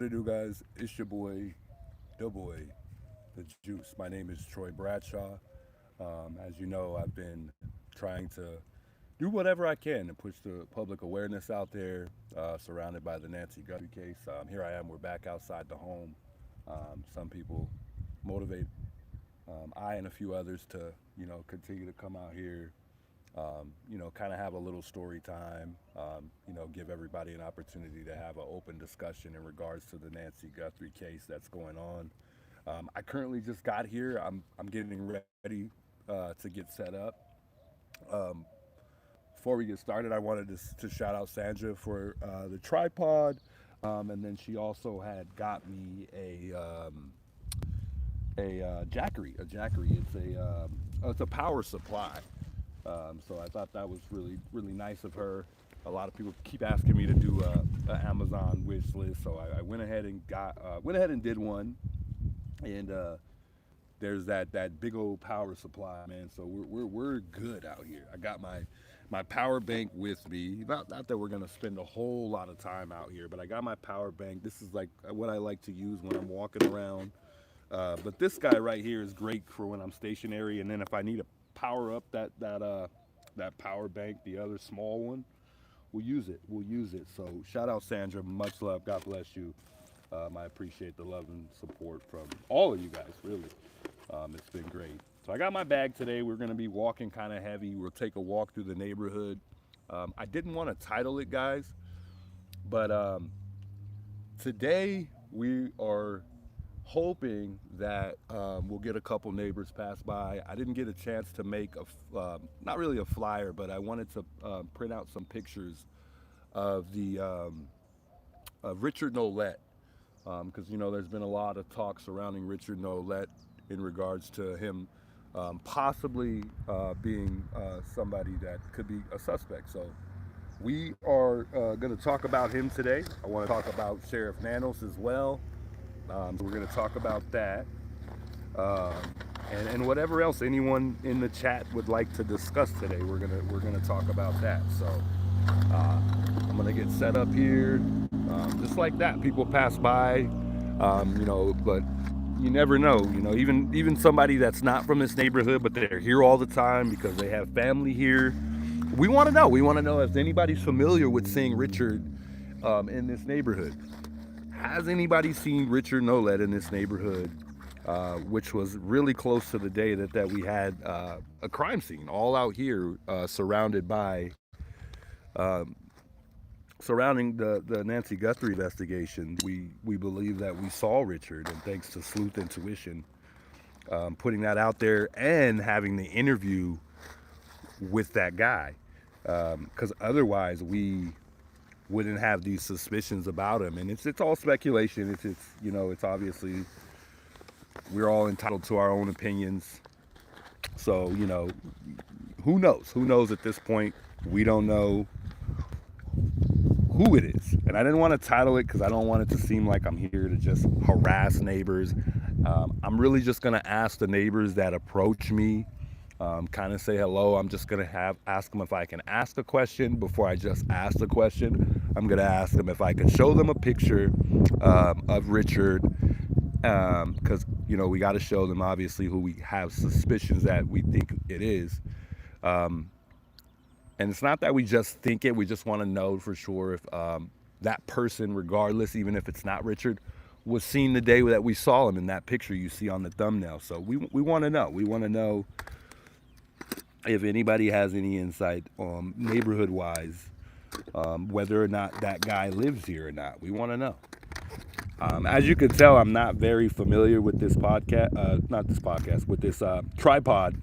to do, guys? It's your boy, the Juice. My name is Troy Bradshaw. As you know, I've been trying to do whatever I can to push the public awareness out there, surrounded by the Nancy Guthrie case. Here I am. We're back outside the home. Some people motivate I and a few others to, continue to come out here, kind of have a little story time, give everybody an opportunity to have an open discussion in regards to the Nancy Guthrie case that's going on. I currently just got here. I'm getting ready to get set up. Um, Before we get started, I wanted to shout out Sandra for the tripod, and then she also had got me a jackery. A jackery. It's a power supply. So I thought that was really nice of her. A lot of people keep asking me to do a Amazon wish list, so I went ahead and did one, and there's that big old power supply, man. So we're good out here. I got my power bank with me. Not that we're gonna spend a whole lot of time out here, but I got my power bank. This is like what I like to use when I'm walking around. But this guy right here is great for when I'm stationary, and then if I need to power up that power bank, the other small one, we'll use it. We'll use it. So shout out Sandra, much love. God bless you. I appreciate the love and support from all of you guys. Really, it's been great. So I got my bag today. We're gonna be walking kind of heavy. We'll take a walk through the neighborhood. I didn't want to title it, guys, but today we are hoping that we'll get a couple neighbors pass by. I didn't get a chance to make not really a flyer, but I wanted to print out some pictures of the of Richard Nolette, because there's been a lot of talk surrounding Richard Nolette in regards to him possibly being somebody that could be a suspect. So we are going to talk about him today. I want to talk about Sheriff Nanos as well. So we're going to talk about that, um, and whatever else anyone in the chat would like to discuss today. We're gonna talk about that. So I'm gonna get set up here, just like that. People pass by, but you never know. Even somebody that's not from this neighborhood, but they're here all the time because they have family here. We want to know. We want to know if anybody's familiar with seeing Richard in this neighborhood. Has anybody seen Richard Nolette in this neighborhood, which was really close to the day that we had a crime scene all out here, um, surrounding the Nancy Guthrie investigation. We believe that we saw Richard, and thanks to Sleuth Intuition, putting that out there and having the interview with that guy, because otherwise we wouldn't have these suspicions about him. And it's all speculation. It's obviously we're all entitled to our own opinions. So who knows? Who knows at this point? We don't know who it is. And I didn't want to title it because I don't want it to seem like I'm here to just harass neighbors. I'm really just gonna ask the neighbors that approach me, kind of say hello. I'm just gonna ask them if I can ask a question before I just ask the question. I'm gonna ask them if I can show them a picture of Richard, because we got to show them obviously who we have suspicions that we think it is. And it's not that we just think it; we just want to know for sure if that person, regardless, even if it's not Richard, was seen the day that we saw him in that picture you see on the thumbnail. So we want to know. We want to know if anybody has any insight, neighborhood-wise, whether or not that guy lives here or not. We want to know. As you can tell, I'm not very familiar with this podcast, not this podcast, with this tripod,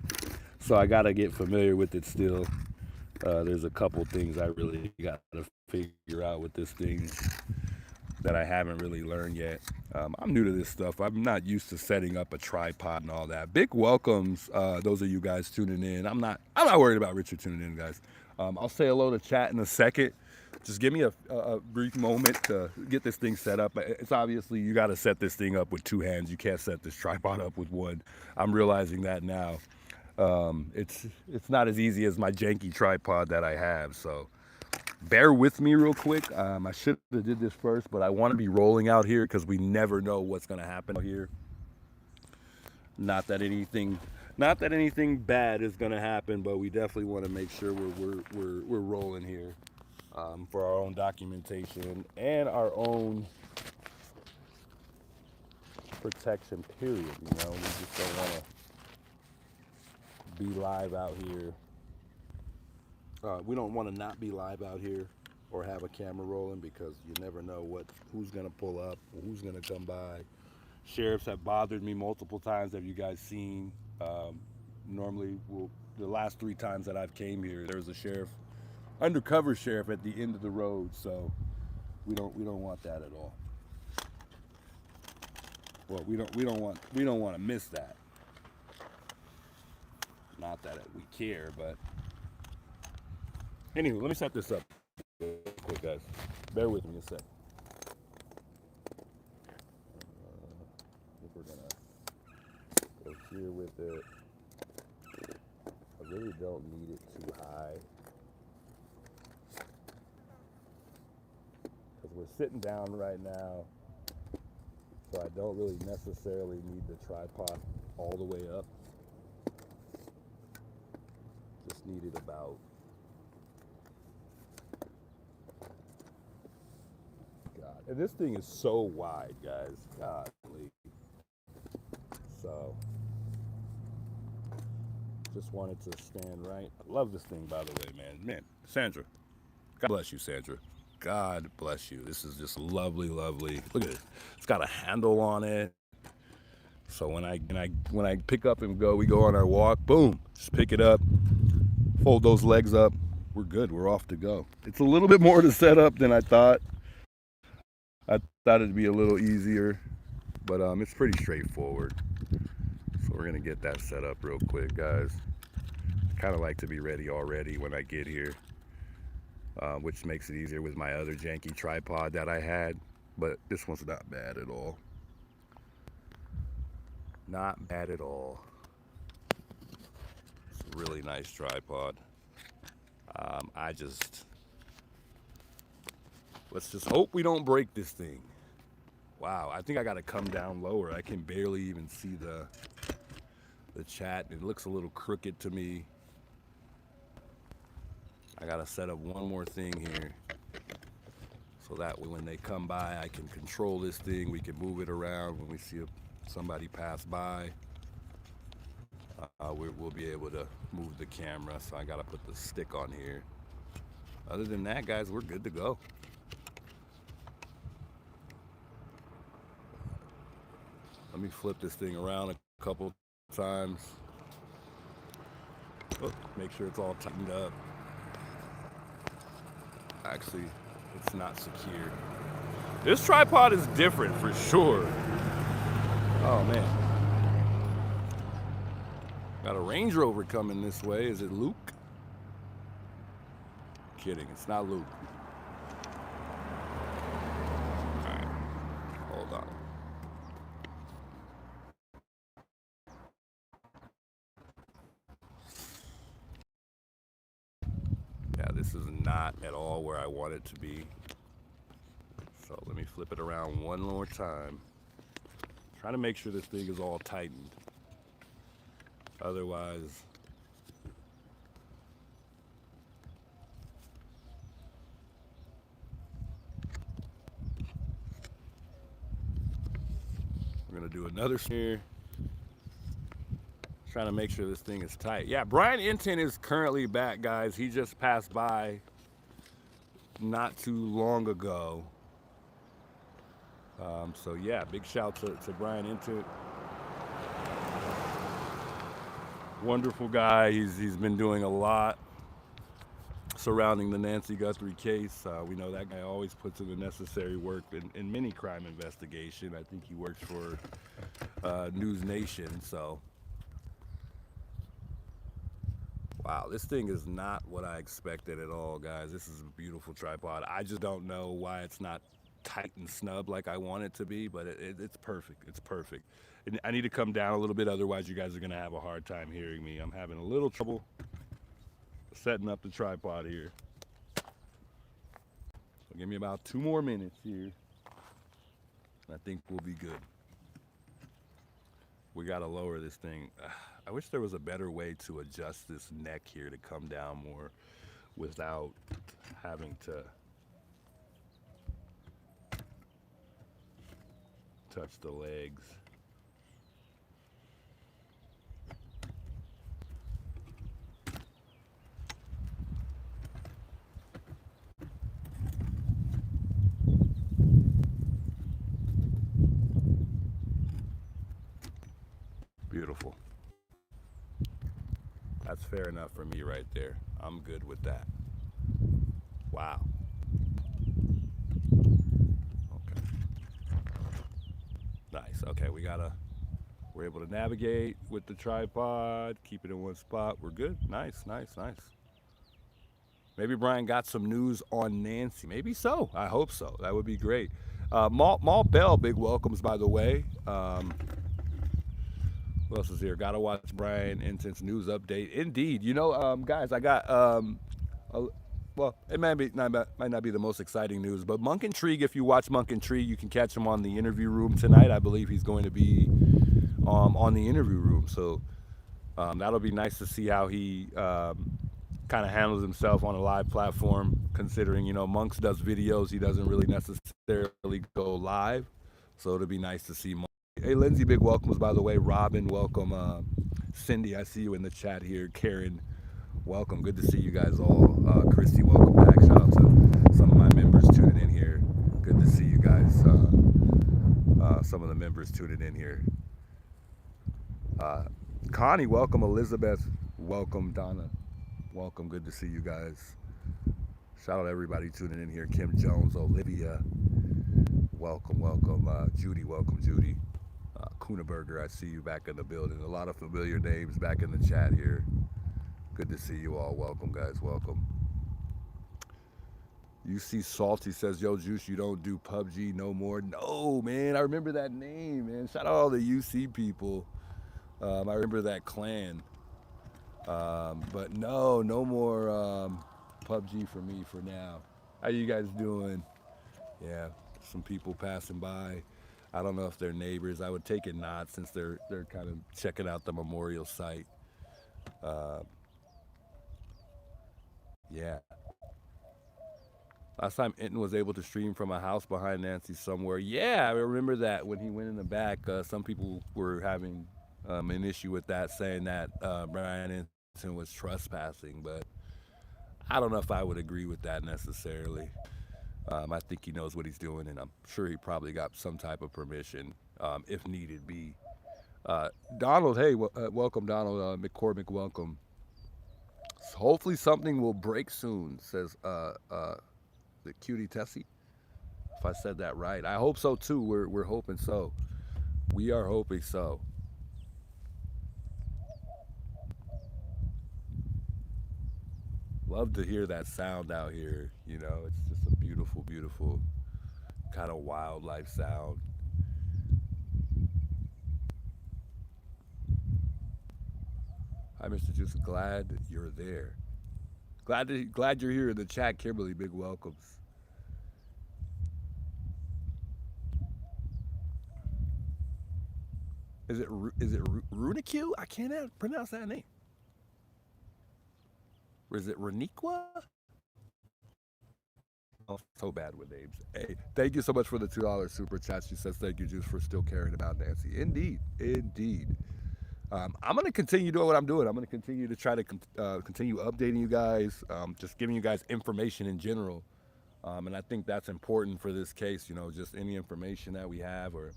so I got to get familiar with it still. There's a couple things I really got to figure out with this thing that I haven't really learned yet. I'm new to this stuff. I'm not used to setting up a tripod and all that. Big welcomes, those of you guys tuning in. I'm not worried about Richard tuning in, guys. I'll say hello to chat in a second. Just give me a brief moment to get this thing set up. It's obviously you got to set this thing up with two hands. You can't set this tripod up with one. I'm realizing that now. It's not as easy as my janky tripod that I have. So Bear with me real quick. I should have did this first, but I want to be rolling out here because we never know what's going to happen out here. Not that anything bad is going to happen, but we definitely want to make sure we're rolling here for our own documentation and our own protection. Period. You know, we just don't want to be live out here. We don't want to not be live out here or have a camera rolling because you never know who's going to pull up or who's going to come by. Sheriffs have bothered me multiple times. Have you guys seen? Normally, the last 3 times that I've came here, there was a sheriff, undercover sheriff, at the end of the road. So we don't want that at all. Well, we don't want to miss that. Not that we care, but anyway, let me set this up real quick, guys. Bear with me a sec. I think we're gonna go here with it. I really don't need it too high because we're sitting down right now, so I don't really necessarily need the tripod all the way up. Just need it about and this thing is so wide, guys. Godly. So, just wanted to stand right. I love this thing, by the way, man. Man, Sandra. God bless you, Sandra. God bless you. This is just lovely, lovely. Look at this. It's got a handle on it. So when I pick up and go, we go on our walk. Boom. Just pick it up. Fold those legs up. We're good. We're off to go. It's a little bit more to set up than I thought. I thought it'd be a little easier, but it's pretty straightforward. So we're gonna get that set up real quick, guys. I kind of like to be ready already when I get here, which makes it easier with my other janky tripod that I had, but this one's not bad at all. Not bad at all. It's a really nice tripod. Let's just hope we don't break this thing. Wow, I think I gotta come down lower. I can barely even see the chat. It looks a little crooked to me. I gotta set up one more thing here so that when they come by, I can control this thing. We can move it around when we see somebody pass by. We'll be able to move the camera, so I gotta put the stick on here. Other than that, guys, we're good to go. Let me flip this thing around a couple times. Oh, make sure it's all tightened up. Actually, it's not secure. This tripod is different for sure. Oh man. Got a Range Rover coming this way. Is it Luke? Kidding, it's not Luke. Alright, hold on. Yeah, this is not at all where I want it to be. So let me flip it around one more time. Trying to make sure this thing is all tightened. Otherwise, we're gonna do another here. Trying to make sure this thing is tight. Yeah, Brian Inton is currently back, guys. He just passed by not too long ago. So yeah, big shout to Brian Inton. Wonderful guy. He's been doing a lot surrounding the Nancy Guthrie case. We know that guy always puts in the necessary work in many crime investigation. I think he works for News Nation. So, wow, this thing is not what I expected at all, guys. This is a beautiful tripod. I just don't know why it's not tight and snug like I want it to be, but it's perfect. It's perfect. And I need to come down a little bit, otherwise you guys are gonna have a hard time hearing me. I'm having a little trouble setting up the tripod here. So give me about 2 more minutes here. I think we'll be good. We got to lower this thing. I wish there was a better way to adjust this neck here to come down more without having to touch the legs. Beautiful. That's fair enough for me right there. I'm good with that. Wow. Okay. Nice. Okay, we're able to navigate with the tripod, keep it in one spot. We're good. Nice, nice, nice. Maybe Brian got some news on Nancy. Maybe so. I hope so. That would be great. Maul Bell, big welcomes, by the way. Who else is here? Gotta watch Brian Intense News Update. Indeed. You know, guys, I got, well, it might not be the most exciting news, but Monk Intrigue, if you watch Monk Intrigue, you can catch him on the interview room tonight. I believe he's going to be on the interview room. So that'll be nice to see how he kind of handles himself on a live platform, considering, you know, Monks does videos. He doesn't really necessarily go live. So it'll be nice to see Monk. Hey, Lindsay, big welcomes, by the way. Robin, welcome. Cindy, I see you in the chat here. Karen, welcome. Good to see you guys all. Christy, welcome back. Shout out to some of my members tuning in here. Good to see you guys. Some of the members tuning in here. Connie, welcome. Elizabeth, welcome. Donna, welcome. Good to see you guys. Shout out to everybody tuning in here. Kim Jones, Olivia, welcome, welcome. Judy, welcome, Judy. Kuhneberger, I see you back in the building. A lot of familiar names back in the chat here. Good to see you all. Welcome, guys. Welcome. UC Salty says, yo, Juice, you don't do PUBG no more. No, man. I remember that name, man. Shout out all the UC people. I remember that clan. But no more PUBG for me for now. How you guys doing? Yeah, some people passing by. I don't know if they're neighbors. I would take it not, since they're kind of checking out the memorial site. Yeah. Last time Enton was able to stream from a house behind Nancy somewhere. Yeah, I remember that when he went in the back. Some people were having an issue with that, saying that Brian Enton was trespassing, but I don't know if I would agree with that necessarily. I think he knows what he's doing, and I'm sure he probably got some type of permission, if needed be. Donald, hey, welcome, Donald. McCormick, welcome. Hopefully something will break soon, says the cutie Tessie. If I said that right, I hope so too. We're hoping so. We are hoping so. Love to hear that sound out here. You know, it's just a beautiful, beautiful kind of wildlife sound. Hi, Mr. Juice. Glad you're there. Glad you're here in the chat, Kimberly. Big welcomes. Is it Runicu? I can't pronounce that name. Or is it Reniqua? Oh, so bad with names. Hey, thank you so much for the $2 super chat. She says, thank you, Juice, for still caring about Nancy. Indeed, indeed. I'm going to continue doing what I'm doing. I'm going to continue to try to continue updating you guys, just giving you guys information in general. And I think that's important for this case, you know, just any information that we have, or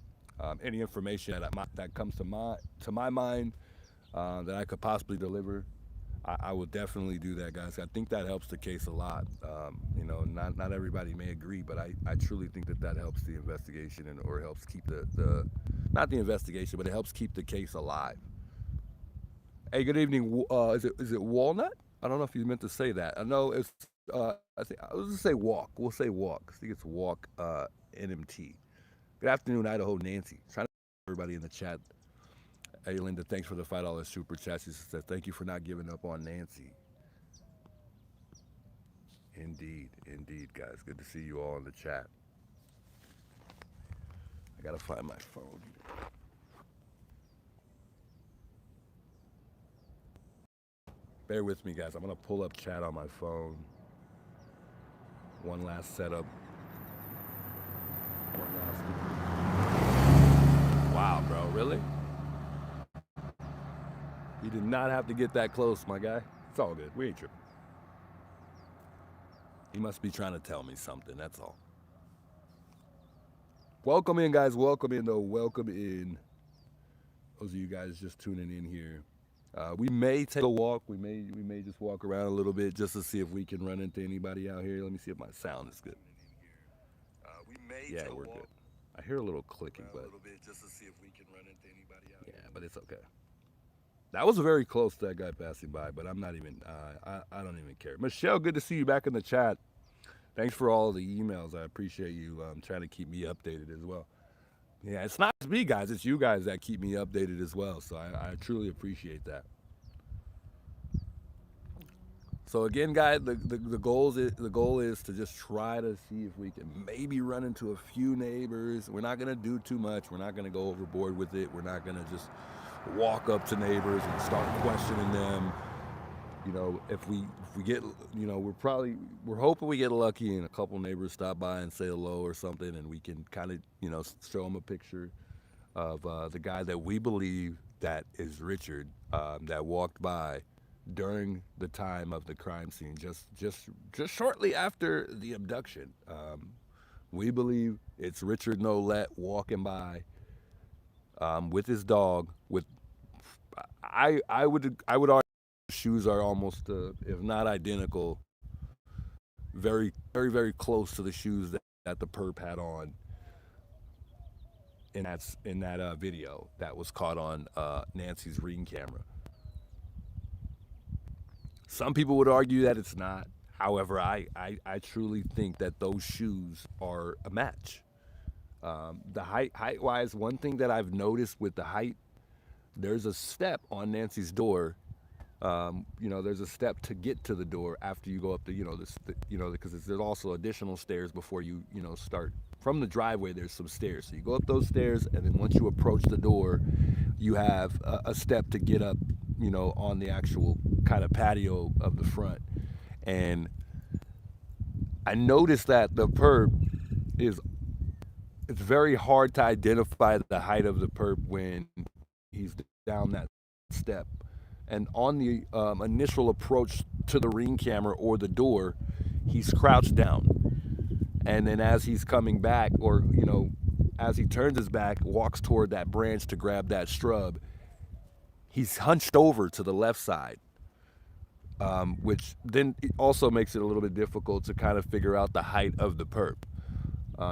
any information that comes to my mind that I could possibly deliver. I will definitely do that, guys. I think that helps the case a lot. You know, not everybody may agree, but I truly think that helps the investigation, or helps keep the not the investigation, but it helps keep the case alive. Hey, good evening. Is it Walnut? I don't know if you meant to say that. I know it's. I think I was gonna say Walk. We'll say Walk. I think it's Walk. NMT. Good afternoon, Idaho Nancy. Trying to everybody in the chat. Hey, Linda, thanks for the $5 super chat. She said, thank you for not giving up on Nancy. Indeed, guys. Good to see you all in the chat. I gotta find my phone. Bear with me, guys. I'm gonna pull up chat on my phone. One last setup. Wow, bro, really? You did not have to get that close, my guy. It's all good. We ain't tripping. He must be trying to tell me something, that's all. Welcome in, guys. Welcome in, though. Welcome in. Those of you guys just tuning in here. We may take a walk. We may just walk around a little bit just to see if we can run into anybody out here. Let me see if my sound is good. Yeah, we're good. I hear a little clicking, but yeah, but it's okay. That was very close to that guy passing by, but I'm not even, I don't even care. Michelle, good to see you back in the chat. Thanks for all the emails. I appreciate you trying to keep me updated as well. Yeah, it's not me, guys. It's you guys that keep me updated as well, so I truly appreciate that. So again, guys, the goal is to just try to see if we can maybe run into a few neighbors. We're not gonna do too much. We're not gonna go overboard with it. We're not gonna just walk up to neighbors and start questioning them. You know, if we get, you know, we're hoping we get lucky and a couple neighbors stop by and say hello or something, and we can kind of, you know, show them a picture of the guy that we believe that is Richard, that walked by during the time of the crime scene, just shortly after the abduction. We believe it's Richard Nolette walking by with his dog. With I would argue shoes are almost, if not identical, very close to the shoes that the perp had on in that video that was caught on Nancy's Ring camera. Some people would argue that it's not. However, I truly think that those shoes are a match. The height-wise, one thing that I've noticed with the height, there's a step on Nancy's door. You know, there's a step to get to the door after you go up because there's also additional stairs before you start. From the driveway, there's some stairs. So you go up those stairs, and then once you approach the door, you have a step to get up, you know, on the actual kind of patio of the front. And I noticed that the perp it's very hard to identify the height of the perp when he's down that step. And on the initial approach to the Ring camera or the door, he's crouched down. And then as he's coming back, or, you know, as he turns his back, walks toward that branch to grab that shrub, he's hunched over to the left side, which then also makes it a little bit difficult to kind of figure out the height of the perp.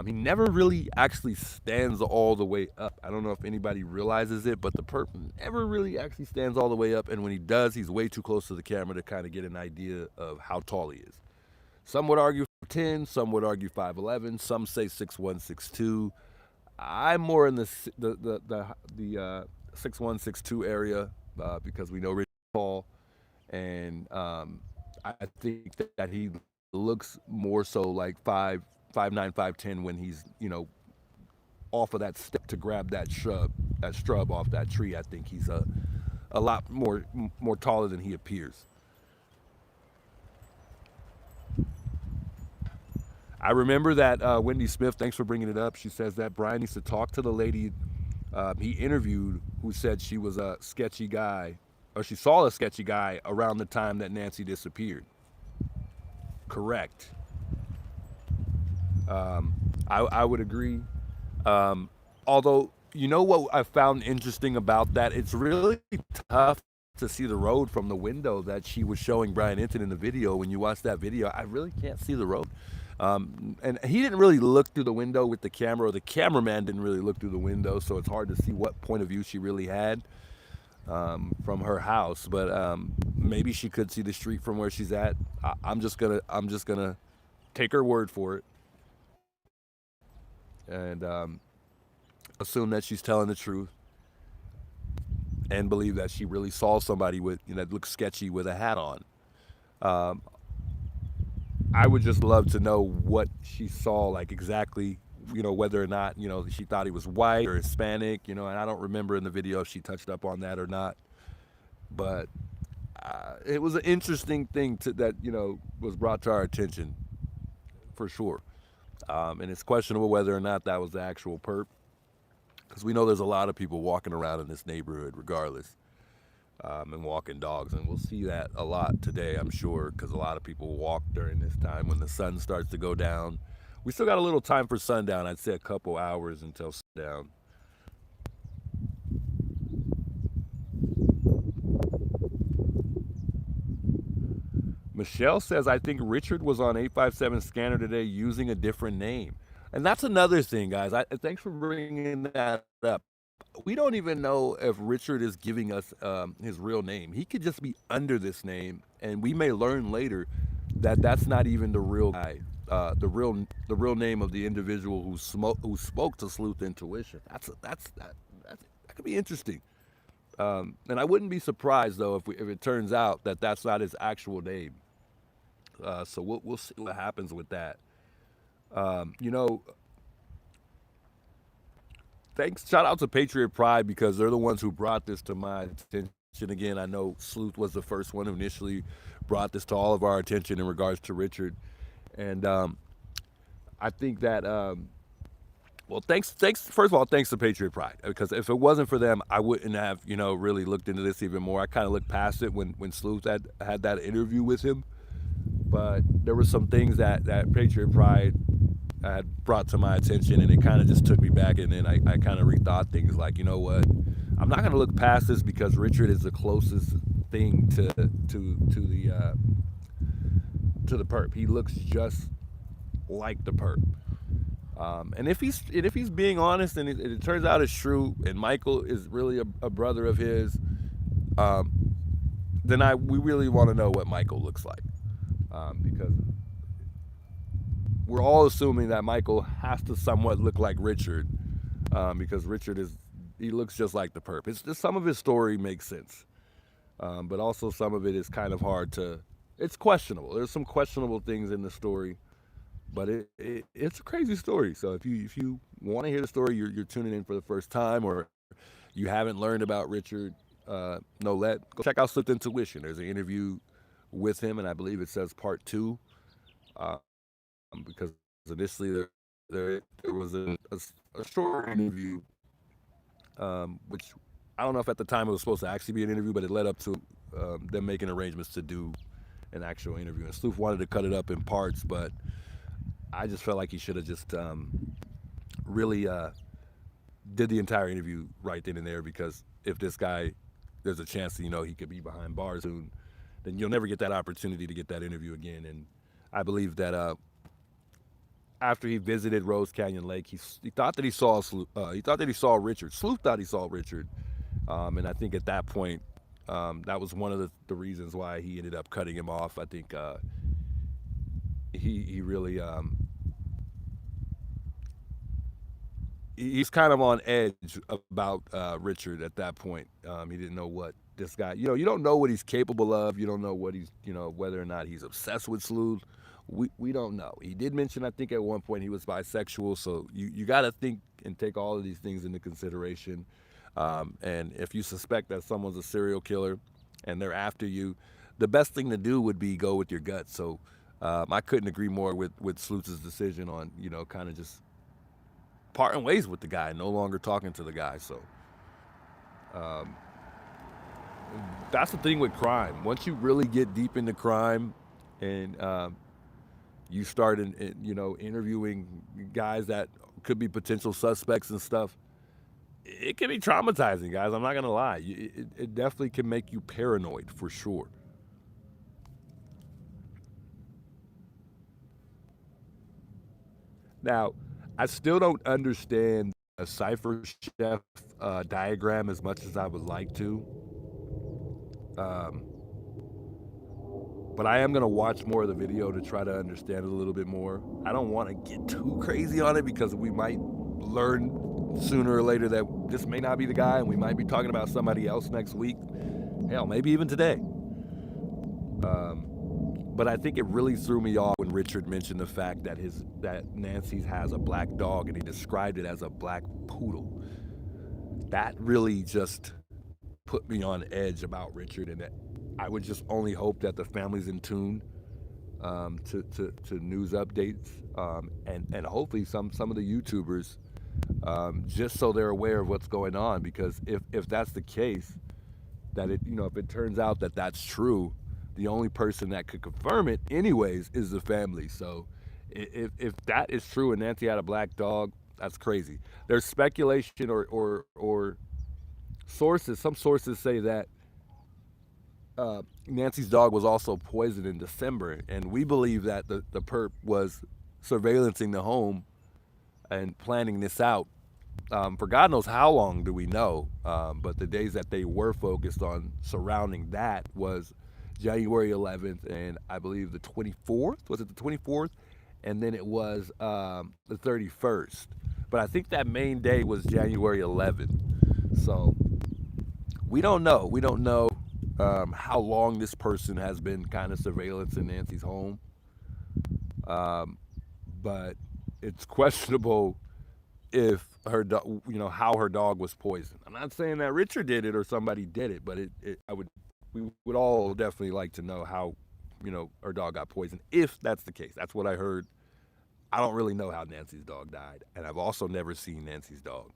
He never really actually stands all the way up. I don't know if anybody realizes it, but the perp never really actually stands all the way up. And when he does, he's way too close to the camera to kind of get an idea of how tall he is. Some would argue 5'10", some would argue 5'11", some say 6'1", 6'2". I'm more in the 6'1", 6'2" area because we know Richard's tall, and I think that he looks more so like 5'9", 5'10" when he's, you know, off of that step to grab that shrub off that tree. I think he's a lot more taller than he appears. I remember that Wendy Smith, thanks for bringing it up. She says that Brian needs to talk to the lady he interviewed who said she was a sketchy guy, or she saw a sketchy guy around the time that Nancy disappeared. Correct. I would agree. Although, you know what I found interesting about that? It's really tough to see the road from the window that she was showing Brian Hinton in the video. When you watch that video, I really can't see the road. And he didn't really look through the window with the camera, or the cameraman didn't really look through the window, so it's hard to see what point of view she really had from her house. But maybe she could see the street from where she's at. I'm just gonna take her word for it and assume that she's telling the truth and believe that she really saw somebody with, you know, that looks sketchy with a hat on. I would just love to know what she saw, like exactly, whether or not, she thought he was white or Hispanic, and I don't remember in the video if she touched up on that or not. But it was an interesting thing that, was brought to our attention for sure. And it's questionable whether or not that was the actual perp, because we know there's a lot of people walking around in this neighborhood regardless, and walking dogs. And we'll see that a lot today, I'm sure, because a lot of people walk during this time when the sun starts to go down. We still got a little time for sundown. I'd say a couple hours until sundown. Michelle says, I think Richard was on 857 scanner today using a different name. And that's another thing, guys. Thanks for bringing that up. We don't even know if Richard is giving us his real name. He could just be under this name, and we may learn later that that's not even the real guy. The real name of the individual who spoke to Sleuth Intuition. That could be interesting. And I wouldn't be surprised though if it turns out that that's not his actual name. So we'll see what happens with that. You know, thanks. Shout out to Patriot Pride because they're the ones who brought this to my attention. Again, I know Sleuth was the first one who initially brought this to all of our attention in regards to Richard, and I think that well, thanks. First of all, thanks to Patriot Pride because if it wasn't for them, I wouldn't have really looked into this even more. I kind of looked past it when Sleuth had that interview with him, but there were some things that Patriot Pride had brought to my attention, and it kind of just took me back, and then I kind of rethought things. Like, you know what, I'm not going to look past this because Richard is the closest thing to the perp. He looks just like the perp. And if he's being honest, and it turns out it's true, and Michael is really a brother of his, then we really want to know what Michael looks like, because we're all assuming that Michael has to somewhat look like Richard, because Richard he looks just like the perp. It's just some of his story makes sense, but also some of it is kind of hard to. It's questionable. There's some questionable things in the story, but it's a crazy story. So if you want to hear the story, you're tuning in for the first time, or you haven't learned about Richard Nolette, go check out Sleuth Intuition. There's an interview with him, and I believe it says part 2. Because initially there was a short interview, which I don't know if at the time it was supposed to actually be an interview, but it led up to them making arrangements to do an actual interview. And Sleuth wanted to cut it up in parts, but I just felt like he should have just really did the entire interview right then and there, because if this guy, there's a chance that, he could be behind bars soon, then you'll never get that opportunity to get that interview again. And I believe that after he visited Rose Canyon Lake, he thought that he saw Richard. Sleuth thought he saw Richard, and I think at that point, that was one of the reasons why he ended up cutting him off. I think he really he's kind of on edge about Richard at that point. He didn't know what this guy. You don't know what he's capable of. You don't know what he's whether or not he's obsessed with Sleuth. We don't know. He did mention, I think, at one point he was bisexual, so you got to think and take all of these things into consideration. And if you suspect that someone's a serial killer and they're after you, the best thing to do would be go with your gut. So I couldn't agree more with Sleuth's decision on, kind of just parting ways with the guy, no longer talking to the guy. So that's the thing with crime. Once you really get deep into crime and you start interviewing guys that could be potential suspects and stuff, it can be traumatizing, guys. I'm not gonna lie. It definitely can make you paranoid for sure. Now, I still don't understand a cipher chef diagram as much as I would like to. Um, but I am going to watch more of the video to try to understand it a little bit more. I don't want to get too crazy on it because we might learn sooner or later that this may not be the guy, and we might be talking about somebody else next week. Hell, maybe even today. But I think it really threw me off when Richard mentioned the fact that Nancy's has a black dog and he described it as a black poodle. That really just put me on edge about Richard, and that I would just only hope that the family's in tune to news updates, and hopefully some of the YouTubers, just so they're aware of what's going on. Because if that's the case, that if it turns out that that's true, the only person that could confirm it anyways is the family. So if that is true and Nancy had a black dog, that's crazy. There's speculation or sources. Some sources say that Nancy's dog was also poisoned in December, and we believe that the perp was surveillancing the home and planning this out. For God knows how long do we know, but the days that they were focused on surrounding that was January 11th and I believe the 24th. Was it the 24th? And then it was the 31st. But I think that main day was January 11th. So we don't know. We don't know how long this person has been kind of surveillance in Nancy's home. But it's questionable if her how her dog was poisoned. I'm not saying that Richard did it or somebody did it, but we would all definitely like to know how her dog got poisoned, if that's the case. That's what I heard. I don't really know how Nancy's dog died, and I've also never seen Nancy's dog.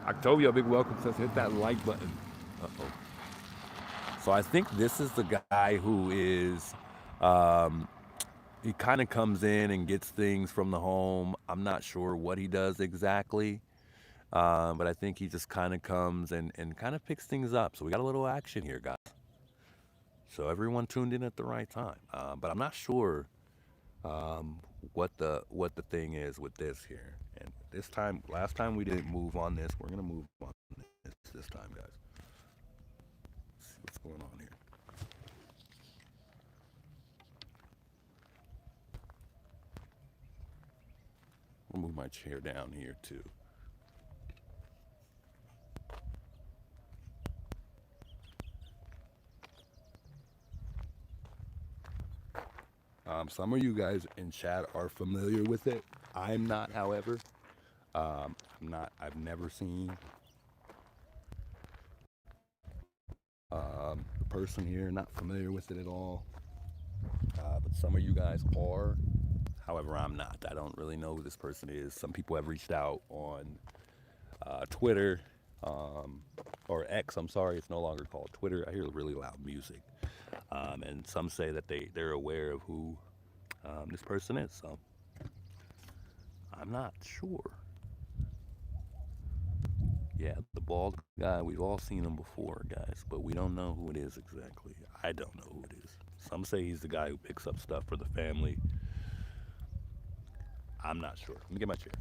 Octavia, big welcome. Says hit that like button. Uh-oh. So I think this is the guy who is, he kind of comes in and gets things from the home. I'm not sure what he does exactly, but I think he just kind of comes and kind of picks things up. So we got a little action here, guys. So everyone tuned in at the right time. But I'm not sure what the thing is with this here. And last time we didn't move on this. We're gonna move on this time, guys. Let's see what's going on here. I'll move my chair down here too. Some of you guys in chat are familiar with it. I'm not, however. I've never seen the person here, not familiar with it at all. But some of you guys are. However, I'm not. I don't really know who this person is. Some people have reached out on Twitter, or X, I'm sorry, it's no longer called Twitter. I hear really loud music. And some say that they're aware of who this person is. So I'm not sure. Yeah, the bald guy, we've all seen him before, guys, but we don't know who it is exactly. I don't know who it is. Some say he's the guy who picks up stuff for the family. I'm not sure. Let me get my chair.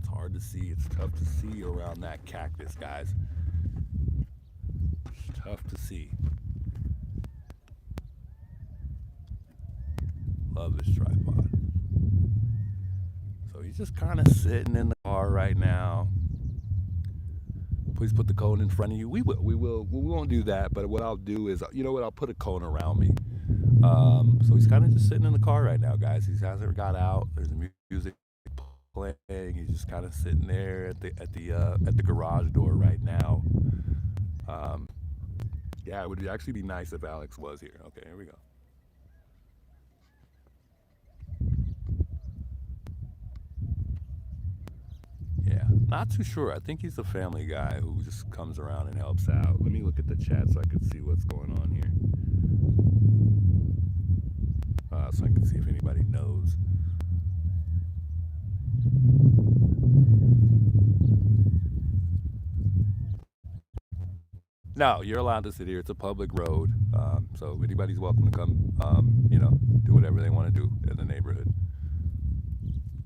It's hard to see. It's tough to see around that cactus, guys. It's tough to see. Love this tripod. So he's just kind of sitting in the car right now. Please put the cone in front of you. We won't do that, but what I'll do is, you know what, I'll put a cone around me. So he's kind of just sitting in the car right now, guys. He hasn't got out. There's music playing. He's just kind of sitting there at the garage door right now. Yeah, it would actually be nice if Alex was here. Okay, here we go. Yeah, not too sure. I think he's a family guy who just comes around and helps out. Let me look at the chat so I can see what's going on here. So I can see if anybody knows. No, you're allowed to sit here. It's a public road. So anybody's welcome to come, do whatever they want to do in the neighborhood.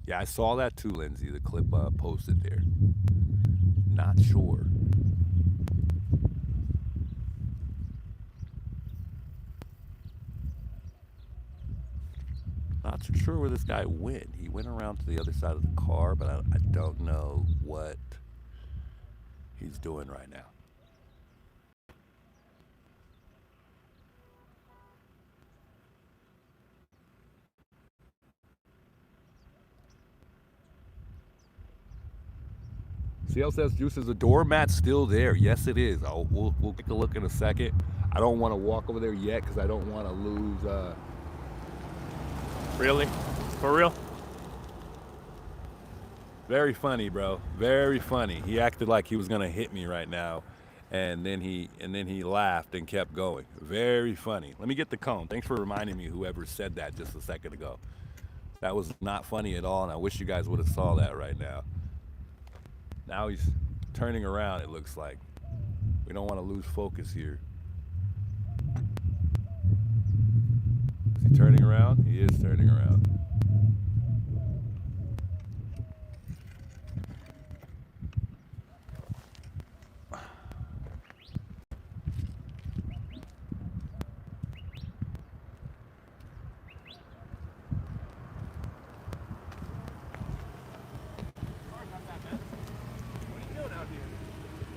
Yeah, I saw that too, Lindsay. The clip posted there. Not sure. Not too sure where this guy went. He went around to the other side of the car, but I don't know what he's doing right now. CL says, Juice, is the doormat still there? Yes, it is. We'll take a look in a second. I don't want to walk over there yet because I don't want to lose. Really? For real? Very funny, bro. Very funny. He acted like he was gonna hit me right now, and then he laughed and kept going. Very funny. Let me get the cone. Thanks for reminding me, whoever said that just a second ago. That was not funny at all, and I wish you guys would have saw that right now. Now he's turning around, it looks like. We don't want to lose focus here. Is he turning around? He is turning around.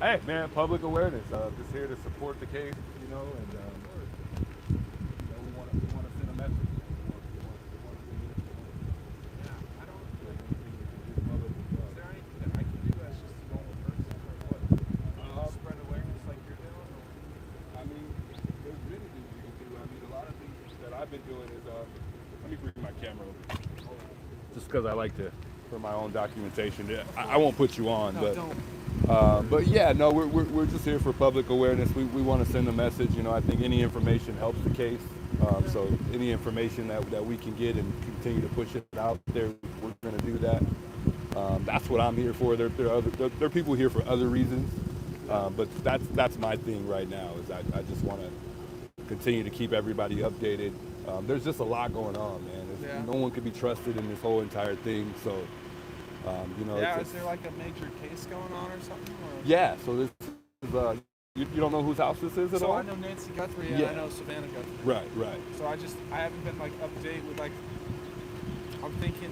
Hey, man, public awareness. Just here to support the case, you know, and we want to send a message. Yeah, I don't. Is there anything that I can do as just a normal person, or what? Spread awareness like you're doing? I mean, there's many things you can do. I mean, a lot of things that I've been doing is, let me bring my camera over. Just because I like to, for my own documentation. I won't put you on, No, but. don't. But yeah, no, we're just here for public awareness. We want to send a message. You know, I think any information helps the case. So any information that we can get and continue to push it out there, we're going to do that. That's what I'm here for. There are people here for other reasons, but that's my thing right now. Is I just want to continue to keep everybody updated. There's just a lot going on, man. Yeah. No one can be trusted in this whole entire thing. So. You know, Yeah, is there like a major case going on or something? Or? Yeah, so this is, you don't know whose house this is at all? So I know Nancy Guthrie and I know Savannah Guthrie. Right. So I haven't been like up to date with like, I'm thinking,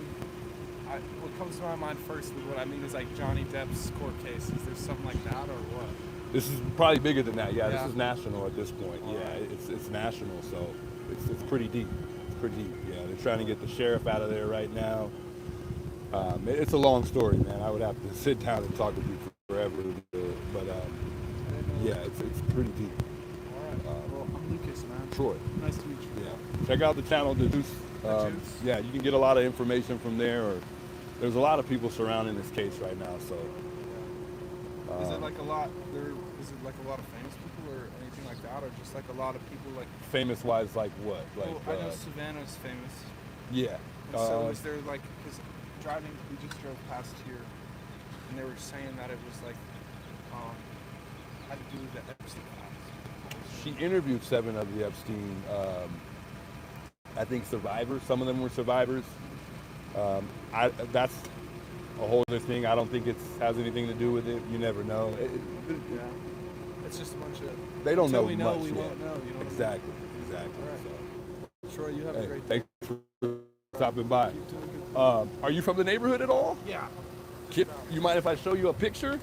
what comes to my mind first with what I mean is like Johnny Depp's court case. Is there something like that or what? This is probably bigger than that. Yeah, Yeah. This is national at this point. All yeah, right. it's national, so it's pretty deep. It's pretty deep. Yeah, they're trying to get the sheriff out of there right now. It's a long story, man. I would have to sit down and talk with you forever, but yeah, it's pretty deep. All right. Well, I'm Lucas, man. Troy. Nice to meet you. Yeah. Check out the channel, The Deuce. Yeah, you can get a lot of information from there. Or there's a lot of people surrounding this case right now. So. Is it like a lot? Is it like a lot of famous people or anything like that, or just like a lot of people like? Famous wise, like what? Like well, I know Savannah's famous. Yeah. And so is there like, because driving, we just drove past here, and they were saying that it was like, had to do with the Epstein files. She interviewed 7 of the Epstein, I think, survivors. Some of them were survivors. That's a whole other thing. I don't think it has anything to do with it. You never know. Yeah. It's just a bunch of. They don't know we much. know, we won't know. You know what Exactly. All right. Troy, you have a great day. Thanks for stopping by. Are you from the neighborhood at all? Yeah. Kip, you mind if I show you a picture?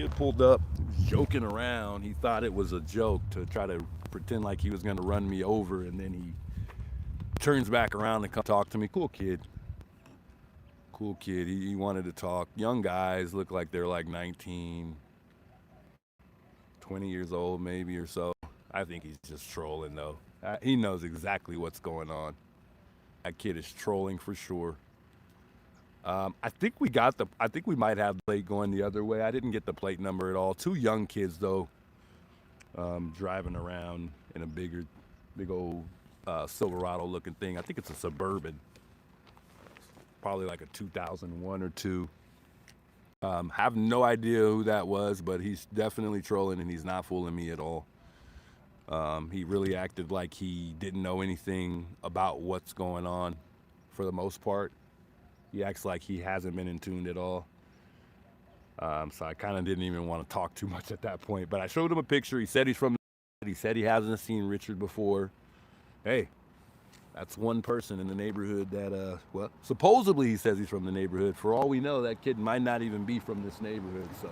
Kid pulled up, joking around. He thought it was a joke to try to pretend like he was gonna run me over, and then he turns back around and come talk to me. Cool kid. Cool kid. He wanted to talk. Young guys look like they're like 19, 20 years old maybe or so. I think he's just trolling though. He knows exactly what's going on. That kid is trolling for sure. I think we might have the plate going the other way. I didn't get the plate number at all. Two young kids though, driving around in a big old Silverado looking thing. I think it's a Suburban. Probably like a 2001 or 2. Have no idea who that was, but he's definitely trolling and he's not fooling me at all. He really acted like he didn't know anything about what's going on for the most part. He acts like he hasn't been in tune at all. So I kind of didn't even want to talk too much at that point. But I showed him a picture. He said he's from the He said he hasn't seen Richard before. Hey, that's one person in the neighborhood that, well, supposedly he says he's from the neighborhood. For all we know, that kid might not even be from this neighborhood, so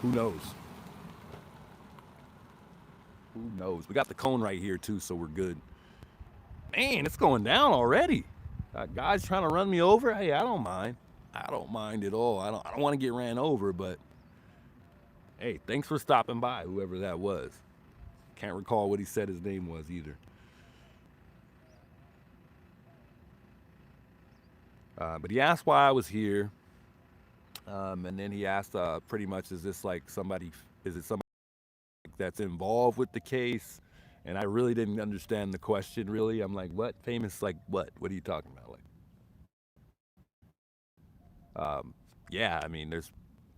who knows? Who knows? We got the cone right here, too, so we're good. Man, it's going down already. Guys trying to run me over? Hey, I don't mind. I don't mind at all. I don't want to get ran over, but hey, thanks for stopping by, whoever that was. Can't recall what he said his name was either. But he asked why I was here. And then he asked pretty much, is it somebody that's involved with the case? And I really didn't understand the question, really. I'm like, what? Famous, like what? What are you talking about? Like, yeah, I mean,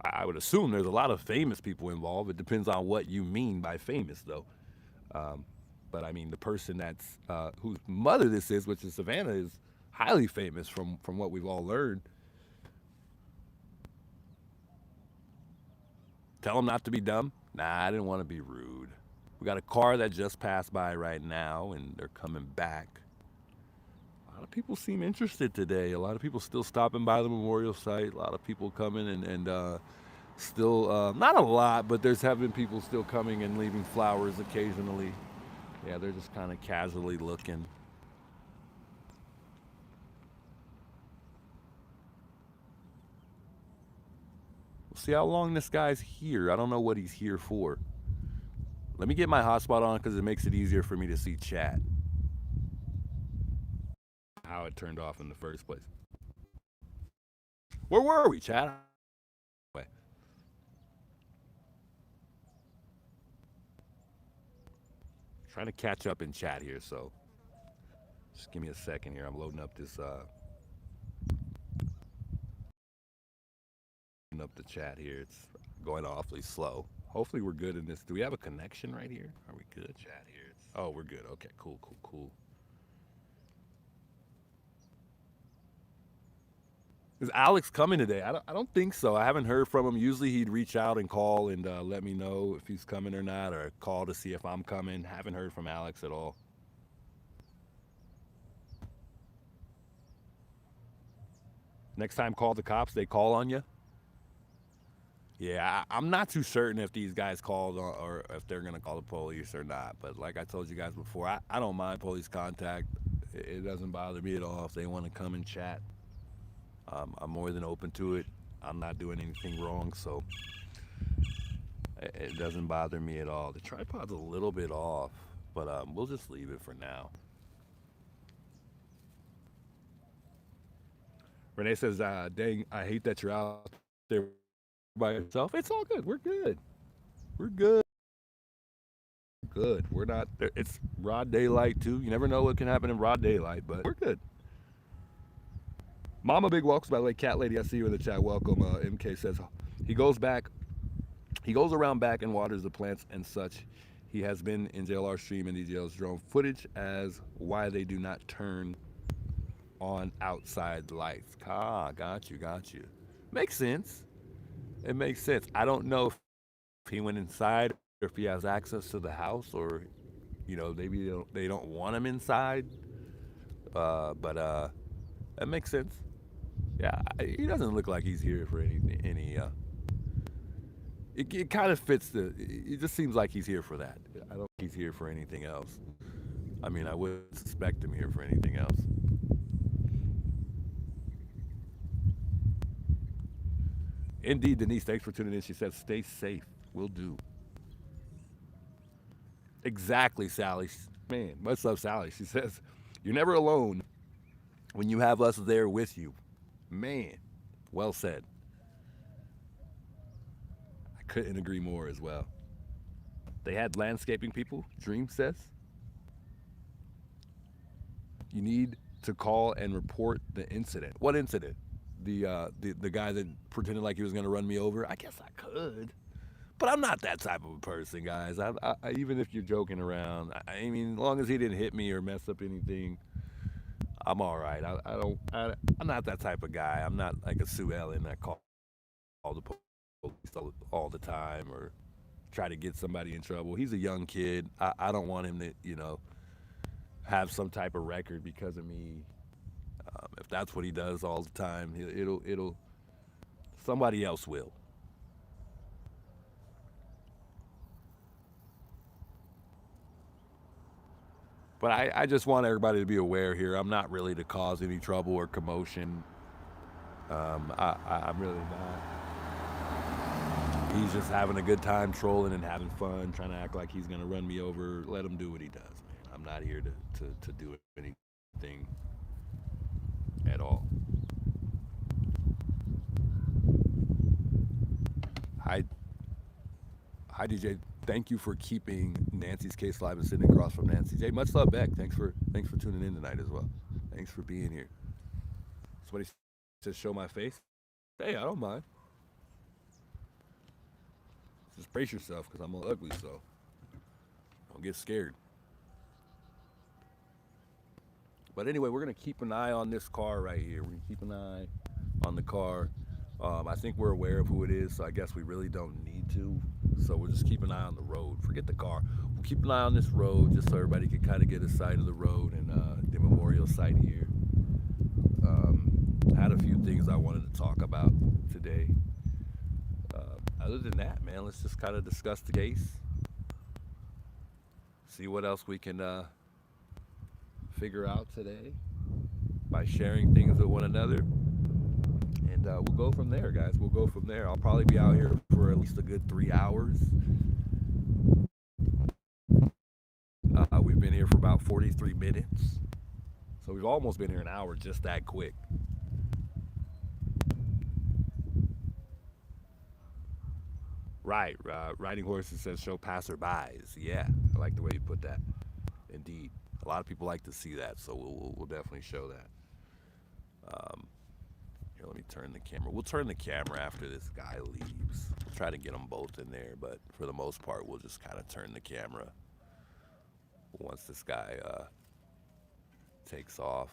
I would assume there's a lot of famous people involved. It depends on what you mean by famous, though. But I mean, the person that's, whose mother this is, which is Savannah, is highly famous from what we've all learned. Tell him not to be dumb? Nah, I didn't want to be rude. We got a car that just passed by right now, and they're coming back. A lot of people seem interested today. A lot of people still stopping by the memorial site. A lot of people coming and still, not a lot, but there's having people still coming and leaving flowers occasionally. Yeah, they're just kind of casually looking. We'll see how long this guy's here. I don't know what he's here for. Let me get my hotspot on because it makes it easier for me to see chat. How it turned off in the first place. Where were we, chat? Wait. Trying to catch up in chat here, so just give me a second here. I'm loading up this loading up the chat here. It's going awfully slow. Hopefully we're good in this. Do we have a connection right here? Are we good? Chat here. Oh, we're good. Okay, cool. Is Alex coming today? I don't think so. I haven't heard from him. Usually he'd reach out and call and let me know if he's coming or not, or call to see if I'm coming. Haven't heard from Alex at all. Next time, call the cops. They call on you? Yeah, I'm not too certain if these guys called or if they're going to call the police or not. But like I told you guys before, I don't mind police contact. It doesn't bother me at all if they want to come and chat. I'm more than open to it. I'm not doing anything wrong, so it doesn't bother me at all. The tripod's a little bit off, but we'll just leave it for now. Renee says, dang, I hate that you're out there by yourself. It's all good. We're good. We're good. Good. We're not, it's broad daylight too. You never know what can happen in broad daylight, but we're good. Mama Big welcomes, by the way. Cat Lady, I see you in the chat. Welcome. MK says he goes around back and waters the plants and such. He has been in JLR stream and DJL's drone footage as why they do not turn on outside lights. Got you. Makes sense. It makes sense. I don't know if he went inside or if he has access to the house, or maybe they don't want him inside. But that makes sense. Yeah, he doesn't look like he's here for any it kind of fits the. It just seems like he's here for that. I don't think he's here for anything else. I mean, I wouldn't suspect him here for anything else. Indeed, Denise, thanks for tuning in. She said, "Stay safe. Will do." Exactly, Sally. Man, what's up, Sally? She says, "You're never alone when you have us there with you." Man, well said. I couldn't agree more as well. They had landscaping people. Dream says you need to call and report the incident. What incident? The guy that pretended like he was going to run me over. I guess I could, but I'm not that type of a person, guys. Even if you're joking around, I mean, as long as he didn't hit me or mess up anything, I'm all right. I don't. I'm not that type of guy. I'm not like a Sue Ellen that call the police all the time or try to get somebody in trouble. He's a young kid. I don't want him to, have some type of record because of me. If that's what he does all the time, it'll somebody else will. But I just want everybody to be aware here. I'm not really to cause any trouble or commotion. I'm really not. He's just having a good time trolling and having fun, trying to act like he's going to run me over. Let him do what he does, man. I'm not here to do anything at all. Hi, DJ. Thank you for keeping Nancy's case live and sitting across from Nancy. J, much love back. Thanks for tuning in tonight as well. Thanks for being here. Somebody says show my face. Hey, I don't mind. Just brace yourself because I'm all ugly, so don't get scared. But anyway, we're gonna keep an eye on this car right here. We're gonna keep an eye on the car. I think we're aware of who it is, so I guess we really don't need to. So we'll just keep an eye on the road. Forget the car. We'll keep an eye on this road just so everybody can kind of get a sight of the road and the memorial site here. I had a few things I wanted to talk about today. Other than that, man, let's just kind of discuss the case. See what else we can figure out today by sharing things with one another. And we'll go from there, guys. We'll go from there. I'll probably be out here for at least a good 3 hours. We've been here for about 43 minutes. So we've almost been here an hour just that quick. Right. Riding horses says show passerbys. Yeah, I like the way you put that. Indeed. A lot of people like to see that, so we'll definitely show that. Here, let me turn the camera. We'll turn the camera after this guy leaves. We'll try to get them both in there, but for the most part, we'll just kind of turn the camera once this guy takes off.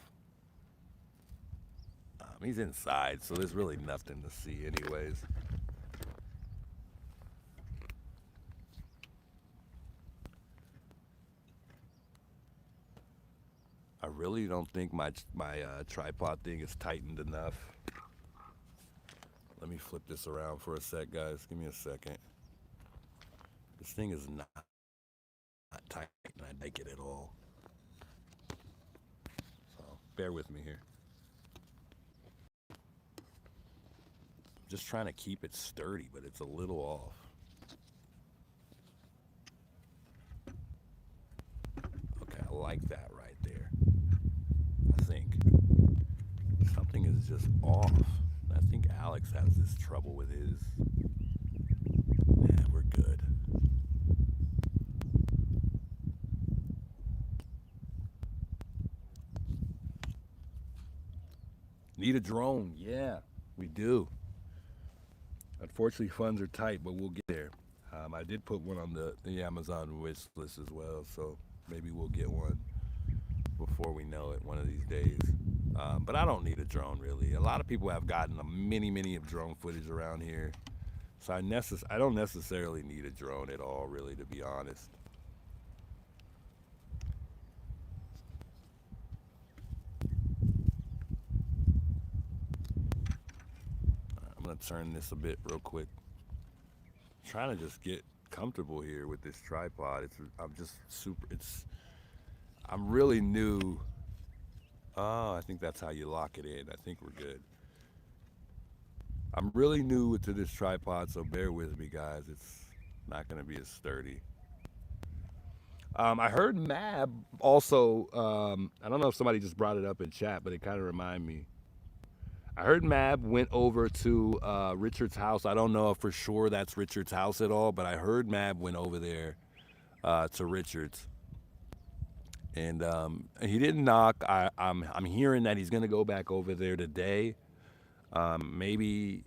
He's inside, so there's really nothing to see anyways. I really don't think my tripod thing is tightened enough. Let me flip this around for a sec, guys. Give me a second. This thing is not tight, and I like it at all. So bear with me here. I'm just trying to keep it sturdy, but it's a little off. Okay, I like that right there. I think something is just off. I think Alex has this trouble with his. Yeah, we're good. Need a drone. Yeah, we do. Unfortunately, funds are tight, but we'll get there. I did put one on the Amazon wish list as well, so maybe we'll get one before we know it one of these days. But I don't need a drone, really. A lot of people have gotten a mini of drone footage around here. So I don't necessarily need a drone at all, really, to be honest. I'm going to turn this a bit real quick. trying to just get comfortable here with this tripod. I'm just super. I'm really new. Oh, I think that's how you lock it in. I think we're good. I'm really new to this tripod, so bear with me, guys. It's not going to be as sturdy. I heard Mab also. I don't know if somebody just brought it up in chat, but it kind of reminded me. I heard Mab went over to Richard's house. I don't know if for sure that's Richard's house at all, but I heard Mab went over there to Richard's, and he didn't knock. I'm hearing that he's gonna go back over there today. Maybe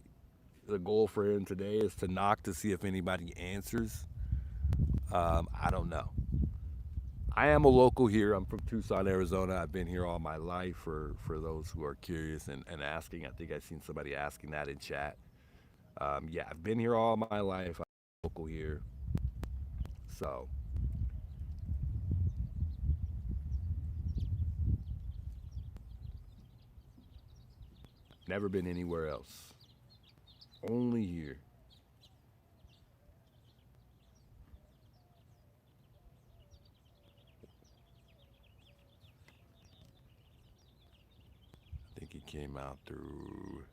the goal for him today is to knock to see if anybody answers. I don't know. I am a local here. I'm from Tucson, Arizona. I've been here all my life. For those who are curious and asking, I think I've seen somebody asking that in chat. Yeah, I've been here all my life. I'm local here, so never been anywhere else. Only here. I think he came out through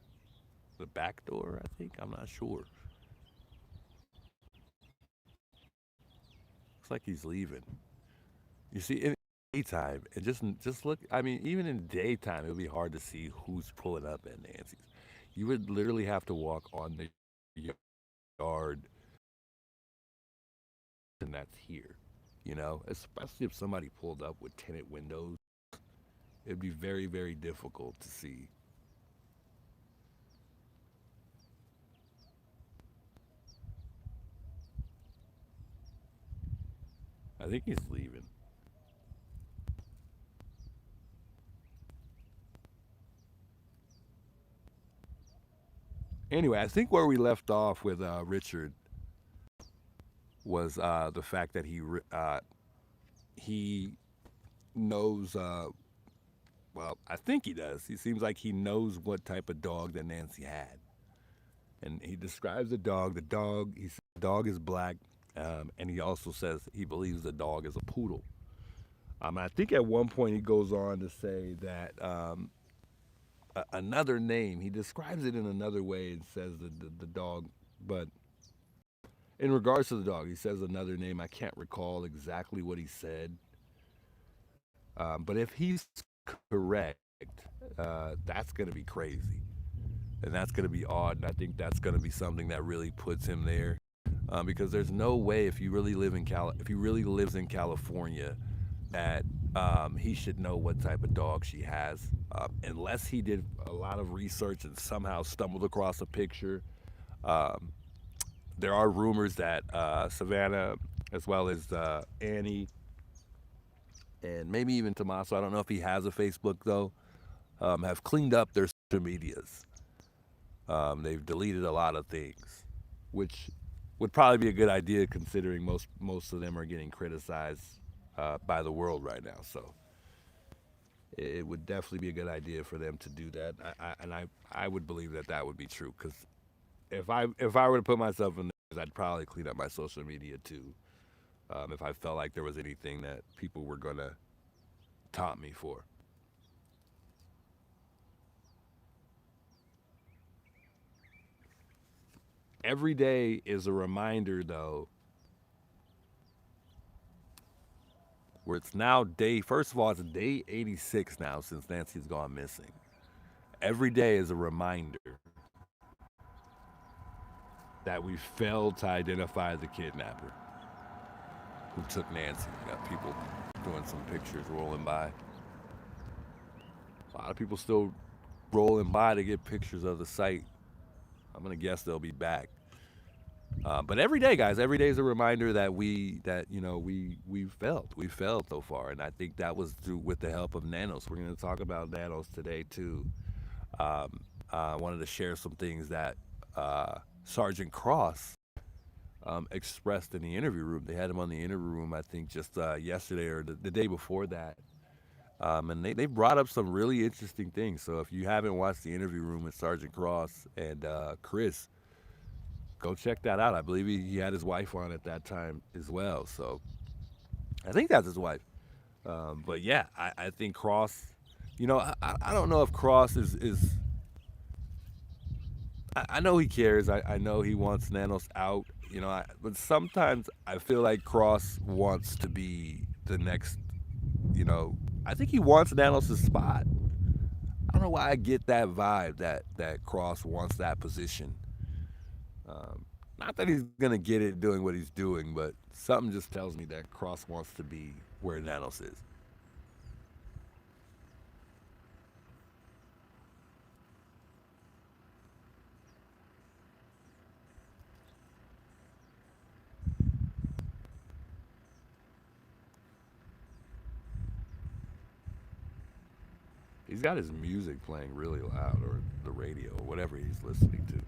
the back door. I think I'm not sure. Looks like he's leaving. You see, in daytime, and just look. I mean, even in daytime, it would be hard to see who's pulling up at Nancy's. You would literally have to walk on the yard, and that's here. You know, especially if somebody pulled up with tinted windows, it'd be very, very difficult to see. I think he's leaving. Anyway, I think where we left off with Richard was the fact that he knows. Well, I think he does. He seems like he knows what type of dog that Nancy had, and he describes the dog. The dog, he said, the dog is black, and he also says he believes the dog is a poodle. I think at one point he goes on to say that another name. He describes it in another way and says the dog, but in regards to the dog, he says another name. I can't recall exactly what he said, but if he's correct, that's going to be crazy, and that's going to be odd. And I think that's going to be something that really puts him there, because there's no way if you really live in if he really lives in California, that he should know what type of dog she has, unless he did a lot of research and somehow stumbled across a picture. Um, there are rumors that Savannah, as well as Annie, and maybe even Tommaso, I don't know if he has a Facebook though, have cleaned up their social medias. They've deleted a lot of things, which would probably be a good idea considering most of them are getting criticized by the world right now. So it would definitely be a good idea for them to do that. I would believe that that would be true, because if I were to put myself in this, I'd probably clean up my social media too. If I felt like there was anything that people were gonna taunt me for. Every day is a reminder, though, where it's now day. First of all, it's day 86 now since Nancy's gone missing. Every day is a reminder that we failed to identify the kidnapper who took Nancy. We got people doing some pictures rolling by. A lot of people still rolling by to get pictures of the site. I'm gonna guess they'll be back. But every day, guys, every day is a reminder that we failed so far, and I think that was through with the help of Nanos. We're gonna talk about Nanos today too. I wanted to share some things that Sergeant Cross expressed in the interview room. They had him on the interview room, I think, just yesterday or the day before that. And they brought up some really interesting things. So if you haven't watched the interview room with Sergeant Cross and Chris, go check that out. I believe he had his wife on at that time as well. So I think that's his wife. But yeah, I think Cross. You know, I don't know if Cross is. I know he cares. I know he wants Nanos out. You know, but sometimes I feel like Cross wants to be the next. You know, I think he wants Nanos' spot. I don't know why I get that vibe that Cross wants that position. Not that he's gonna get it doing what he's doing, but something just tells me that Cross wants to be where Nanos is. He's got his music playing really loud, or the radio, or whatever he's listening to.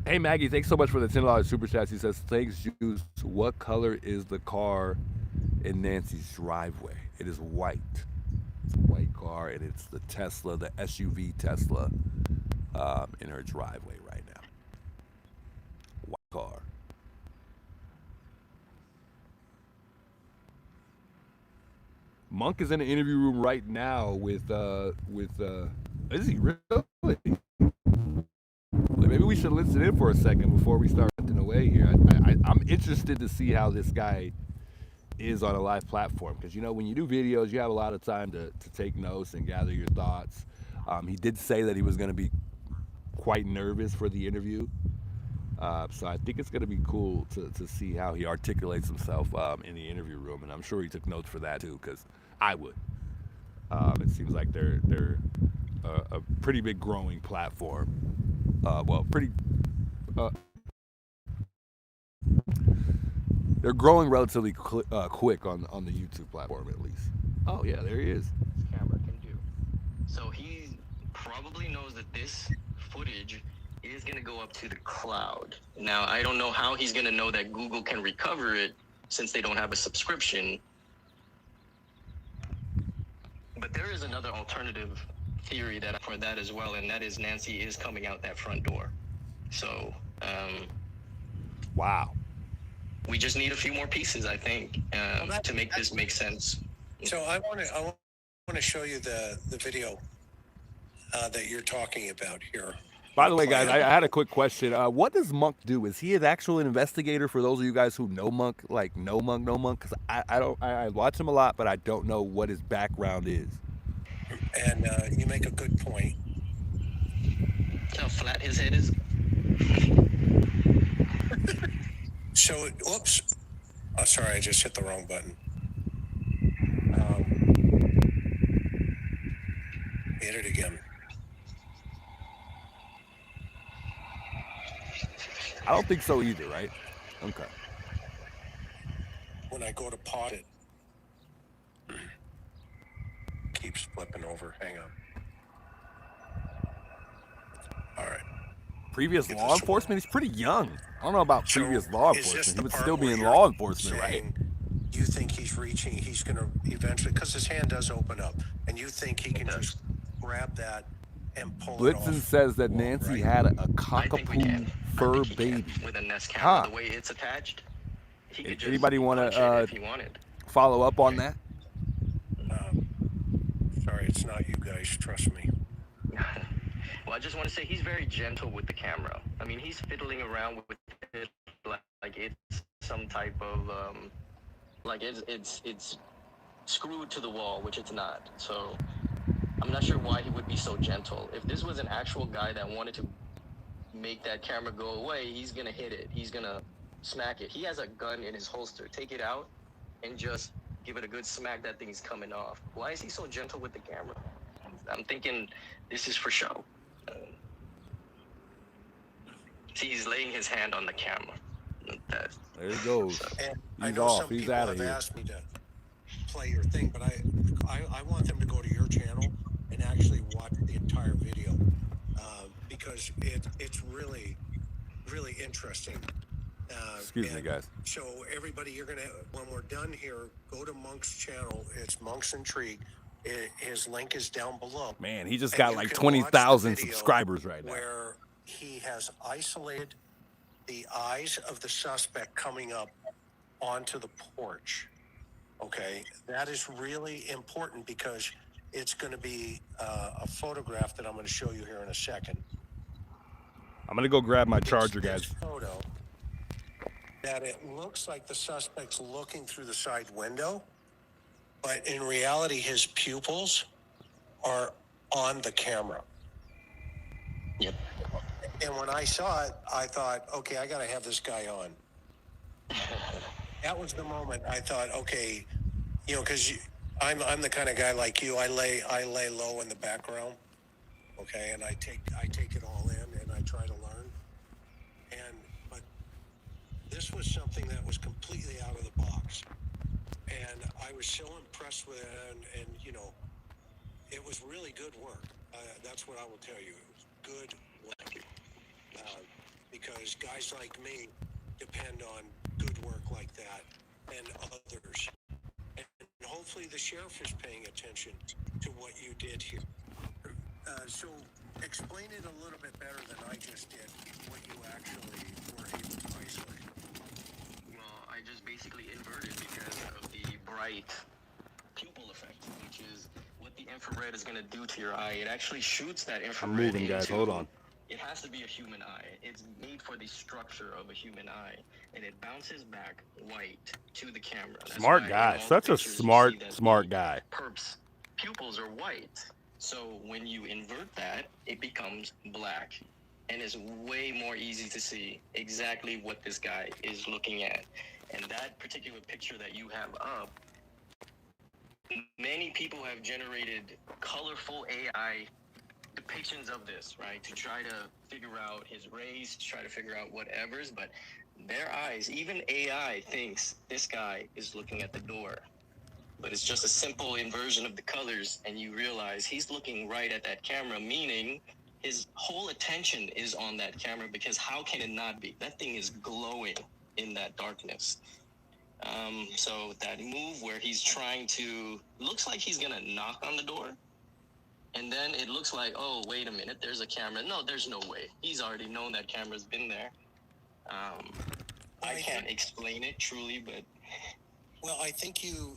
Hey Maggie, thanks so much for the $10 super chat. He says, "Thanks, Juice. What color is the car in Nancy's driveway?" It is white. It's a white car, and it's the Tesla, the SUV Tesla, in her driveway right now. White car. Monk is in the interview room right now with is he really? Maybe we should listen in for a second before we start getting away here. I'm interested to see how this guy is on a live platform, because you know when you do videos, you have a lot of time to take notes and gather your thoughts. He did say that he was going to be quite nervous for the interview, so I think it's going to be cool to see how he articulates himself in the interview room, and I'm sure he took notes for that too, because I would. It seems like they're a pretty big growing platform. Pretty. They're growing relatively quick on the YouTube platform, at least. Oh yeah, there he is. This camera can do. So he probably knows that this footage is going to go up to the cloud. Now, I don't know how he's going to know that Google can recover it since they don't have a subscription. But there is another alternative theory for that as well, and that is Nancy is coming out that front door. So, wow. We just need a few more pieces, I think, to make this make sense. So I want to show you the video that you're talking about here. By the way, guys, I had a quick question. What does Monk do? Is he an actual investigator? For those of you guys who know Monk, like know Monk, because I watch him a lot, but I don't know what his background is. And you make a good point. How flat his head is. So, oops. Oh, sorry, I just hit the wrong button. Hit it again. I don't think so either, right? Okay. When I go to pause it, keeps flipping over. Hang on. All right. Previous law enforcement? He's pretty young. I don't know about previous law enforcement. He would still be in law enforcement, right? You think he's reaching, he's going to eventually, because his hand does open up, and you think he can just grab that and pull it off. Blitzen says that Nancy had a cockapoo fur baby. With a Nest camera, the way it's attached. He could just anybody want punch it if he wanted. Follow up on that? Sorry, it's not you guys. Trust me. Well, I just want to say he's very gentle with the camera. I mean, he's fiddling around with it like it's some type of like it's screwed to the wall, which it's not. So I'm not sure why he would be so gentle. If this was an actual guy that wanted to make that camera go away, he's gonna hit it. He's gonna smack it. He has a gun in his holster. Take it out and just give it a good smack. That thing's coming off. Why is he so gentle with the camera? I'm thinking this is for show. See, he's laying his hand on the camera. There he goes. And He's I know off. some He's people out of have here. asked me to play your thing, but I want them to go to your channel and actually watch the entire video because it's really, really interesting. Excuse me, guys. So everybody, you're gonna, when we're done here, go to Monk's channel. It's Monk's Intrigue. His link is down below. Man, he just got like 20,000 subscribers right now. Where he has isolated the eyes of the suspect coming up onto the porch. Okay, that is really important because it's going to be a photograph that I'm going to show you here in a second. I'm gonna go grab my It's charger, this guys. photo that it looks like the suspect's looking through the side window, but in reality, his pupils are on the camera. Yep. And when I saw it, I thought, okay, I got to have this guy on. That was the moment I thought, okay, you know, because I'm the kind of guy like you. I lay low in the background, okay, and I take it all in and I try to learn. But this was something that was completely out of the box, and I was so impressed with it, and you know, it was really good work. That's what I will tell you. It was good work. Because guys like me depend on good work like that and others. And hopefully the sheriff is paying attention to what you did here. So explain it a little bit better than I just did, what you actually were able to isolate. Well, I just basically inverted because of the bright pupil effect, which is what the infrared is going to do to your eye. It actually shoots that infrared. I'm moving, guys. Hold on. It has to be a human eye. It's made for the structure of a human eye, and it bounces back white to the camera. That's Smart why guy. in all Such the a pictures you smart see that the guy. perp's pupils are white. So when you invert that, it becomes black, and it's way more easy to see exactly what this guy is looking at. And that particular picture that you have up, many people have generated colorful AI depictions of this, right, to try to figure out his race, to try to figure out whatever's, but their eyes, even AI thinks this guy is looking at the door. But it's just a simple inversion of the colors, and you realize he's looking right at that camera, meaning his whole attention is on that camera, because how can it not be? That thing is glowing in that darkness. So that move where he's trying to, looks like he's gonna knock on the door, and then it looks like, oh, wait a minute, there's a camera. No, there's no way. He's already known that camera's been there. I can't explain it truly, but... Well, I think you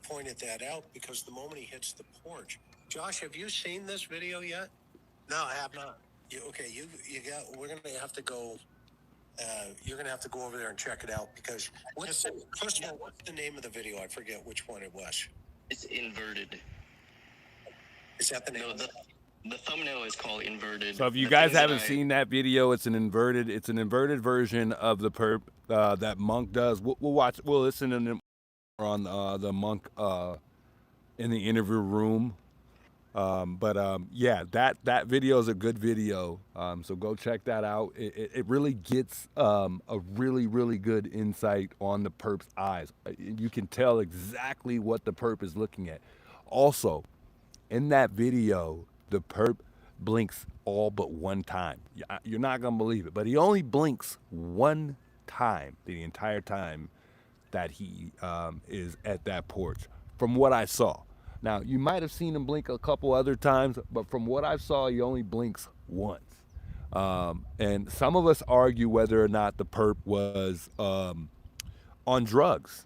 pointed that out because the moment he hits the porch. Josh, have you seen this video yet? No, I have not. You got. We're gonna have to go. You're gonna have to go over there and check it out because first of all, what's the name of the video? I forget which one it was. It's inverted. Is that the name? No, the thumbnail is called Inverted. So if you guys haven't seen that video, it's an inverted version of the perp that Monk does. We'll listen to them on the Monk in the interview room. Yeah, that video is a good video. So go check that out. It really gets a really good insight on the perp's eyes. You can tell exactly what the perp is looking at. Also, in that video, the perp blinks all but one time. You're not gonna believe it, but he only blinks one time the entire time that he is at that porch, from what I saw. Now, you might have seen him blink a couple other times, but from what I saw, he only blinks once. And some of us argue whether or not the perp was on drugs.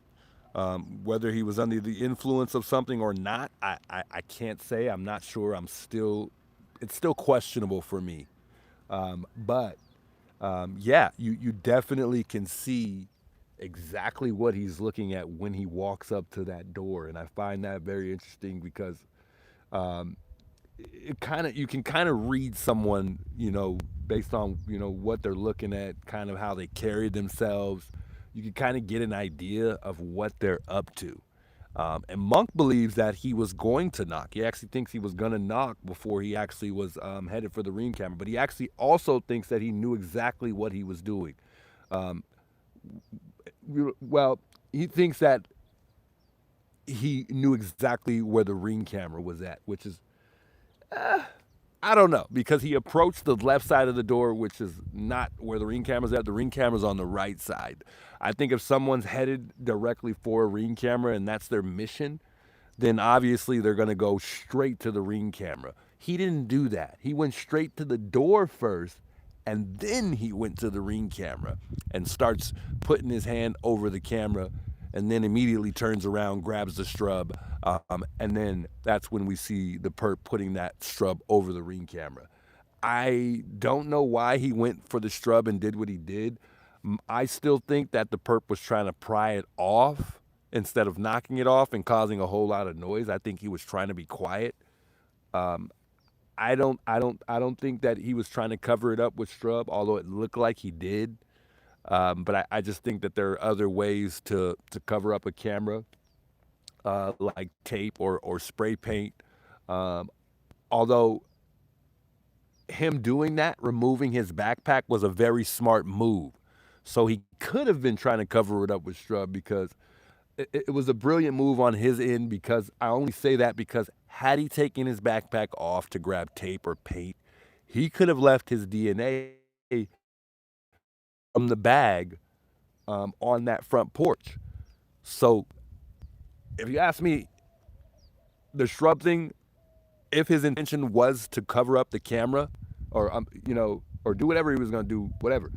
Whether he was under the influence of something or not, I can't say. I'm not sure. It's still questionable for me. Yeah, you definitely can see exactly what he's looking at when he walks up to that door, and I find that very interesting because you can kind of read someone, based on what they're looking at, kind of how they carry themselves. You can kind of get an idea of what they're up to. And Monk believes that he was going to knock. He actually thinks he was going to knock before he actually was headed for the ring camera. But he actually also thinks that he knew exactly what he was doing. Well, he thinks that he knew exactly where the ring camera was at, which is, I don't know, because he approached the left side of the door, which is not where the ring camera's at. The ring camera's on the right side. I think if someone's headed directly for a ring camera and that's their mission, then obviously they're going to go straight to the ring camera. He didn't do that. He went straight to the door first and then he went to the Ring camera and starts putting his hand over the camera, and then immediately turns around, grabs the strub, and then that's when we see the perp putting that strub over the Ring camera. I don't know why he went for the strub and did what he did. I still think that the perp was trying to pry it off instead of knocking it off and causing a whole lot of noise. I think he was trying to be quiet. I don't think that he was trying to cover it up with strub, although it looked like he did. But I just think that there are other ways to cover up a camera, like tape or spray paint. Although him doing that, removing his backpack, was a very smart move. So he could have been trying to cover it up with strub, because it was a brilliant move on his end. Because I only say that because had he taken his backpack off to grab tape or paint, he could have left his DNA from the bag on that front porch. So if you ask me, the shrub thing, if his intention was to cover up the camera, or or do whatever he was going to do, whatever,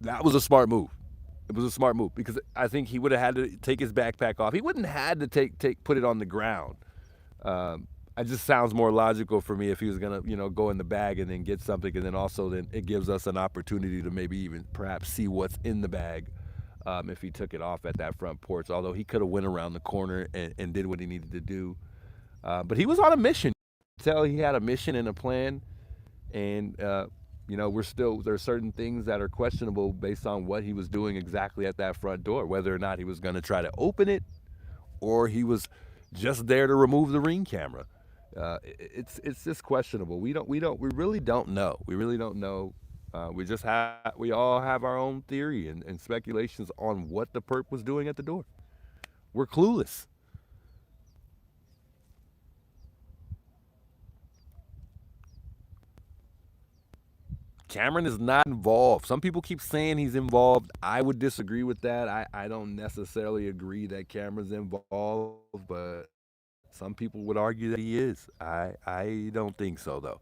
that was a smart move. It was a smart move, because I think he would have had to take his backpack off. He wouldn't have had to put it on the ground. It just sounds more logical for me if he was gonna go in the bag and then get something, and then also then it gives us an opportunity to maybe even perhaps see what's in the bag, if he took it off at that front porch. Although he could have went around the corner and did what he needed to do. But he was on a mission. You could tell he had a mission and a plan, and there's certain things that are questionable based on what he was doing exactly at that front door, whether or not he was going to try to open it, or he was just there to remove the Ring camera. It's just questionable. We really don't know. We really don't know. We all have our own theory and speculations on what the perp was doing at the door. We're clueless. Cameron is not involved. Some people keep saying he's involved. I would disagree with that. I don't necessarily agree that Cameron's involved, but some people would argue that he is. I don't think so, though.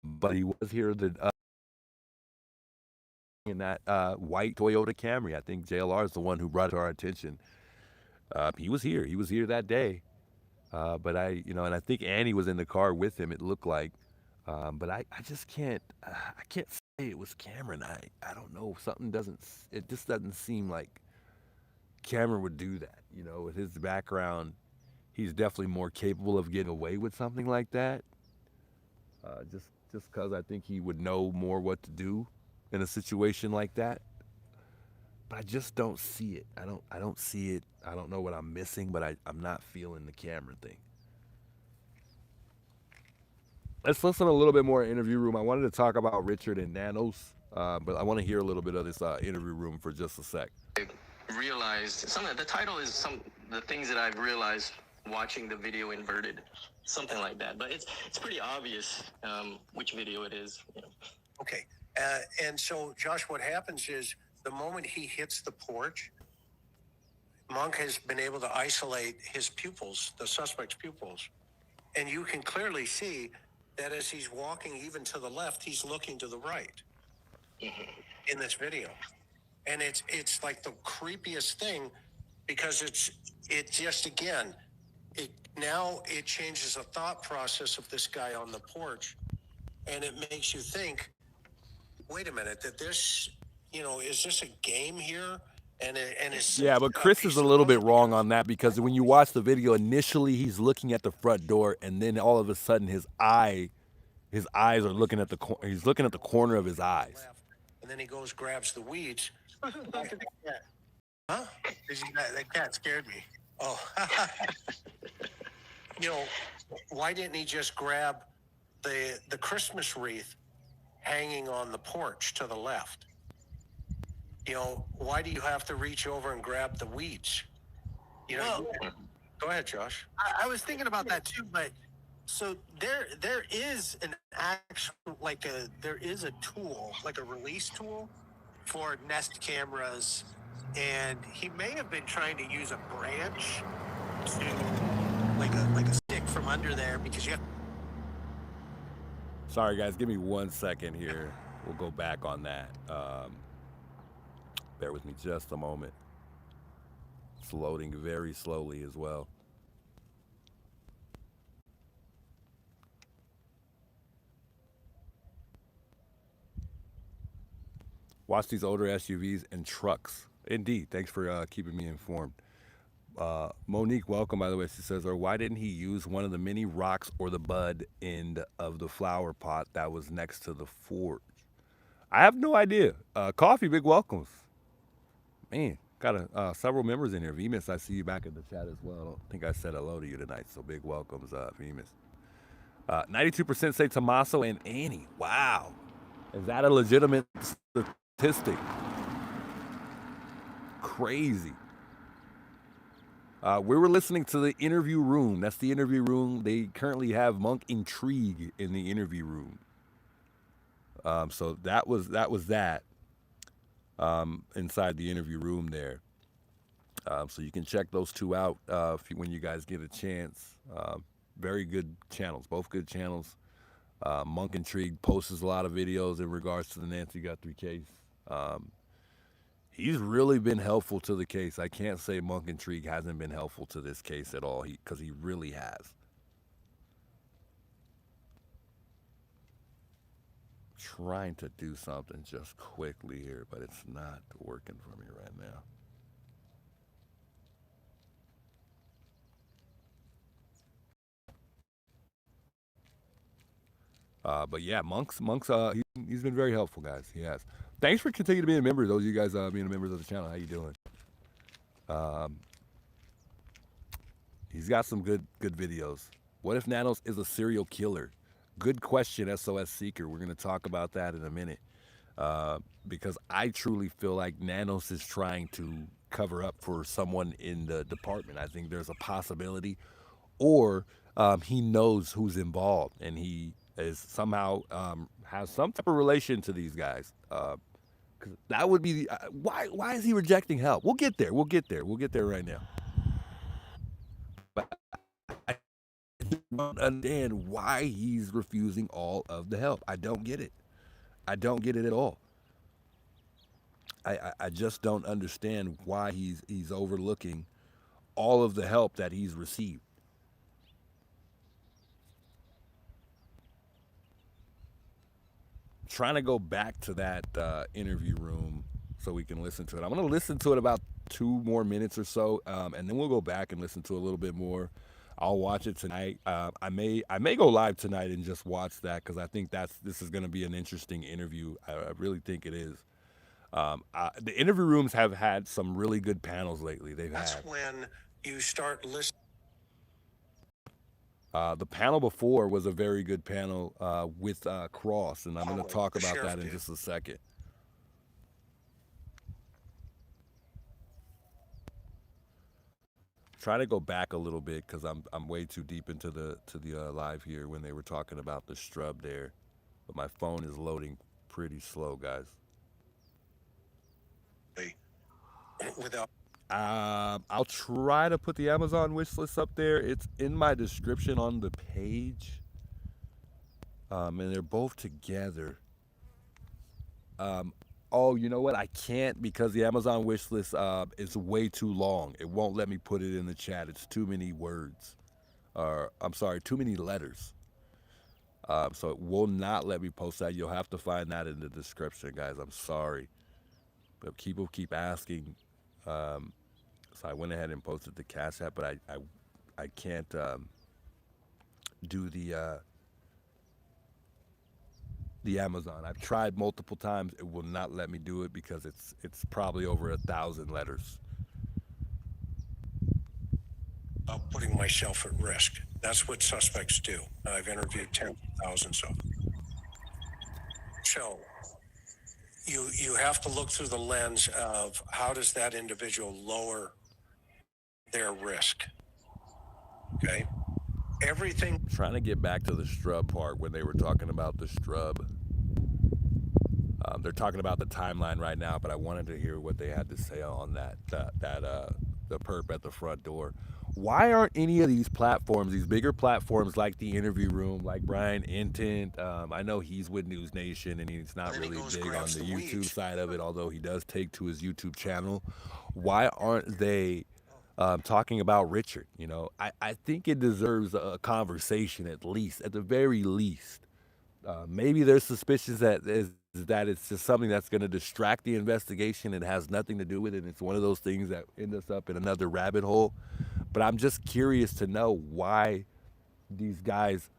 But he was here in that white Toyota Camry. I think JLR is the one who brought it to our attention. He was here. He was here that day. But and I think Annie was in the car with him, it looked like. But I just can't say it was Cameron. I don't know. It just doesn't seem like Cameron would do that. With his background, he's definitely more capable of getting away with something like that. Just because I think he would know more what to do in a situation like that. But I just don't see it. I don't see it. I don't know what I'm missing, but I'm not feeling the Cameron thing. Let's listen a little bit more interview room. I wanted to talk about Richard and Nanos, but I want to hear a little bit of this interview room for just a sec. Realized the title is the things that I've realized watching the video inverted, something like that. But it's pretty obvious which video it is. Okay. And so, Josh, what happens is the moment he hits the porch, Monk has been able to isolate his pupils, the suspect's pupils. And you can clearly see that as he's walking even to the left, he's looking to the right in this video. And it's like the creepiest thing, because it just, again, it changes the thought process of this guy on the porch. And it makes you think, wait a minute, that this, is this a game here? And it's Yeah, but Chris is a little bit wrong on that, because when you watch the video, initially he's looking at the front door, and then all of a sudden his eyes are looking at he's looking at the corner of his eyes. And then he goes, grabs the weeds. Huh? That cat scared me. Oh, why didn't he just grab the Christmas wreath hanging on the porch to the left? Why do you have to reach over and grab the weeds? Well, go ahead, Josh. I was thinking about that too, but so there is an actual there is a tool, like a release tool for Nest cameras, and he may have been trying to use a branch to like a stick from under there, because you have. Sorry, guys. Give me 1 second here. We'll go back on that. Bear with me just a moment. It's loading very slowly as well. Watch these older SUVs and trucks. Indeed. Thanks for keeping me informed. Monique, welcome, by the way. She says, or why didn't he use one of the mini rocks or the bud end of the flower pot that was next to the forge? I have no idea. Coffee, big welcomes. Man, got several members in here. Vemus, I see you back in the chat as well. I don't think I said hello to you tonight, so big welcomes, Vemus. 92% say Tommaso and Annie. Wow. Is that a legitimate statistic? Crazy. We were listening to the interview room. That's the interview room. They currently have Monk Intrigue in the interview room. So that was that inside the interview room there. So you can check those two out when you guys get a chance. Very good channels, both good channels. Monk Intrigue posts a lot of videos in regards to the Nancy Guthrie case. He's really been helpful to the case. I can't say Monk Intrigue hasn't been helpful to this case at all, because he really has. Trying to do something just quickly here, but it's not working for me right now. But yeah, Monk's he's been very helpful, guys. He has. Thanks for continuing to be a member. Those of you guys being members of the channel, how you doing? He's got some good videos. What if Nanos is a serial killer? Good question, SOS Seeker. We're going to talk about that in a minute. Because I truly feel like Nanos is trying to cover up for someone in the department. I think there's a possibility. Or he knows who's involved, and he is somehow has some type of relation to these guys. Because that would be why is he rejecting help? We'll get there. We'll get there right now. But I don't understand why he's refusing all of the help. I don't get it. I don't get it at all. I just don't understand why he's overlooking all of the help that he's received. Trying to go back to that interview room so we can listen to it. I'm going to listen to it about 2 more minutes or so, and then we'll go back and listen to a little bit more. I'll watch it tonight. I may go live tonight and just watch that, because I think this is going to be an interesting interview. I really think it is. The interview rooms have had some really good panels lately. That's when you start listening. The panel before was a very good panel with Cross, and I'm going to talk about that in just a second. Try to go back a little bit, because I'm way too deep into the live here when they were talking about the strub there, but my phone is loading pretty slow, guys. Without. I'll try to put the Amazon wish list up there. It's in my description on the page, and they're both together. Oh, you know what? I can't, because the Amazon wish list is way too long. It won't let me put it in the chat. It's too many words. I'm sorry, too many letters. So it will not let me post that. You'll have to find that in the description, guys. I'm sorry. But people keep asking. So I went ahead and posted the Cash App, but I can't do the Amazon. I've tried multiple times. It will not let me do it, because it's probably over 1,000 letters. Putting myself at risk. That's what suspects do. I've interviewed 10,000 so you have to look through the lens of how does that individual lower their risk. Okay, everything. Trying to get back to the strub part when they were talking about the strub. They're talking about the timeline right now, but I wanted to hear what they had to say on the perp at the front door. why aren't any of these platforms, these bigger platforms like the Interview Room, like Brian Intent, I know he's with News Nation and he's not Then he really goes, big on grabs the the YouTube weeds. side of it, although he does take to his YouTube channel. Why aren't they talking about Richard? You know, I think it deserves a conversation at least, at the very least. Maybe there's suspicions that it's just something that's going to distract the investigation and has nothing to do with it. It's one of those things that end us up in another rabbit hole. But I'm just curious to know why these guys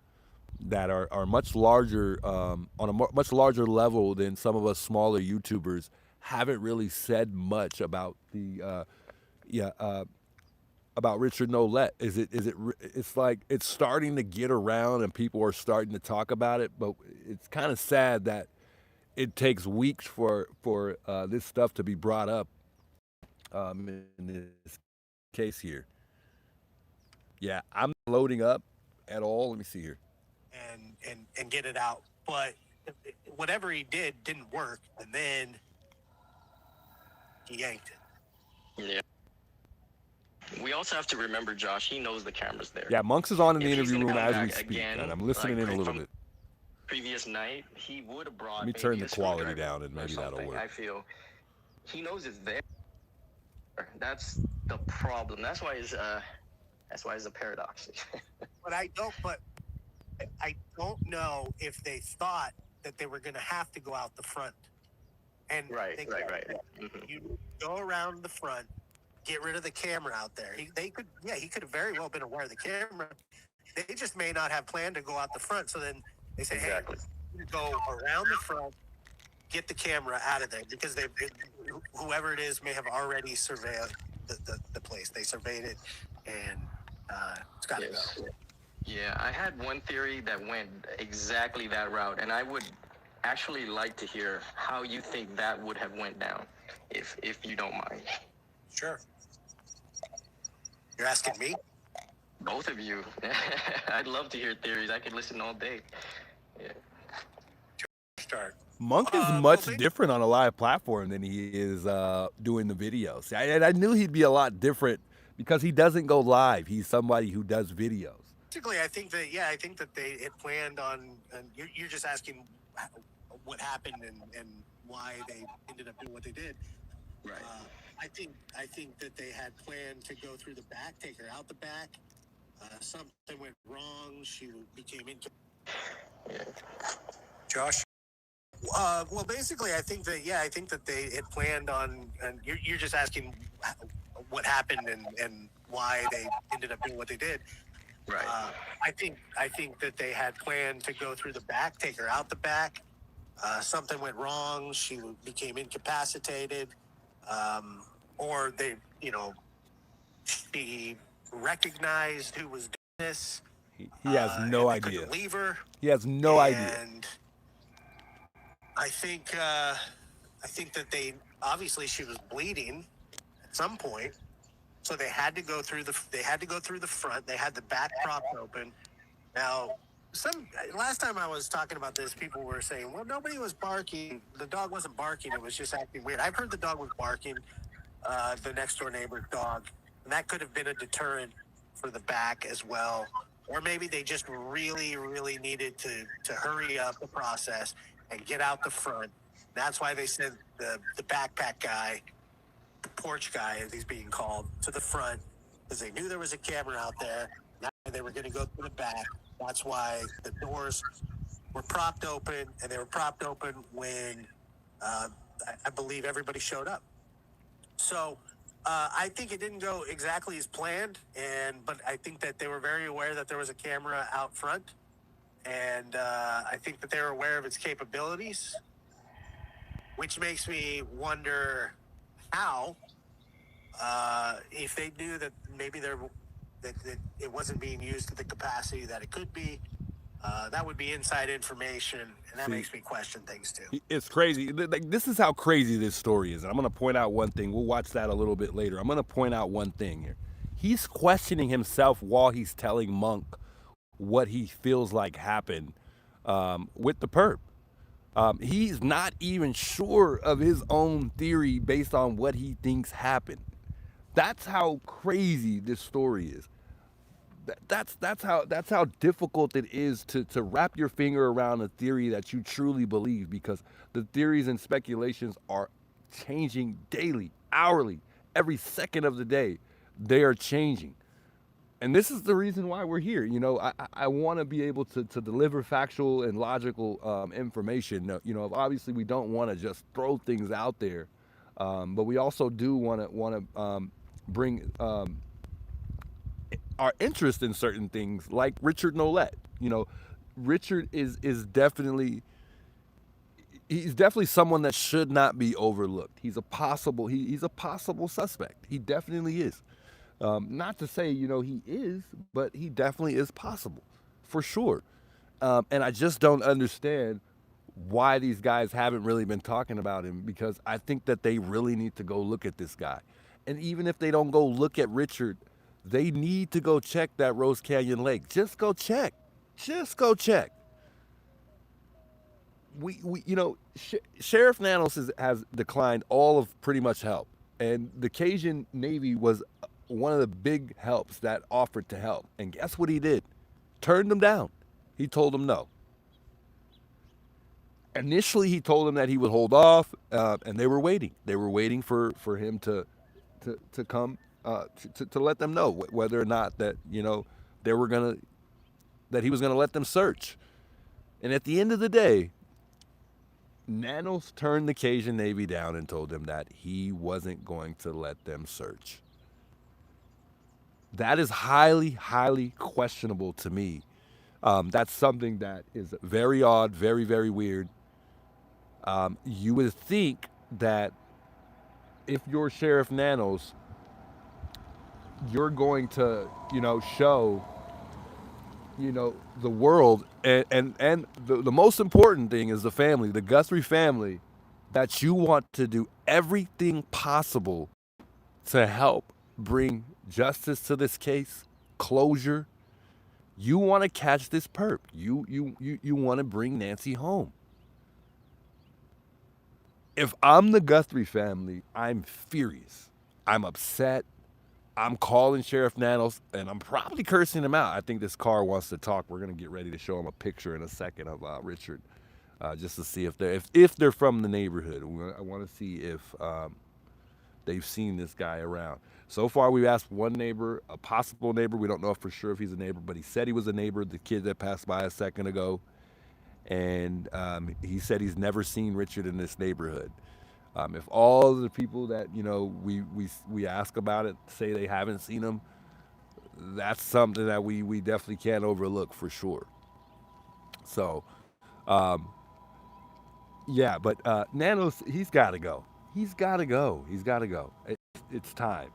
that are much larger on a much larger level than some of us smaller YouTubers haven't really said much about the yeah about Richard Nolette. It's like it's starting to get around and people are starting to talk about it, but it's kind of sad that it takes weeks for this stuff to be brought up in this case here. Yeah, I'm not loading up at all. Let me see here. and get it out. But whatever he did didn't work, and then he yanked it. Yeah. We also have to remember, Josh. He knows the camera's there. Yeah, Monks is on in the If he's interview gonna room come as we back speak, again, and I'm listening like in a little from bit. previous night, he would have brought. Let me maybe turn the a quality screwdriver down, and or maybe that'll something. work. I feel he knows it's there. That's the problem. That's why it's a paradox. But I don't know if they thought that they were going to have to go out the front. And Right. You go around the front, get rid of the camera out there. He could have very well been aware of the camera. They just may not have planned to go out the front. So then they say, Exactly. hey, go around the front, get the camera out of there, because whoever it is may have already surveilled the place. They surveyed it, and it's got to Yes. go. Yeah, I had one theory that went exactly that route, and I would actually like to hear how you think that would have went down, if you don't mind. Sure. You're asking me? Both of you. I'd love to hear theories. I could listen all day. Yeah. Start. Monk is much different on a live platform than he is doing the videos. I knew he'd be a lot different because he doesn't go live. He's somebody who does videos. Basically, I think that they had planned on, and you're just asking what happened and why they ended up doing what they did. Right. I think that they had planned to go through the back, take her out the back. Something went wrong. She became Josh? well, basically, I think that they had planned on, and you're just asking what happened and why they ended up doing what they did. Right. I think that they had planned to go through the back, take her out the back. Something went wrong. She became incapacitated, or she recognized who was doing this. He has no and they idea. couldn't leave her. He has no idea. And I think that obviously she was bleeding at some point, so they had to go through the front. They had the back propped open. Now, last time I was talking about this, people were saying, well, nobody was barking. The dog wasn't barking. It was just acting weird. I've heard the dog was barking, the next door neighbor's dog, and that could have been a deterrent for the back as well. Or maybe they just really, really needed to hurry up the process and get out the front. That's why they sent the backpack guy, the porch guy, as he's being called, to the front, because they knew there was a camera out there. Now they were going to go to the back. That's why the doors were propped open, and they were propped open when I believe everybody showed up. So I think it didn't go exactly as planned, but I think that they were very aware that there was a camera out front, and I think that they were aware of its capabilities, which makes me wonder how, if they knew that maybe that it wasn't being used to the capacity that it could be. That would be inside information, and that makes me question things too. It's crazy. Like, this is how crazy this story is. And I'm going to point out one thing. We'll watch that a little bit later. I'm going to point out one thing here. He's questioning himself while he's telling Monk what he feels like happened with the perp. He's not even sure of his own theory based on what he thinks happened. That's how crazy this story is. That's how difficult it is to wrap your finger around a theory that you truly believe, because the theories and speculations are changing daily, hourly, every second of the day. They are changing. And this is the reason why we're here. I want to be able to deliver factual and logical information. Obviously we don't want to just throw things out there, but we also do want to bring our interest in certain things, like Richard Nolette. Richard is definitely he's definitely someone that should not be overlooked. He's a possible suspect. He definitely is. Not to say he is, but he definitely is possible, for sure. And I just don't understand why these guys haven't really been talking about him, because I think that they really need to go look at this guy. And even if they don't go look at Richard, they need to go check that Rose Canyon Lake. Just go check. Just go check. Sheriff Nanos has declined all of pretty much help, and the Cajun Navy was one of the big helps that offered to help. And guess what he did? Turned them down. He told them no. Initially, he told them that he would hold off, and they were waiting. They were waiting for him to come to let them know whether or not that they were that he was gonna let them search. And at the end of the day, Nanos turned the Cajun Navy down and told them that he wasn't going to let them search. That is highly, highly questionable to me. That's something that is very odd, very, very weird. You would think that if you're Sheriff Nanos, you're going to, show, the world, and the most important thing is the family, the Guthrie family, that you want to do everything possible to help bring justice to this case, closure. You want to catch this perp. You want to bring Nancy home. If I'm the Guthrie family, I'm furious. I'm upset. I'm calling Sheriff Nanos, and I'm probably cursing him out. I think this car wants to talk. We're going to get ready to show him a picture in a second of Richard, just to see if they're from the neighborhood. I want to see if they've seen this guy around. So far, we've asked one neighbor, a possible neighbor. We don't know for sure if he's a neighbor, but he said he was a neighbor, the kid that passed by a second ago. And he said he's never seen Richard in this neighborhood. If all the people that we ask about it say they haven't seen him, that's something that we definitely can't overlook for sure. So, yeah, but Nanos, he's got to go. He's got to go. He's got to go. It's time.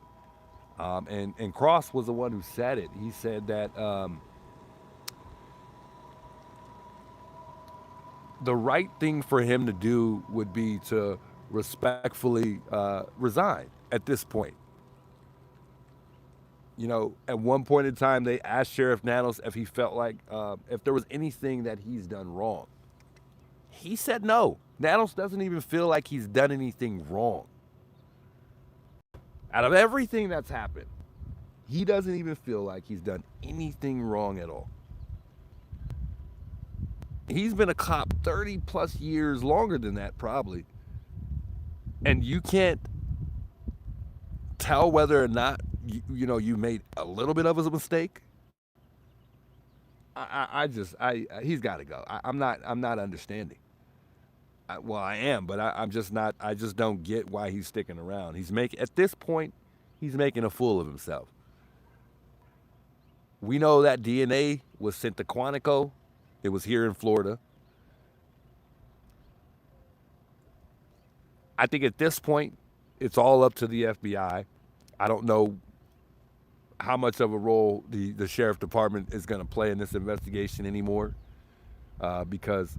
And Cross was the one who said it. He said that the right thing for him to do would be to respectfully resign at this point. At one point in time, they asked Sheriff Nanos if he felt like if there was anything that he's done wrong. He said no. Nanos doesn't even feel like he's done anything wrong. Out of everything that's happened, he doesn't even feel like he's done anything wrong at all. He's been a cop 30 plus years, longer than that probably. And you can't tell whether or not you made a little bit of a mistake. He's got to go. I'm not understanding. I am, but I'm just not. I just don't get why he's sticking around. At this point, he's making a fool of himself. We know that DNA was sent to Quantico. It was here in Florida. I think at this point, it's all up to the FBI. I don't know how much of a role the sheriff department is going to play in this investigation anymore, because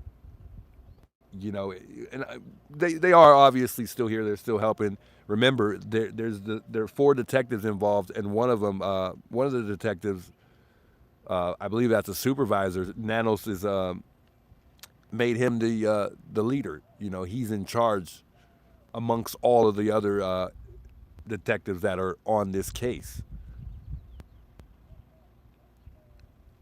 and they are obviously still here. They're still helping. Remember, there are 4 detectives involved, and one of the detectives, I believe that's a supervisor. Nanos is made him the leader. He's in charge amongst all of the other detectives that are on this case.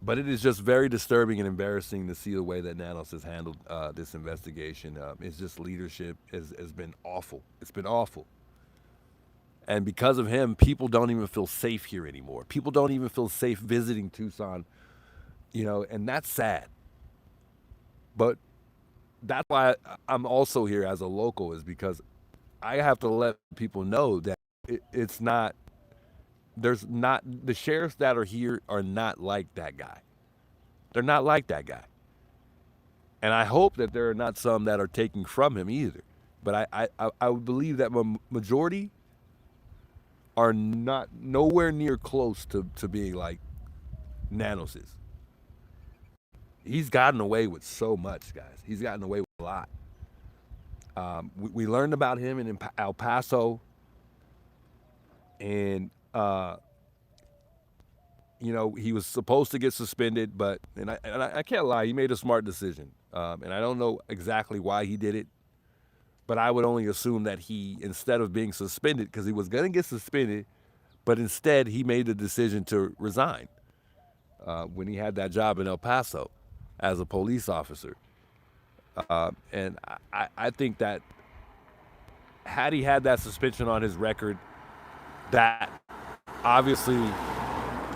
But it is just very disturbing and embarrassing to see the way that Nanos has handled this investigation. It's just leadership has been awful. It's been awful. And because of him, people don't even feel safe here anymore. People don't even feel safe visiting Tucson, and that's sad. But that's why I'm also here as a local, is because I have to let people know that it's not, there's not, the sheriffs that are here are not like that guy. They're not like that guy. And I hope that there are not some that are taking from him either. But I would believe that majority are not nowhere near close to being like Nanos is. He's gotten away with so much, guys. He's gotten away with a lot. We learned about him in El Paso, and he was supposed to get suspended, but I can't lie, he made a smart decision, and I don't know exactly why he did it, but I would only assume that he, instead of being suspended, because he was going to get suspended, but instead he made the decision to resign when he had that job in El Paso as a police officer. And I think that had he had that suspension on his record, that obviously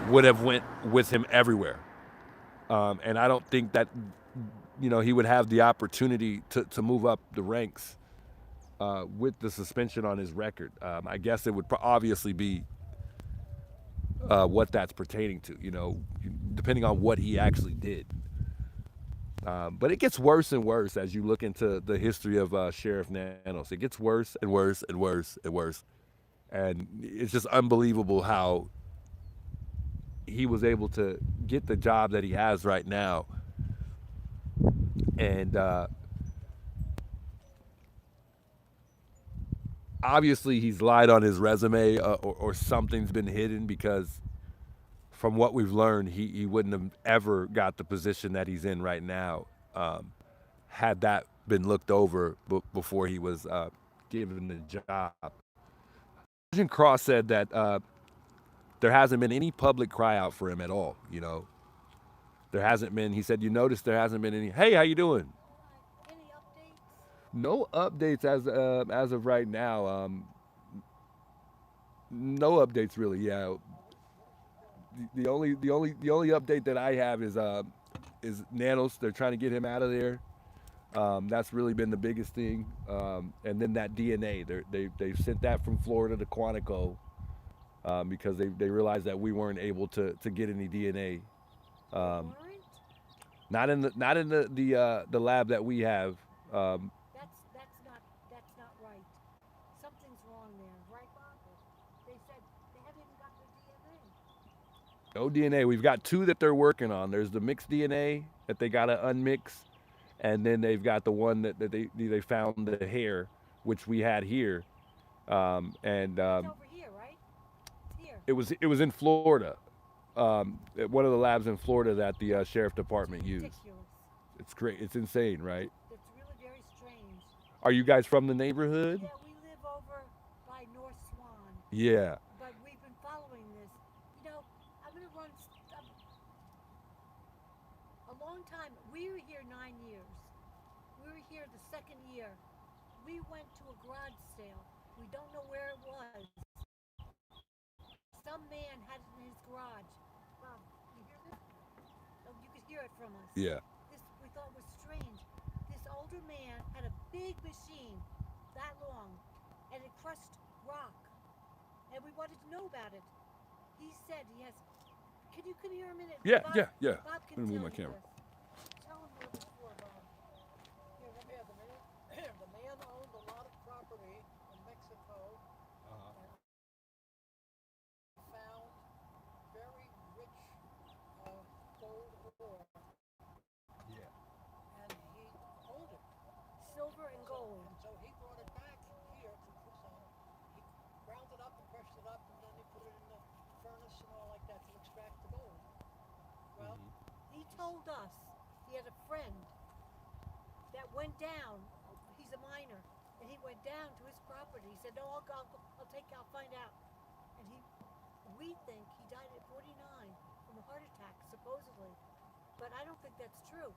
would have went with him everywhere. And I don't think that, he would have the opportunity to move up the ranks with the suspension on his record. I guess it would obviously be what that's pertaining to, depending on what he actually did. But it gets worse and worse as you look into the history of Sheriff Nanos. It gets worse and worse and worse and worse. And it's just unbelievable how he was able to get the job that he has right now. And obviously he's lied on his resume, or something's been hidden, because from what we've learned, he wouldn't have ever got the position that he's in right now had that been looked over before he was given the job. Sergeant Cross said that there hasn't been any public cry out for him at all. There hasn't been. He said, "You notice there hasn't been any. Hey, how you doing? Any updates? No updates as of right now. No updates really. Yeah. The only update that I have is Nanos. They're trying to get him out of there. That's really been the biggest thing. And then that DNA. They've sent that from Florida to Quantico because they realized that we weren't able to get any DNA. Not in the lab that we have. That's not right. Something's wrong there, right, Bob? They said they haven't even got the DNA. No DNA. We've got two that they're working on. There's the mixed DNA that they gotta unmix, and then they've got the one that they found the hair, which we had here, and It's over here, right? It's here. it was in Florida, at one of the labs in Florida that the sheriff department used. Ridiculous. It's great. It's insane, right? It's really very strange. Are you guys from the neighborhood? Yeah, we live over by North Swan. Yeah. But we've been following this. I'm going to run a long time. We were here 9 years. We were here the second year. We went to a garage sale. We don't know where it was. Some man had it in his garage. Bob, you hear this? Oh, you could hear it from us. Yeah. This we thought was strange. This older man had a big machine that long, and it crushed rock. And we wanted to know about it. He said he has. Can you come here a minute? Yeah, Bob, yeah. Bob can Let me move tell my you camera. this. Tell him where this for, Bob. Here, let me have the man. The man owned a lot of property in Mexico and found very rich gold ore, Yeah. and he owned it. Silver and gold. And so he brought it back here to Tucson. He ground it up and crushed it up, and then he put it in the furnace and all like that to extract the gold. Well, He told us he had a friend that went down. He's a miner, and he went down to his property. He said, "No, I'll find out." And we think he died at 49 from a heart attack, supposedly, but I don't think that's true.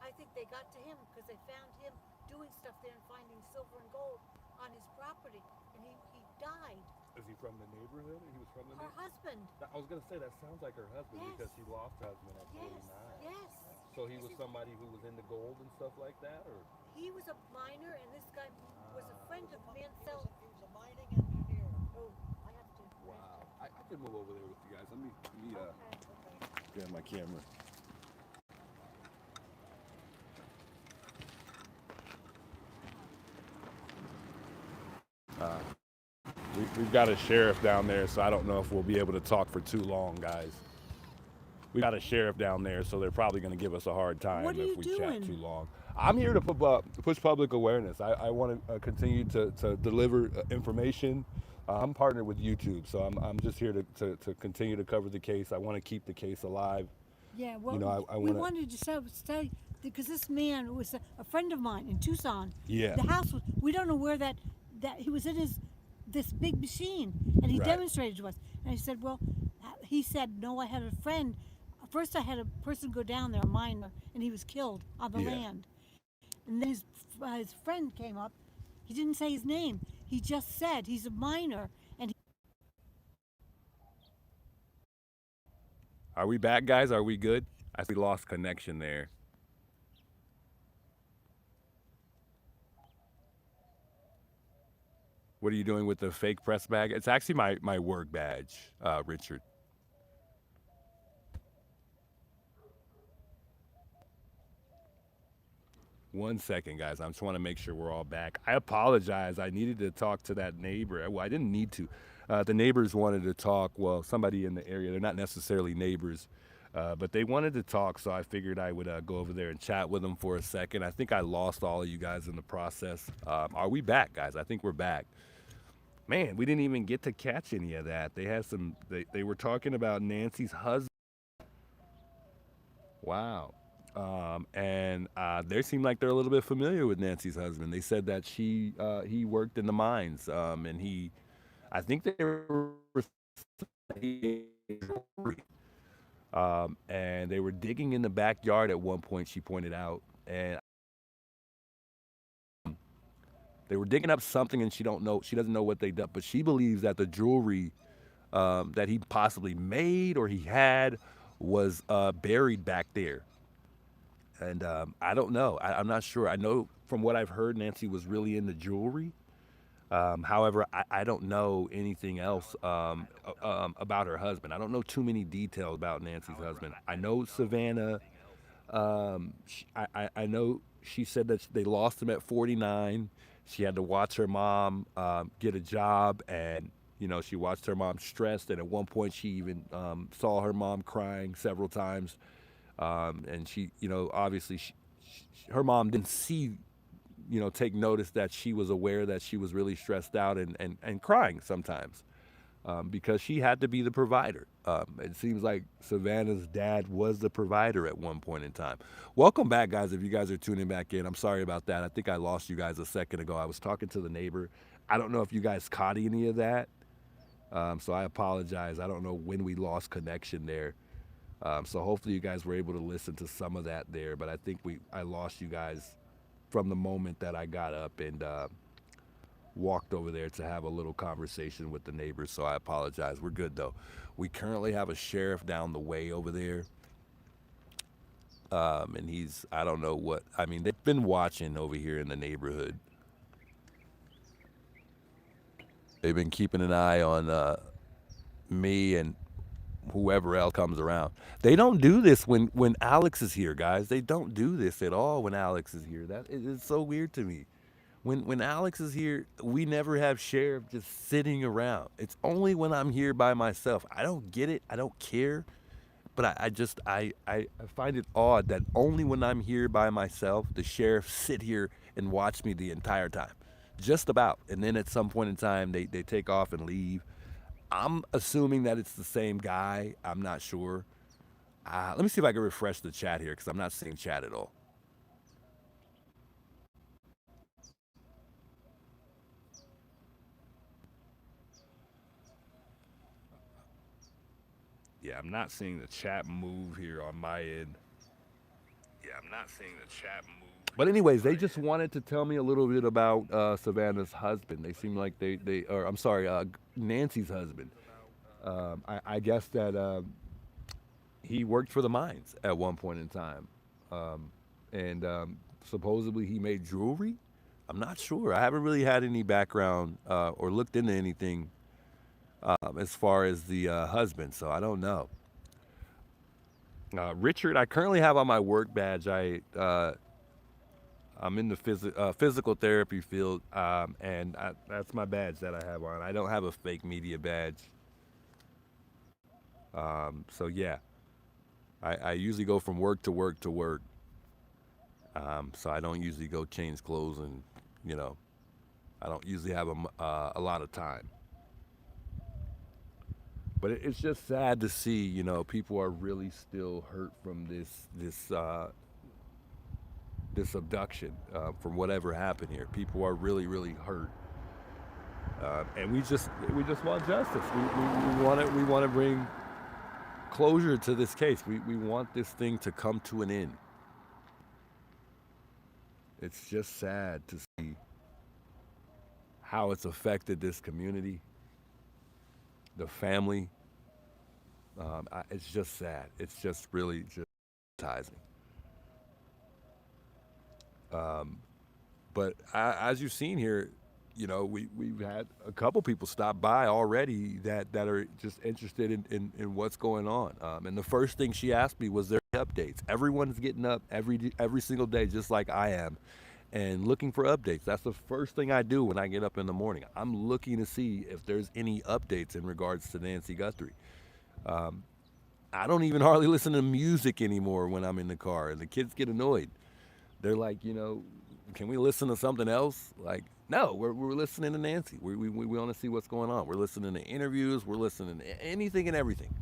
I think they got to him because they found him doing stuff there and finding silver and gold on his property, and he died. Is he from the neighborhood? He was from the Her neighborhood? husband. I was gonna say that sounds like her husband Yes. because she lost her husband at Yes. 49. Yes. So he was somebody who was into gold and stuff like that, or? He was a miner, and this guy was a friend of Mansell. He was a mining engineer. Oh, I have to. Wow. I can move over there with you guys. Let me Okay. grab my camera. We've got a sheriff down there, so I don't know if we'll be able to talk for too long, guys. We got a sheriff down there, so they're probably going to give us a hard time What are if you we chat doing? too long. I'm here to push public awareness. I want to continue to deliver information. I'm partnered with YouTube, so I'm just here to continue to cover the case. I want to keep the case alive. Yeah, well, You know, I we wanna- wanted to say because this man was a friend of mine in Tucson. Yeah. The house was. We don't know where that he was in this big machine, and he Right. demonstrated to us. And I said, well, he said, no, I had a friend. First, I had a person go down there, a miner, and he was killed on the Yeah. land. And then his friend came up. He didn't say his name. He just said he's a miner, and Are we back, guys? Are we good? I think we lost connection there. What are you doing with the fake press bag? It's actually my work badge, Richard. One second, guys. I just want to make sure we're all back. I apologize. I needed to talk to that neighbor. Well, I didn't need to. The neighbors wanted to talk. Well, somebody in the area. They're not necessarily neighbors, but they wanted to talk, so I figured I would go over there and chat with them for a second. I think I lost all of you guys in the process. Are we back, guys? I think we're back. Man, we didn't even get to catch any of that. They had some. They were talking about Nancy's husband. Wow. And they seem like they're a little bit familiar with Nancy's husband. They said that he worked in the mines, and I think they were, and they were digging in the backyard at one point. She pointed out, and they were digging up something, and she doesn't know what they did, but she believes that the jewelry that he possibly made or he had was buried back there. And I don't know. I'm not sure. I know from what I've heard, Nancy was really into jewelry. However, I don't know anything else about her husband. I don't know too many details about Nancy's husband. I know Savannah. I know she said that they lost him at 49. She had to watch her mom get a job, and she watched her mom stressed. And at one point, she even saw her mom crying several times. And she, obviously, her mom didn't take notice that she was aware that she was really stressed out and crying sometimes because she had to be the provider. It seems like Savannah's dad was the provider at one point in time. Welcome back, guys, if you guys are tuning back in. I'm sorry about that. I think I lost you guys a second ago. I was talking to the neighbor. I don't know if you guys caught any of that, so I apologize. I don't know when we lost connection there. So hopefully you guys were able to listen to some of that there, but I think I lost you guys from the moment that I got up and walked over there to have a little conversation with the neighbors, so I apologize. We're good though. We currently have a sheriff down the way over there, and I don't know what, they've been watching over here in the neighborhood. They've been keeping an eye on me and whoever else comes around. They don't do this when Alex is here, guys. They don't do this at all when Alex is here. That is so weird to me. When Alex is here, we never have sheriff just sitting around. It's only when I'm here by myself. I don't get it. I don't care. But I find it odd that only when I'm here by myself, the sheriff sit here and watch me the entire time. Just about. And then at some point in time, they take off and leave. I'm assuming that it's the same guy. I'm not sure. Let me see if I can refresh the chat here because I'm not seeing chat at all. Yeah, I'm not seeing the chat move here on my end. But anyways, they just wanted to tell me a little bit about Savannah's husband. They seem like or I'm sorry, Nancy's husband. I guess that he worked for the mines at one point in time, and supposedly he made jewelry. I'm not sure. I haven't really had any background or looked into anything as far as the husband, so I don't know. Richard, I currently have on my work badge. I'm in the physical therapy field, and that's my badge that I have on. I don't have a fake media badge. So yeah, I usually go from work to work to work. So I don't usually go change clothes, and I don't usually have a lot of time. But it's just sad to see, people are really still hurt from this abduction, from whatever happened here. People are really, really hurt, and we just want justice. We want to bring closure to this case. We want this thing to come to an end. It's just sad to see how it's affected this community, the family. It's just sad. It's just really just traumatizing. But as you've seen here, we've had a couple people stop by already that are just interested in what's going on. And the first thing she asked me was there updates. Everyone's getting up every single day, just like I am, and looking for updates. That's the first thing I do when I get up in the morning. I'm looking to see if there's any updates in regards to Nancy Guthrie. I don't even hardly listen to music anymore when I'm in the car, and the kids get annoyed. They're like, can we listen to something else? Like, no, we're listening to Nancy. We want to see what's going on. We're listening to interviews. We're listening to anything and everything.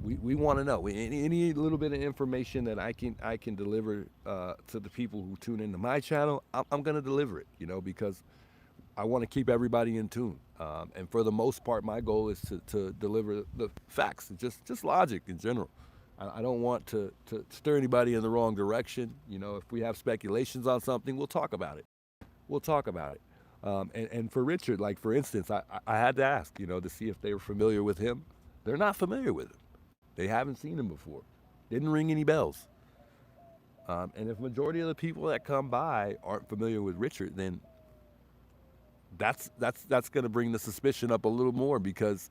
We want to know any little bit of information that I can deliver to the people who tune into my channel. I'm going to deliver it, because I want to keep everybody in tune. And for the most part, my goal is to deliver the facts, just logic in general. I don't want to stir anybody in the wrong direction. If we have speculations on something, we'll talk about it. And for Richard, like for instance, I had to ask, to see if they were familiar with him. They're not familiar with him. They haven't seen him before. Didn't ring any bells. And if majority of the people that come by aren't familiar with Richard, then that's going to bring the suspicion up a little more, because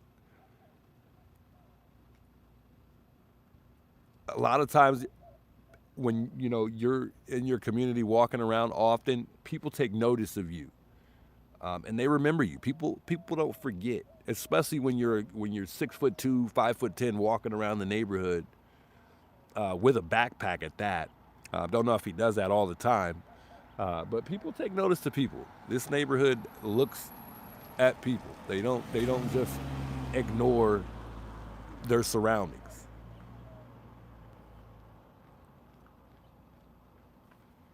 a lot of times when you're in your community walking around often, people take notice of you, and they remember you. People don't forget, especially when you're 6'2", 5'10", walking around the neighborhood with a backpack at that. Don't know if he does that all the time, but people take notice to people. This neighborhood looks at people. They don't just ignore their surroundings.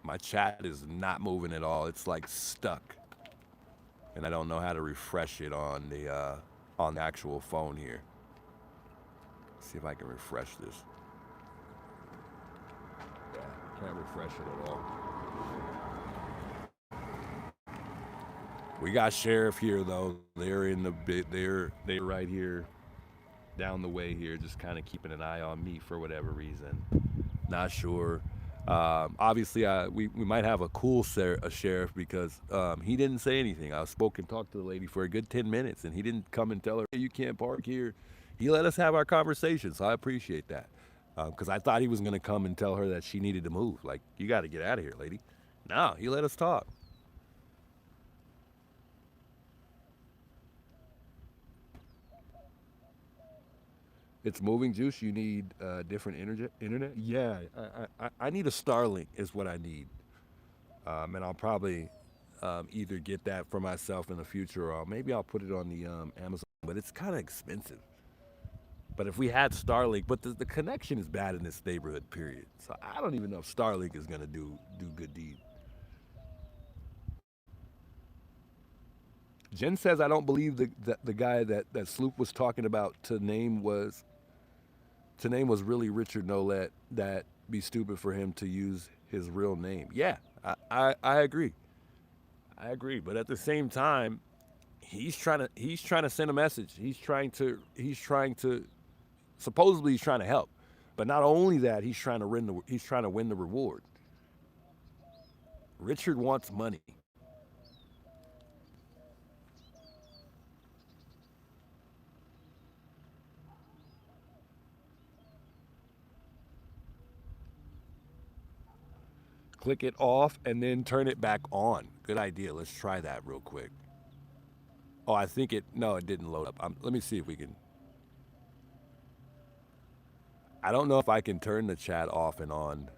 My chat is not moving at all. It's like stuck, and I don't know how to refresh it on the actual phone here. Let's see if I can refresh this. Yeah, can't refresh it at all. We got sheriff here though. They're they're right here, down the way here, just kind of keeping an eye on me for whatever reason. Not sure. Obviously, we might have a cool sheriff, because he didn't say anything. I spoke and talked to the lady for a good 10 minutes, and he didn't come and tell her, hey, you can't park here. He let us have our conversation, so I appreciate that. Because I thought he was going to come and tell her that she needed to move. Like, you got to get out of here, lady. No, he let us talk. It's moving, Juice. You need different internet? Yeah, I need a Starlink is what I need. And I'll probably either get that for myself in the future, or maybe I'll put it on the Amazon, but it's kind of expensive. But if we had Starlink, but the connection is bad in this neighborhood, period. So I don't even know if Starlink is going to do good deed. Jen says, I don't believe the guy that Sloop was talking about to name was to name was really Richard Nolette, that be stupid for him to use his real name. Yeah, I agree. I agree. But at the same time, he's trying to send a message. He's trying to supposedly he's trying to help. But not only that, he's trying to win the reward. Richard wants money. Click it off and then turn it back on. Good idea. Let's try that real quick. Oh, I think it. No, it didn't load up. Let me see if we can. I don't know if I can turn the chat off and on,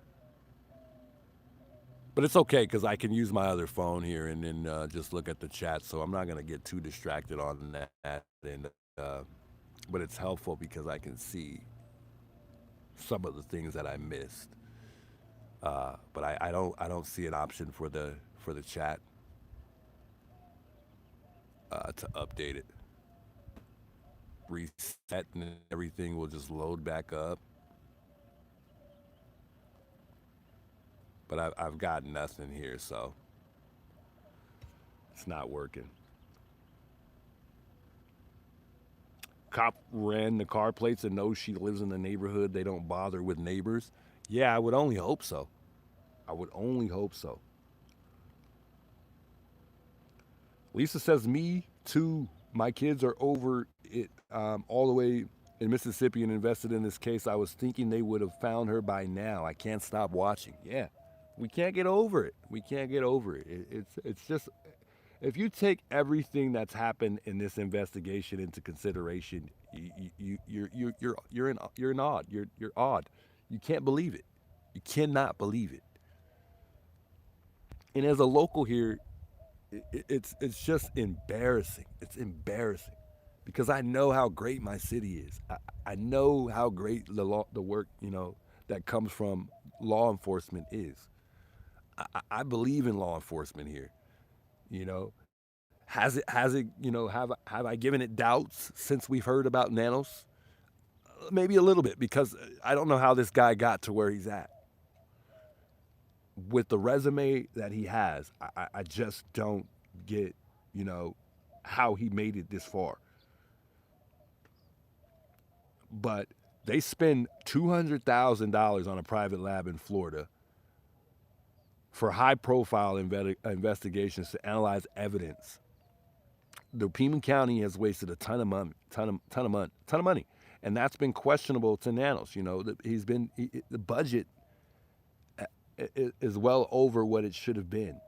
but it's okay because I can use my other phone here and then just look at the chat. So I'm not gonna get too distracted on that. And but it's helpful because I can see some of the things that I missed. But I don't see an option for the chat to update it. Reset and everything will just load back up. But I've got nothing here, so it's not working. Cop ran the car plates and knows she lives in the neighborhood. They don't bother with neighbors. Yeah, I would only hope so. I would only hope so. Lisa says, me too. My kids are over it all the way in Mississippi and invested in this case. I was thinking they would have found her by now. I can't stop watching. Yeah, we can't get over it. We can't get over it. It's just, if you take everything that's happened in this investigation into consideration, you're odd. You're odd. You can't believe it. You cannot believe it. And as a local here, it's just embarrassing. It's embarrassing because I know how great my city is. I know how great the work that comes from law enforcement is. I believe in law enforcement here. You know, have I given it doubts since we've heard about Nanos? Maybe a little bit because I don't know how this guy got to where he's at. With the resume that he has, I just don't get, how he made it this far. But they spend $200,000 on a private lab in Florida for high-profile investigations to analyze evidence. The Pima County has wasted a ton of money, and that's been questionable to Nanos. The budget is well over what it should have been.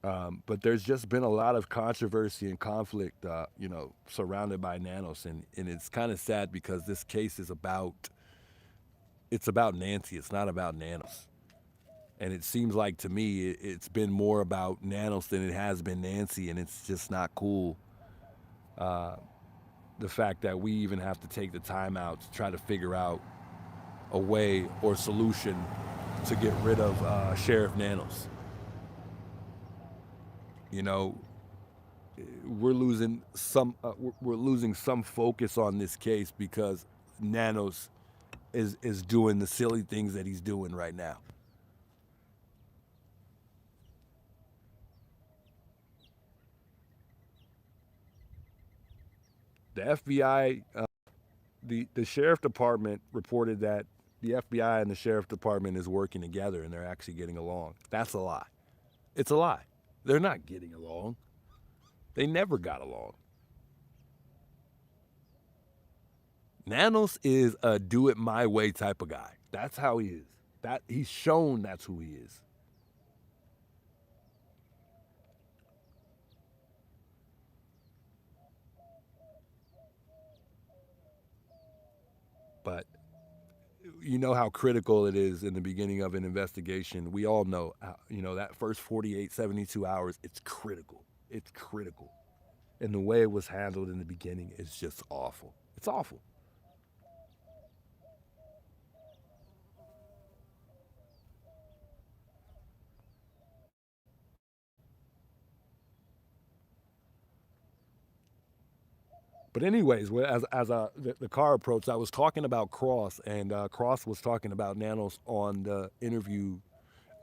But there's just been a lot of controversy and conflict, surrounded by Nanos, and it's kind of sad because this case is about Nancy. It's not about Nanos, and it seems like to me it's been more about Nanos than it has been Nancy, and it's just not cool. The fact that we even have to take the time out to try to figure out a way or solution to get rid of Sheriff Nanos. We're losing some focus on this case because Nanos is doing the silly things that he's doing right now. The FBI, the sheriff department reported that the FBI and the sheriff department is working together and they're actually getting along. That's a lie. It's a lie. They're not getting along. They never got along. Nanos is a do it my way type of guy. That's how he is. That he's shown that's who he is. But you know how critical it is in the beginning of an investigation. We all know, that first 48, 72 hours, it's critical. It's critical. And the way it was handled in the beginning is just awful. It's awful. But anyways, the car approached, I was talking about Cross, and Cross was talking about Nanos on the interview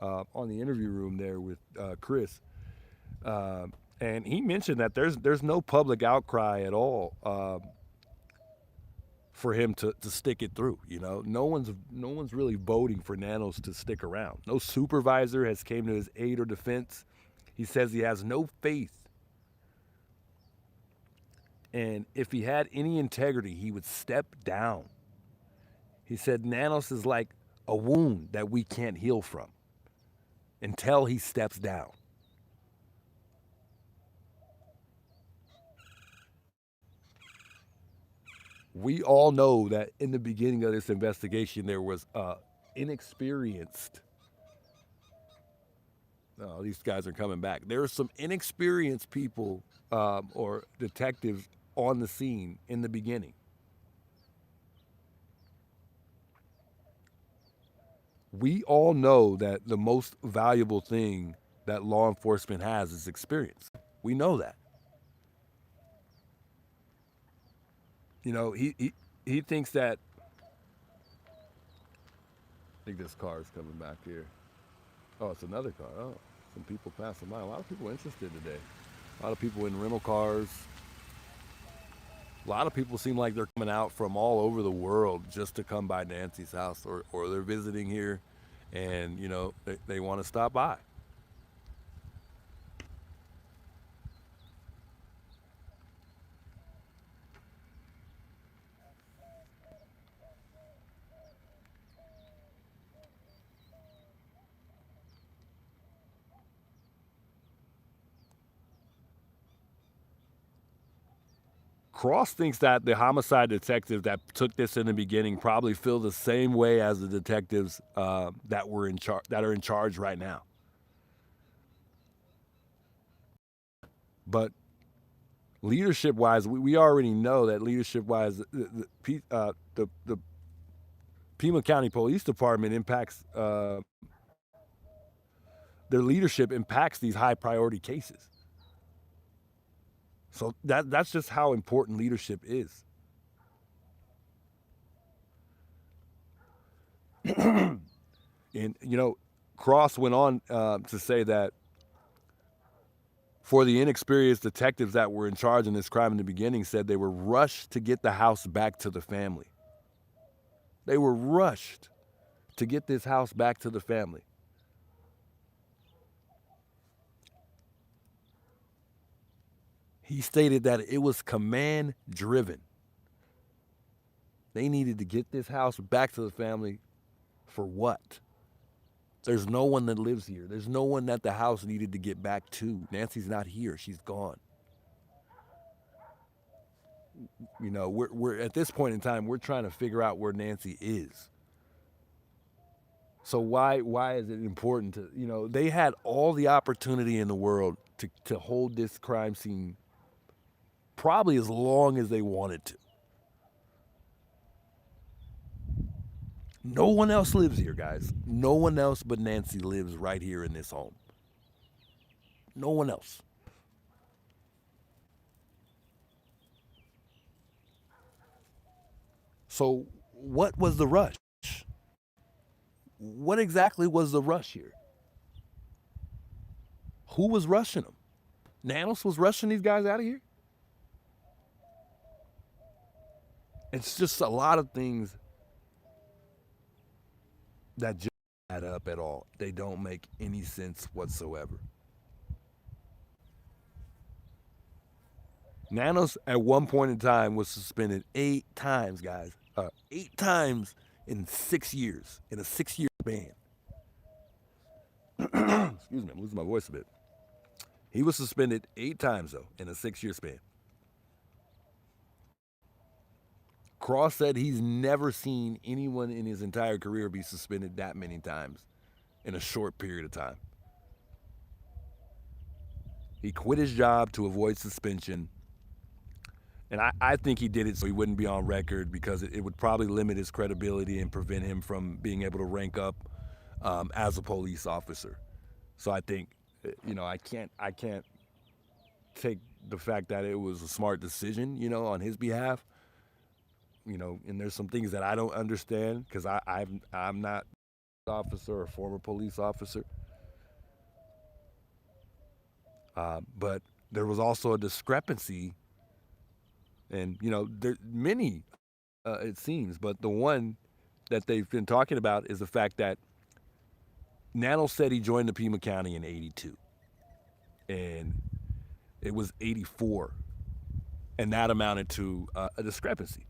room there with Chris, and he mentioned that there's no public outcry at all for him to stick it through. You know, no one's really voting for Nanos to stick around. No supervisor has came to his aid or defense. He says he has no faith. And if he had any integrity, he would step down. He said Nanos is like a wound that we can't heal from until he steps down. We all know that in the beginning of this investigation, there was inexperienced. Oh, these guys are coming back. There are some inexperienced people or detectives on the scene in the beginning. We all know that the most valuable thing that law enforcement has is experience. We know that. You know, he thinks that. I think this car is coming back here. Oh, it's another car. Oh, some people passing by. A lot of people interested today. A lot of people in rental cars. A lot of people seem like they're coming out from all over the world just to come by Nancy's house, or they're visiting here, and you know they want to stop by. Cross thinks that the homicide detective that took this in the beginning probably feel the same way as the detectives that are in charge right now. But leadership-wise, we already know that leadership-wise, the Pima County Police Department impacts their leadership impacts these high-priority cases. So that's just how important leadership is. And you know, Cross went on to say that for the inexperienced detectives that were in charge in this crime in the beginning, said they were rushed to get the house back to the family. They were rushed to get this house back to the family. He stated that it was command driven. They needed to get this house back to the family for what? There's no one that lives here. There's no one that the house needed to get back to. Nancy's not here. She's gone. You know, we're at this point in time, we're trying to figure out where Nancy is. So why is it important to, you know, they had all the opportunity in the world to hold this crime scene probably as long as they wanted to. No one else lives here, guys. No one else but Nancy lives right here in this home. No one else. So what was the rush? What exactly was the rush here? Who was rushing them? Nanos was rushing these guys out of here? It's just a lot of things that just add up at all. They don't make any sense whatsoever. Nanos at one point in time was suspended 8 times, guys. 8 times in 6 years, in a 6-year span. Excuse me, I'm losing my voice a bit. He was suspended 8 times, though, in a 6-year span. Cross said he's never seen anyone in his entire career be suspended that many times in a short period of time. He quit his job to avoid suspension. And I think he did it so he wouldn't be on record, because it would probably limit his credibility and prevent him from being able to rank up as a police officer. So I think, you know, I can't take the fact that it was a smart decision, on his behalf. And there's some things that I don't understand because I'm not an officer or a former police officer. But there was also a discrepancy, and there many, it seems, but the one that they've been talking about is the fact that Nanos said he joined the Pima County in '82, and it was '84, and that amounted to a discrepancy.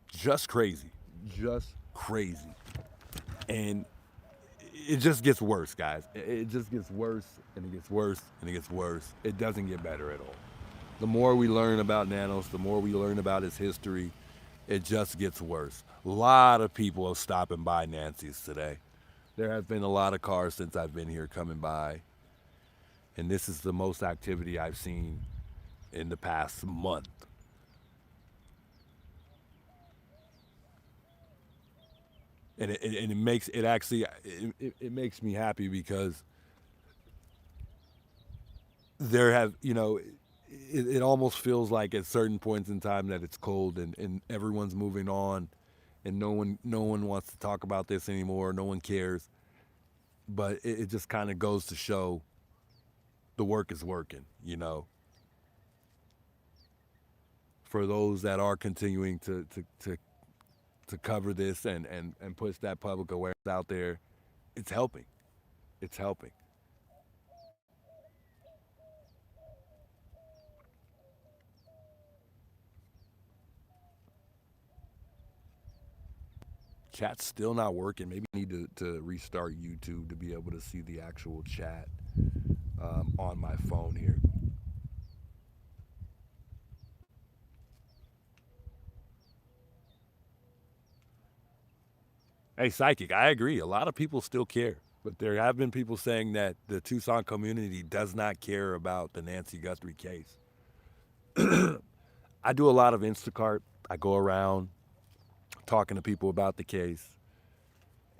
Just crazy, just crazy, and it just gets worse, guys. It just gets worse, and it gets worse, and it gets worse. It doesn't get better at all. The more we learn about Nanos, the more we learn about his history, it just gets worse. A lot of people are stopping by Nancy's today. There have been a lot of cars since I've been here coming by, and this is the most activity I've seen in the past month. And it makes it actually it makes me happy because there have it almost feels like at certain points in time that it's cold, and everyone's moving on, and no one wants to talk about this anymore. No one cares. But it just kind of goes to show the work is working. For those that are continuing to cover this and push that public awareness out there, it's helping. It's helping. Chat's still not working. Maybe I need to restart YouTube to be able to see the actual chat on my phone here. Hey, Psychic, I agree. A lot of people still care. But there have been people saying that the Tucson community does not care about the Nancy Guthrie case. I do a lot of Instacart. I go around talking to people about the case.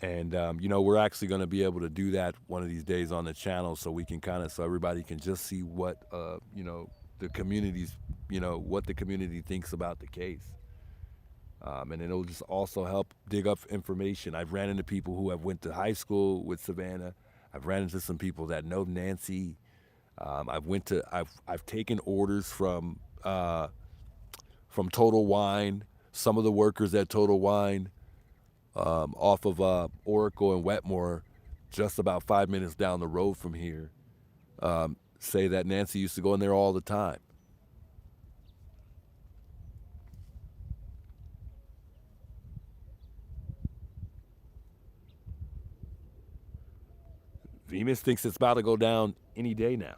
And, we're actually going to be able to do that one of these days on the channel so we can so everybody can just see what, the community's, what the community thinks about the case. And it'll just also help dig up information. I've ran into people who have went to high school with Savannah. I've ran into some people that know Nancy. I've taken orders from Total Wine. Some of the workers at Total Wine, off of Oracle and Wetmore, just about 5 minutes down the road from here, say that Nancy used to go in there all the time. Venus thinks it's about to go down any day now.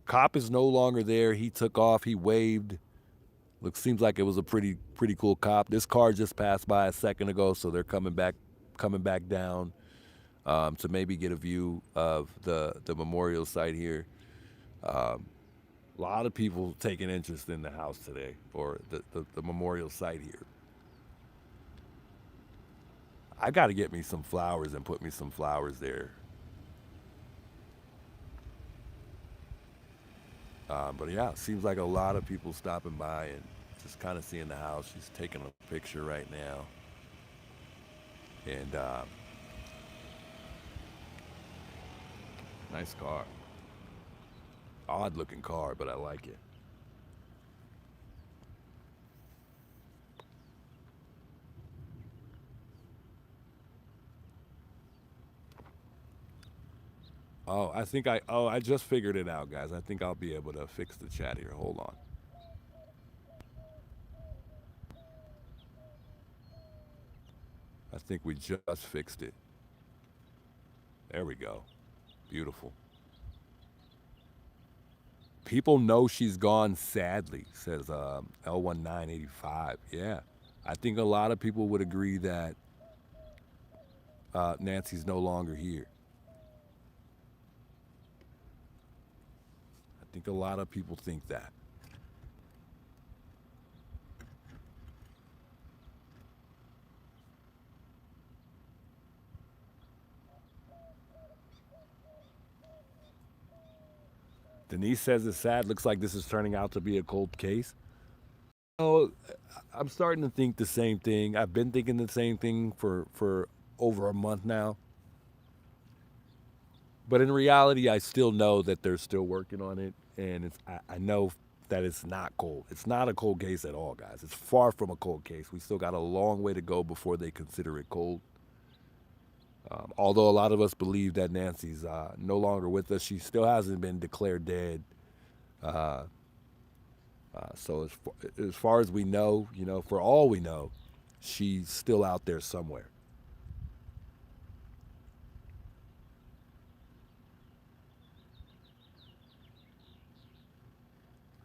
Cop is no longer there. He took off. He waved. Seems like it was a pretty cool cop. This car just passed by a second ago, so they're coming back down to maybe get a view of the memorial site here. A lot of people taking interest in the house today, or the memorial site here. I got to get me some flowers and put me some flowers there. But yeah, it seems like a lot of people stopping by and just kind of seeing the house. She's taking a picture right now. And nice car. Odd looking car, but I like it. Oh, I just figured it out, guys. I think I'll be able to fix the chat here. Hold on. I think we just fixed it. There we go. Beautiful. People know she's gone sadly, says L1985. Yeah. I think a lot of people would agree that Nancy's no longer here. I think a lot of people think that. Denise says it's sad. Looks like this is turning out to be a cold case. Oh, I'm starting to think the same thing. I've been thinking the same thing for over a month now. But in reality, I still know that they're still working on it, and I know that it's not cold. It's not a cold case at all, guys. It's far from a cold case. We still got a long way to go before they consider it cold. Although a lot of us believe that Nancy's no longer with us, she still hasn't been declared dead. Uh, so as far as we know, for all we know, she's still out there somewhere.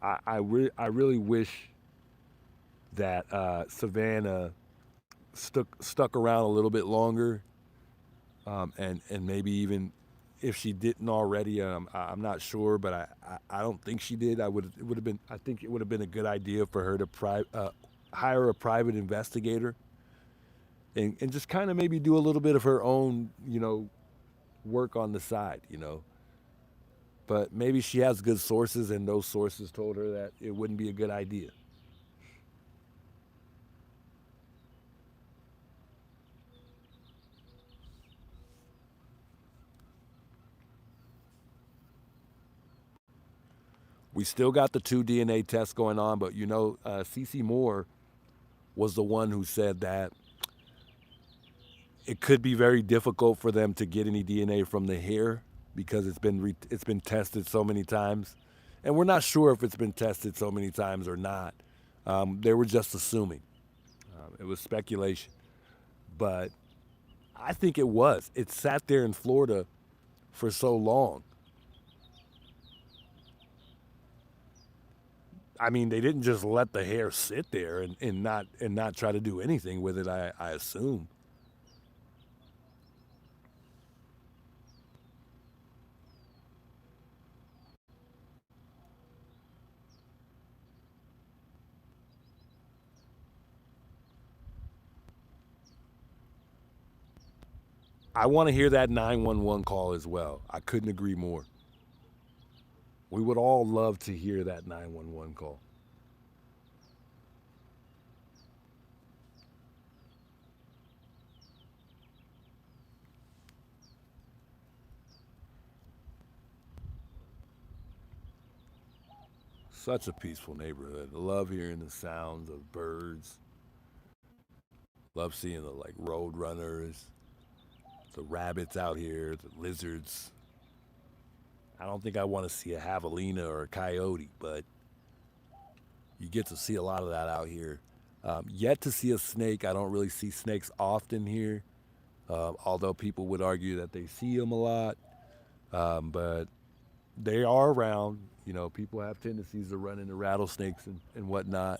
I really wish that Savannah stuck around a little bit longer, and maybe even if she didn't already, I'm not sure, but I don't think she did. It would have been I think it would have been a good idea for her to hire a private investigator and just kind of maybe do a little bit of her own work on the side. But maybe she has good sources, and those sources told her that it wouldn't be a good idea. We still got the 2 DNA tests going on, but Cece Moore was the one who said that it could be very difficult for them to get any DNA from the hair because it's been tested so many times, and we're not sure if it's been tested so many times or not. They were just assuming. It was speculation, but I think it was. It sat there in Florida for so long. I mean, they didn't just let the hair sit there and not try to do anything with it. I assume. I want to hear that 911 call as well. I couldn't agree more. We would all love to hear that 911 call. Such a peaceful neighborhood. Love hearing the sounds of birds. Love seeing the road runners, the rabbits out here, the lizards. I don't think I want to see a javelina or a coyote, but you get to see a lot of that out here. Yet to see a snake. I don't really see snakes often here, although people would argue that they see them a lot. But they are around. People have tendencies to run into rattlesnakes and whatnot,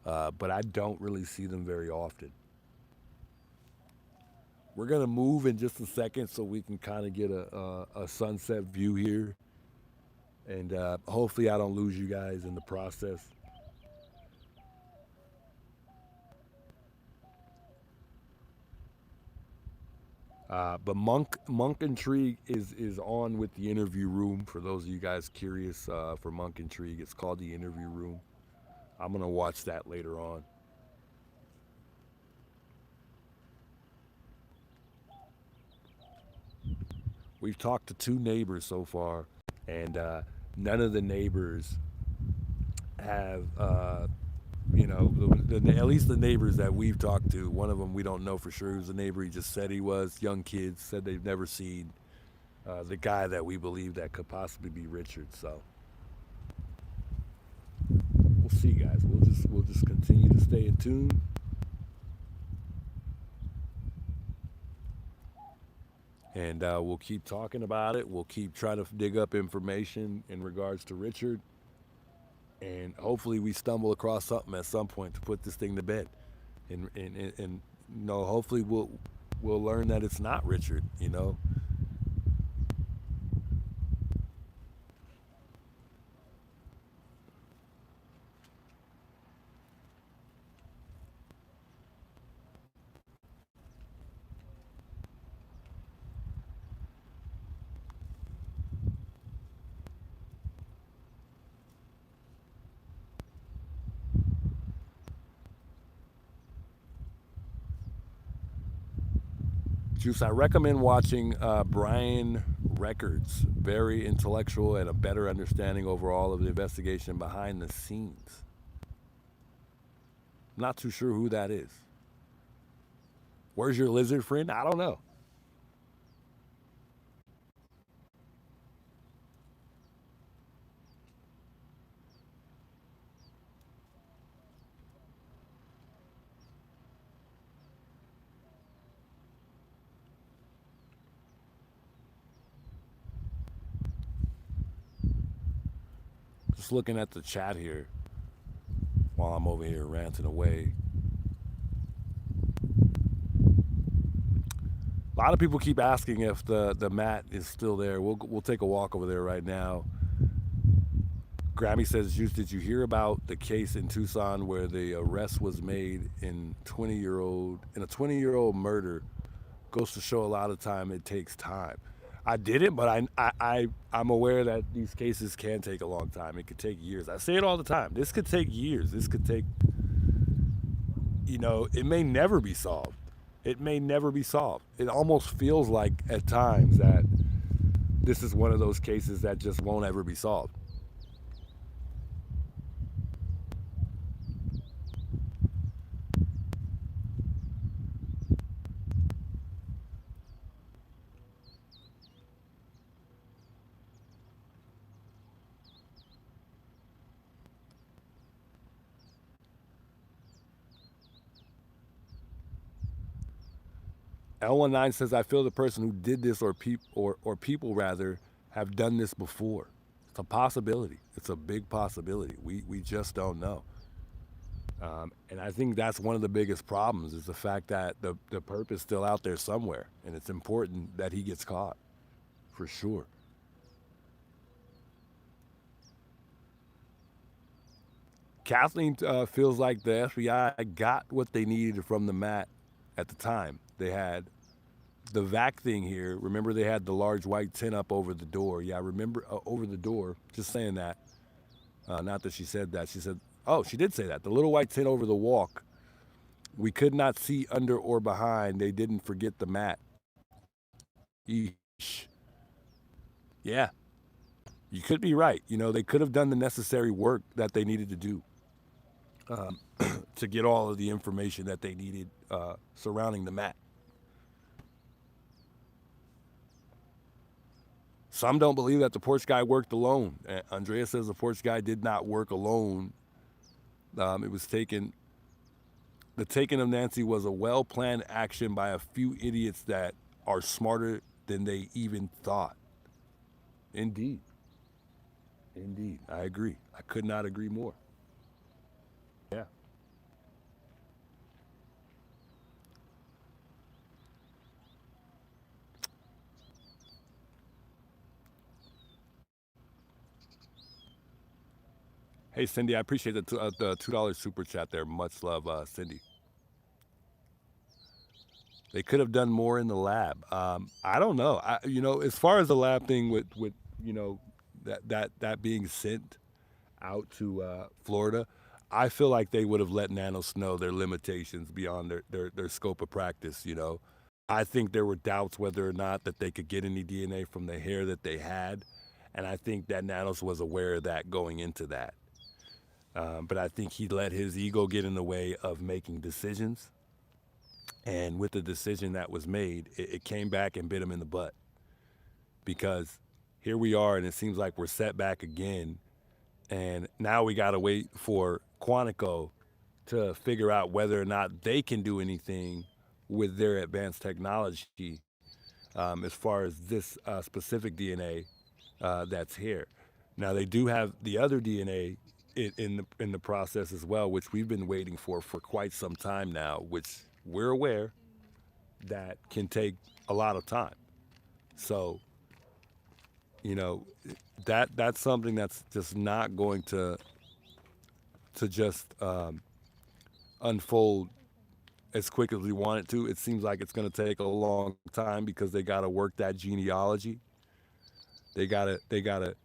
but I don't really see them very often. We're gonna move in just a second so we can kind of get a sunset view here, and hopefully I don't lose you guys in the process. But Monk Intrigue is on with the interview room. For those of you guys curious, for Monk Intrigue, it's called the interview room. I'm gonna watch that later on. We've talked to 2 neighbors so far, and none of the neighbors have, at least the neighbors that we've talked to. One of them we don't know for sure who's the neighbor. He just said he was. Young kids said they've never seen the guy that we believe that could possibly be Richard. So we'll see, guys. We'll just continue to stay in tune. And we'll keep talking about it. We'll keep trying to dig up information in regards to Richard. And hopefully we stumble across something at some point to put this thing to bed. And hopefully we'll learn that it's not Richard. Juice, I recommend watching Brian Records. Very intellectual and a better understanding overall of the investigation behind the scenes. Not too sure who that is. Where's your lizard friend? I don't know. Just looking at the chat here while I'm over here ranting away. A lot of people keep asking if the mat is still there. We'll take a walk over there right now. Grammy says, Juice, did you hear about the case in Tucson where the arrest was made in a 20-year-old murder? Goes to show a lot of time it takes time. I didn't, but I'm aware that these cases can take a long time. It could take years. I say it all the time. This could take years. This could take, it may never be solved. It may never be solved. It almost feels like at times that this is one of those cases that just won't ever be solved. L19 says, I feel the person who did this or people rather have done this before. It's a possibility. It's a big possibility. We just don't know. And I think that's one of the biggest problems is the fact that the perp is still out there somewhere. And it's important that he gets caught, for sure. Kathleen feels like the FBI got what they needed from the mat at the time. They had the vac thing here. Remember, they had the large white tent up over the door. Yeah, I remember over the door. Just saying that. Not that she said that. She said, oh, she did say that. The little white tent over the walk. We could not see under or behind. They didn't forget the mat. Eesh. Yeah. You could be right. They could have done the necessary work that they needed to do to get all of the information that they needed surrounding the mat. Some don't believe that the porch guy worked alone. Andrea says the porch guy did not work alone. It was taken. The taking of Nancy was a well-planned action by a few idiots that are smarter than they even thought. Indeed. Indeed. I agree. I could not agree more. Yeah. Hey, Cindy, I appreciate the $2 super chat there. Much love, Cindy. They could have done more in the lab. I don't know. As far as the lab thing with that being sent out to Florida, I feel like they would have let Nanos know their limitations beyond their scope of practice. I think there were doubts whether or not that they could get any DNA from the hair that they had, and I think that Nanos was aware of that going into that. But I think he let his ego get in the way of making decisions. And with the decision that was made, it came back and bit him in the butt. Because here we are, and it seems like we're set back again. And now we got to wait for Quantico to figure out whether or not they can do anything with their advanced technology as far as this specific DNA that's here. Now, they do have the other DNA in the process as well, which we've been waiting for quite some time now, which we're aware that can take a lot of time. So, that's something that's just not going to just unfold as quick as we want it to. It seems like it's going to take a long time because they got to work that genealogy. They got to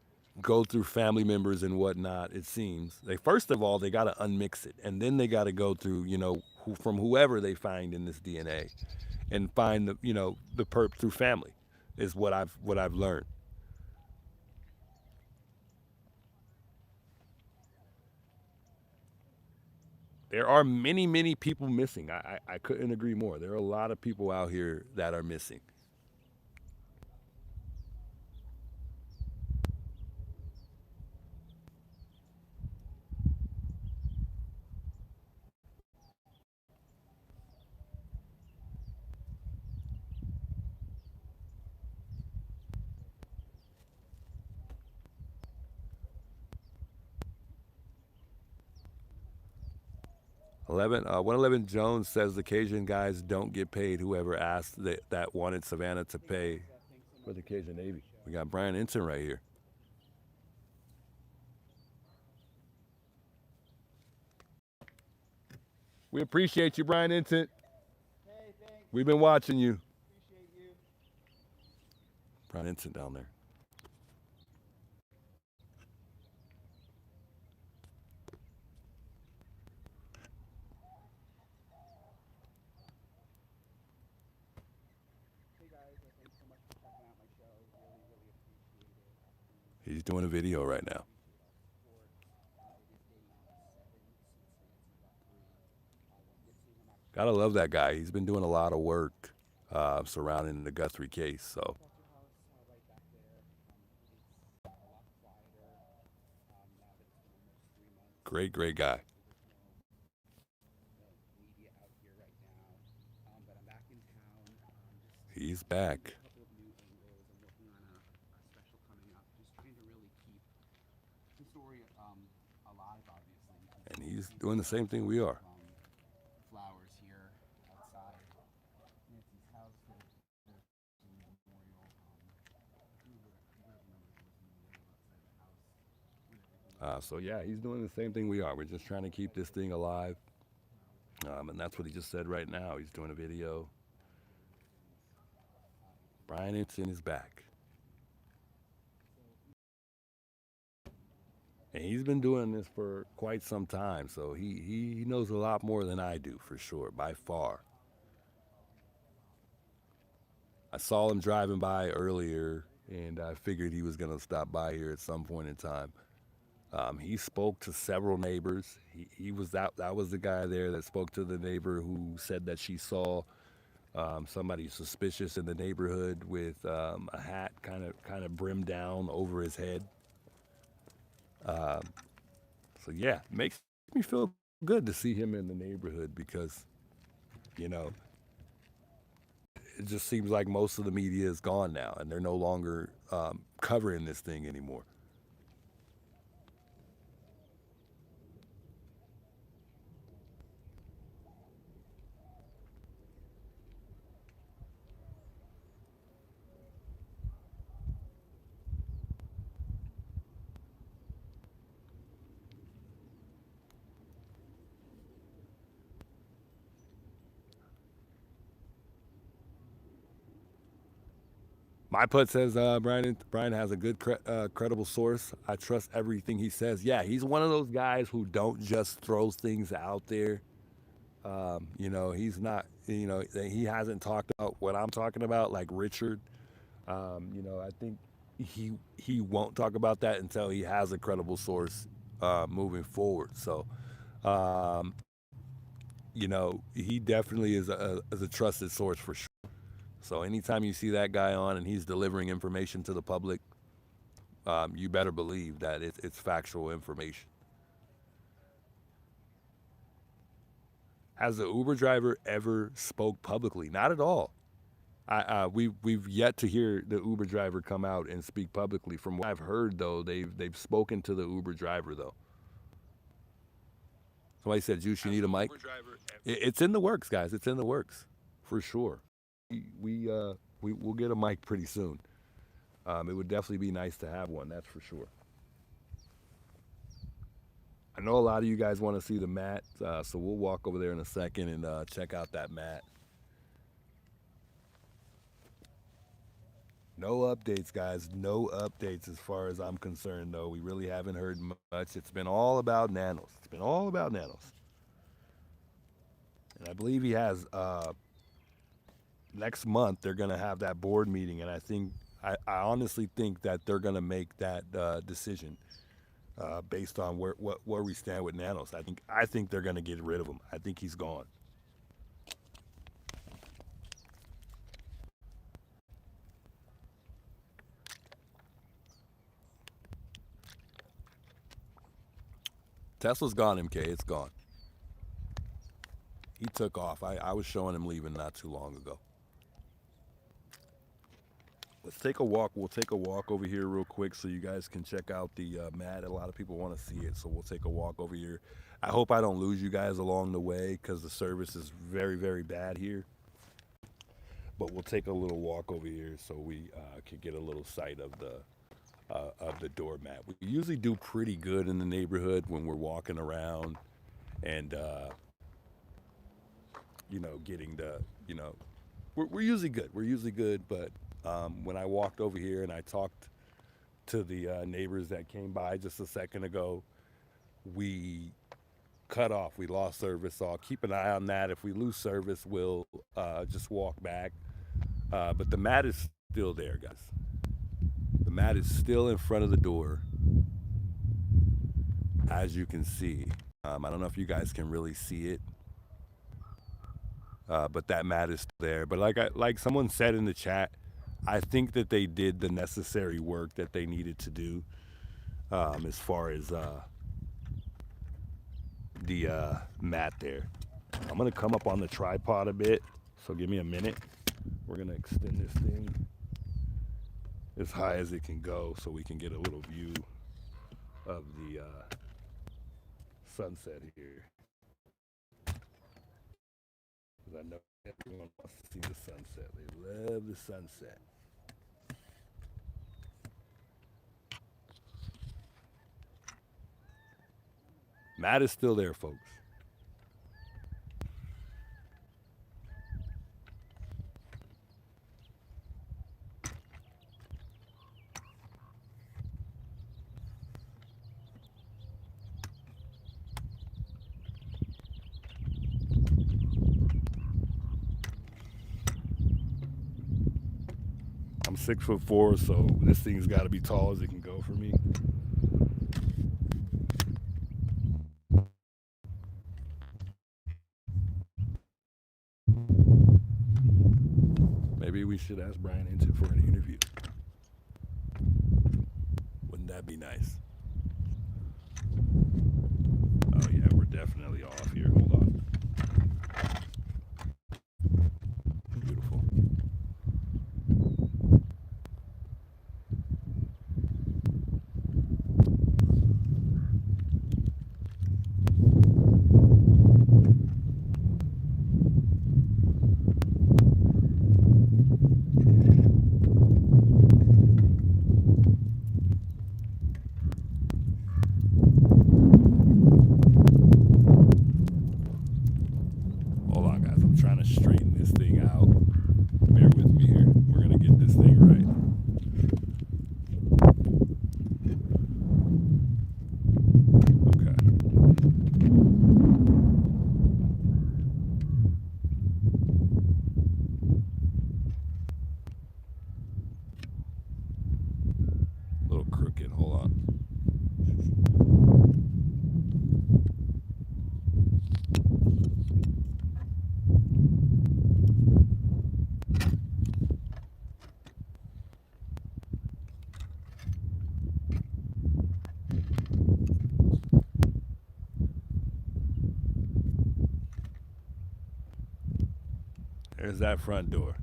go through family members and whatnot. It seems first of all they got to unmix it, and then they got to go through from whoever they find in this DNA, and find the the perp through family, is what I've learned. There are many people missing. I couldn't agree more. There are a lot of people out here that are missing. 111 Jones says the Cajun guys don't get paid. Whoever asked that wanted Savannah to pay for the Cajun Navy. We got Brian Ensign right here. We appreciate you, Brian Ensign. Hey, thanks. We've been watching you. Appreciate you. Brian Ensign down there. Hey guys, thanks so much for checking out my show. Really, really appreciate it. He's doing a video right now. Gotta love that guy. He's been doing a lot of work surrounding the Guthrie case. So Right back there. It's a lot quieter now that it's been almost 3 months. great guy. There's no media out here right now. But I'm back in town. Just He's back. a couple of new angles. I'm working on a special coming up. Just trying to really keep the story alive, obviously. And he's doing the same thing we are. Flowers here outside Nancy's house. There's a memorial. Who would have remembered there was a memorial outside the house with everything. So yeah, he's doing the same thing we are. We're just trying to keep this thing alive. And that's what he just said right now. He's doing a video. Brian Ensign is back. And he's been doing this for quite some time, so he knows a lot more than I do, for sure, by far. I saw him driving by earlier, and I figured he was going to stop by here at some point in time. He spoke to several neighbors. He was that was the guy there that spoke to the neighbor who said that she saw somebody suspicious in the neighborhood with a hat kind of brimmed down over his head. So yeah, it makes me feel good to see him in the neighborhood because, it just seems like most of the media is gone now and they're no longer covering this thing anymore. My put says Brian has a good credible source. I trust everything he says. Yeah, he's one of those guys who don't just throw things out there. He's not. He hasn't talked about what I'm talking about, like Richard. I think he won't talk about that until he has a credible source moving forward. So, he definitely is a trusted source for sure. So anytime you see that guy on and he's delivering information to the public, you better believe that it's factual information. Has the Uber driver ever spoke publicly? Not at all. We've yet to hear the Uber driver come out and speak publicly. From what I've heard, though, they've spoken to the Uber driver, though. Somebody said, "Juice, you need a mic." It's in the works, guys. It's in the works, for sure. We'll get a mic pretty soon. It would definitely be nice to have one, that's for sure. I know a lot of you guys want to see the mat, so we'll walk over there in a second and check out that mat. No updates, guys. No updates as far as I'm concerned, though. We really haven't heard much. It's been all about Nanos. It's been all about Nanos. And I believe he has next month they're going to have that board meeting, and I honestly think that they're going to make that decision based on where we stand with Nanos. I think they're going to get rid of him. I think he's gone. Tesla's gone, MK. It's gone. He took off. I was showing him leaving not too long ago. Let's take a walk. We'll take a walk over here real quick so you guys can check out the mat. A lot of people want to see it, so we'll take a walk over here. I hope I don't lose you guys along the way because the service is very, very bad here. But we'll take a little walk over here so we can get a little sight of the doormat. We usually do pretty good in the neighborhood when we're walking around and you know, getting the, you know, we're usually good. We're usually good, but when I walked over here and I talked to the neighbors that came by just a second ago, we cut off. We lost service, so I'll keep an eye on that. If we lose service, we'll just walk back. But the mat is still there, guys. The mat is still in front of the door, as you can see. I don't know if you guys can really see it, but that mat is there. But like someone said in the chat, I think that they did the necessary work that they needed to do as far as the mat there. I'm gonna come up on the tripod a bit, so give me a minute. We're gonna extend this thing as high as it can go so we can get a little view of the sunset here. Because I know everyone wants to see the sunset. They love the sunset. Matt is still there, folks. I'm 6'4", so this thing's got to be tall as it can go for me. Maybe we should ask Brian Hinton for an interview. Wouldn't that be nice? Oh yeah, we're definitely off here. Hold on. Beautiful. Trying to straighten this thing out. Bear with me here. We're gonna get this thing right. Okay. A little crooked. Hold on. There's that front door.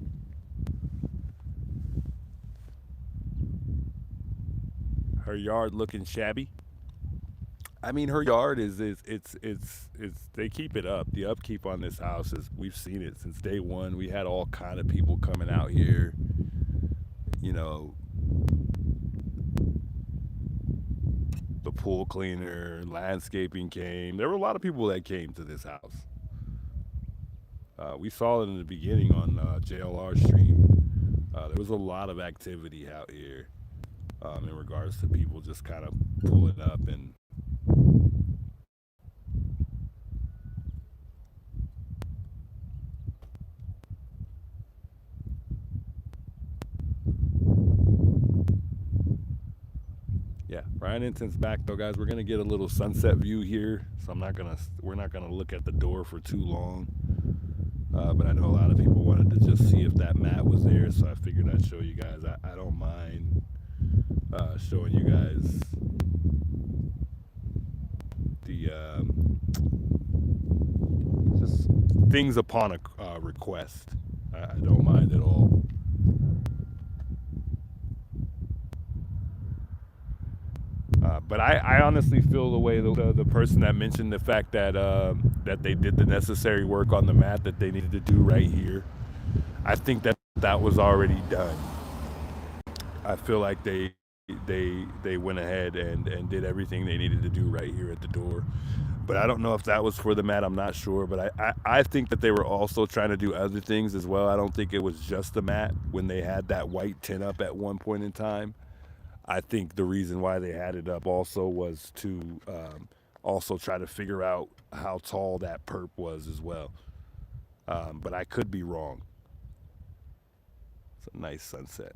Her yard looking shabby. I mean, her yard is they keep it up. The upkeep on this house is, we've seen it since day one. We had all kind of people coming out here. You know, the pool cleaner, landscaping came. There were a lot of people that came to this house. We saw it in the beginning on JLR stream. There was a lot of activity out here in regards to people just kind of pulling up and Yeah, Brian Inton's back though, guys. We're gonna get a little sunset view here, so we're not gonna look at the door for too long. But I know a lot of people wanted to just see if that mat was there, so I figured I'd show you guys. I don't mind showing you guys the just things upon a request. I don't mind at all. But I honestly feel the way the person that mentioned the fact that that they did the necessary work on the mat that they needed to do right here. I think that was already done. I feel like they went ahead and did everything they needed to do right here at the door. But I don't know if that was for the mat. I'm not sure. But I think that they were also trying to do other things as well. I don't think it was just the mat when they had that white tent up at one point in time. I think the reason why they had it up also was to also try to figure out how tall that perp was as well. But I could be wrong. It's a nice sunset.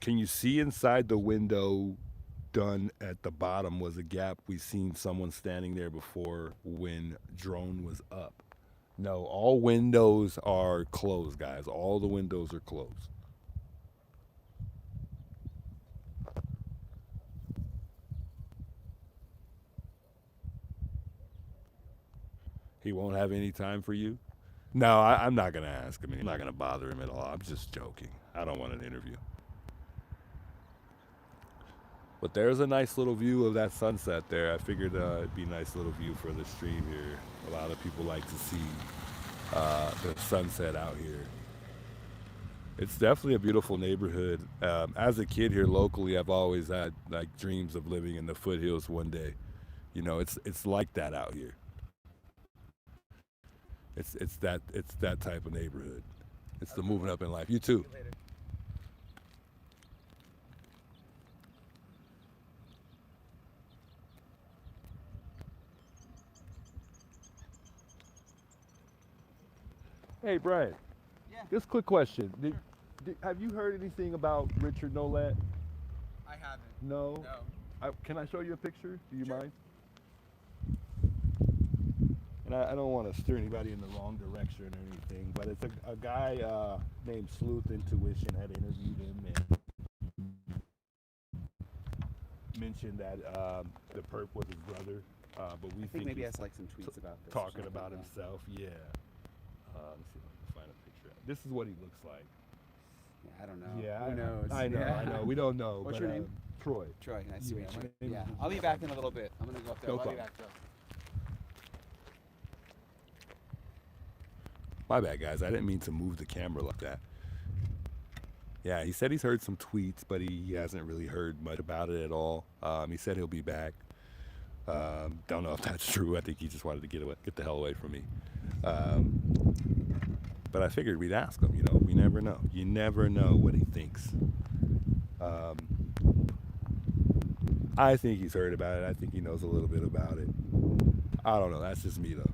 Can you see inside the window? Done at the bottom was a gap. We seen someone standing there before when drone was up. No, all windows are closed, guys. All the windows are closed. He won't have any time for you? No, I'm not going to ask him. I'm not going to bother him at all. I'm just joking. I don't want an interview. But there's a nice little view of that sunset there. I figured it'd be a nice little view for the stream here. A lot of people like to see the sunset out here. It's definitely a beautiful neighborhood. As a kid here locally, I've always had like dreams of living in the foothills one day. You know, it's like that out here. It's that type of neighborhood. It's the moving up in life. You too. Hey, Brian. Yeah. Just a quick question. Have you heard anything about Richard Nolette? I haven't. No? No. Can I show you a picture? Do you Sure. mind? And I don't want to steer anybody in the wrong direction or anything, but it's a guy named Sleuth Intuition had interviewed him and mentioned that the perp was his brother, but we I think maybe he's has like some tweets about this. or talking something about like that. himself. Yeah. Let's see if I can find a picture. This is what he looks like. Yeah, I don't know. Yeah, Who knows? I know. Yeah. I know. We don't know. What's but, your name? Troy. Troy, nice to Yeah, meet my you. name Yeah, is- I'll be back in a little bit. I'm gonna go up there. No I'll be problem. back, Joe. My bad, guys. I didn't mean to move the camera like that. Yeah, he said he's heard some tweets, but he hasn't really heard much about it at all. He said he'll be back. Don't know if that's true. I think he just wanted to get the hell away from me. But I figured we'd ask him. You know, we never know. You never know what he thinks. I think he's heard about it. I think he knows a little bit about it. I don't know. That's just me though.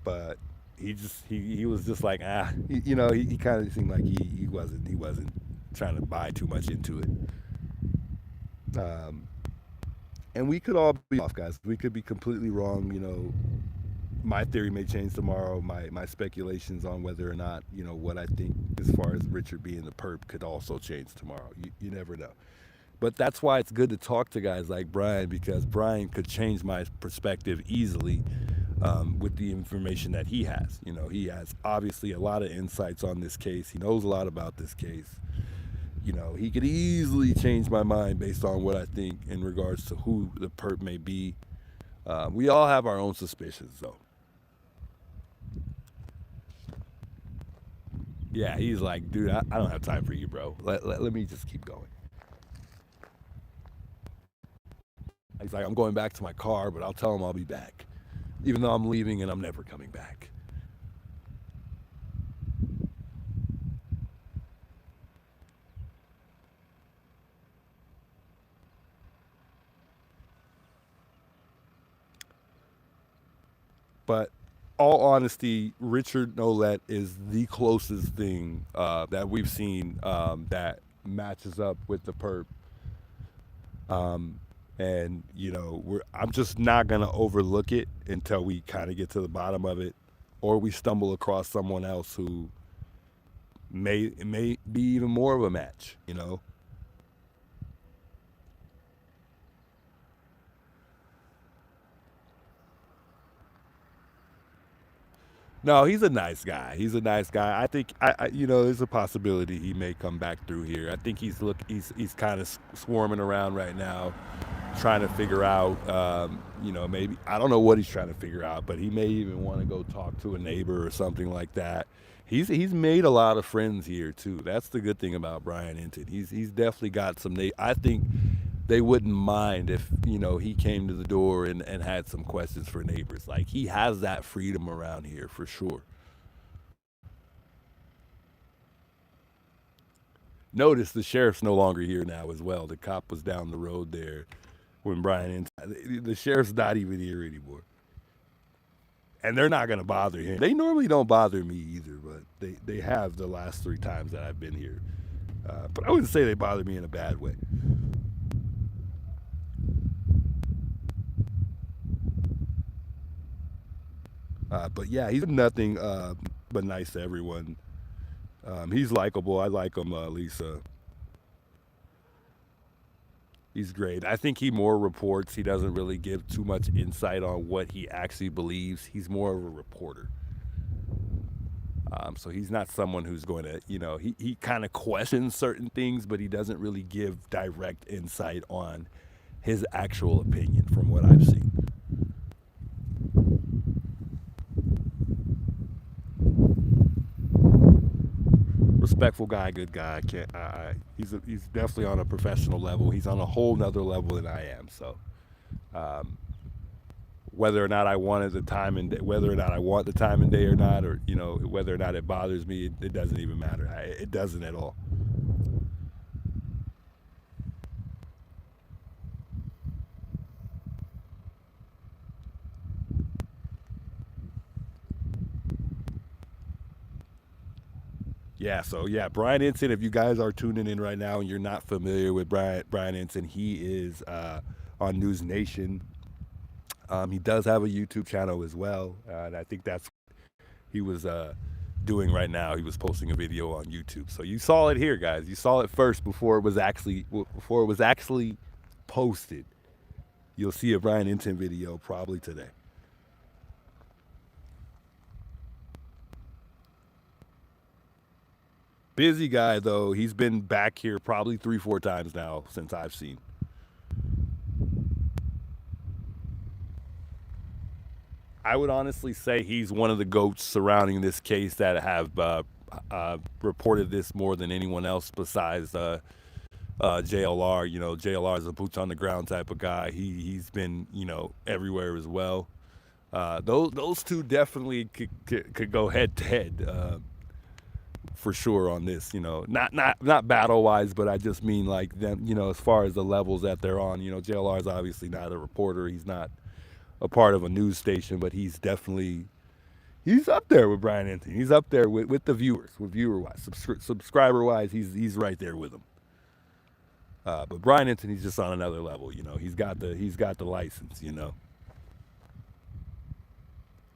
But he was just like you know, he kind of seemed like he wasn't trying to buy too much into it. And we could all be off, guys. We could be completely wrong. You know, my theory may change tomorrow. My speculations on whether or not, you know, what I think as far as Richard being the perp could also change tomorrow. You never know. But that's why it's good to talk to guys like Brian, because Brian could change my perspective easily with the information that he has. You know, he has obviously a lot of insights on this case. He knows a lot about this case. You know, he could easily change my mind based on what I think in regards to who the perp may be. We all have our own suspicions, though. Yeah, he's like, dude, I don't have time for you, bro. Let me just keep going. He's like, I'm going back to my car, but I'll tell him I'll be back, even though I'm leaving and I'm never coming back. But all honesty, Richard Nolette is the closest thing that we've seen that matches up with the perp. And I'm just not gonna overlook it until we kind of get to the bottom of it, or we stumble across someone else who may be even more of a match. No, he's a nice guy. He's a nice guy. I think there's a possibility he may come back through here. I think he's kind of swarming around right now, trying to figure out, maybe I don't know what he's trying to figure out, but he may even want to go talk to a neighbor or something like that. He's made a lot of friends here too. That's the good thing about Brian Hinton. He's definitely got some. I think they wouldn't mind if he came to the door and had some questions for neighbors. Like, he has that freedom around here for sure. Notice the sheriff's no longer here now as well. The cop was down the road there when Brian the sheriff's not even here anymore. And they're not going to bother him. They normally don't bother me either, but they have the last 3 times that I've been here. But I wouldn't say they bother me in a bad way. But yeah, he's nothing but nice to everyone. He's likable. I like him, Lisa. He's great. I think he more reports. He doesn't really give too much insight on what he actually believes. He's more of a reporter. So he's not someone who's going to, he kind of questions certain things, but he doesn't really give direct insight on his actual opinion from what I've seen. Respectful guy, good guy. He's definitely on a professional level. He's on a whole nother level than I am. So, whether or not I wanted the time and whether or not I want the time and day or not, or whether or not it bothers me, it doesn't even matter. It doesn't at all. Yeah, so yeah, Brian Ensign, if you guys are tuning in right now and you're not familiar with Brian Ensign, he is on News Nation. He does have a YouTube channel as well, and I think that's what he was doing right now. He was posting a video on YouTube. So you saw it here, guys. You saw it first before it was actually posted. You'll see a Brian Ensign video probably today. Busy guy, though. He's been back here probably 3-4 times now since I've seen. I would honestly say he's one of the goats surrounding this case that have reported this more than anyone else besides JLR. JLR is a boots on the ground type of guy. He's been everywhere as well. Those two definitely could go head to head. For sure on this, not battle wise, but I just mean like them, as far as the levels that they're on. JLR is obviously not a reporter. He's not a part of a news station, but he's up there with Brian Ensign. He's up there with the viewers, with viewer wise, subscriber wise. He's right there with them. But Brian Ensign, he's just on another level. He's got the license.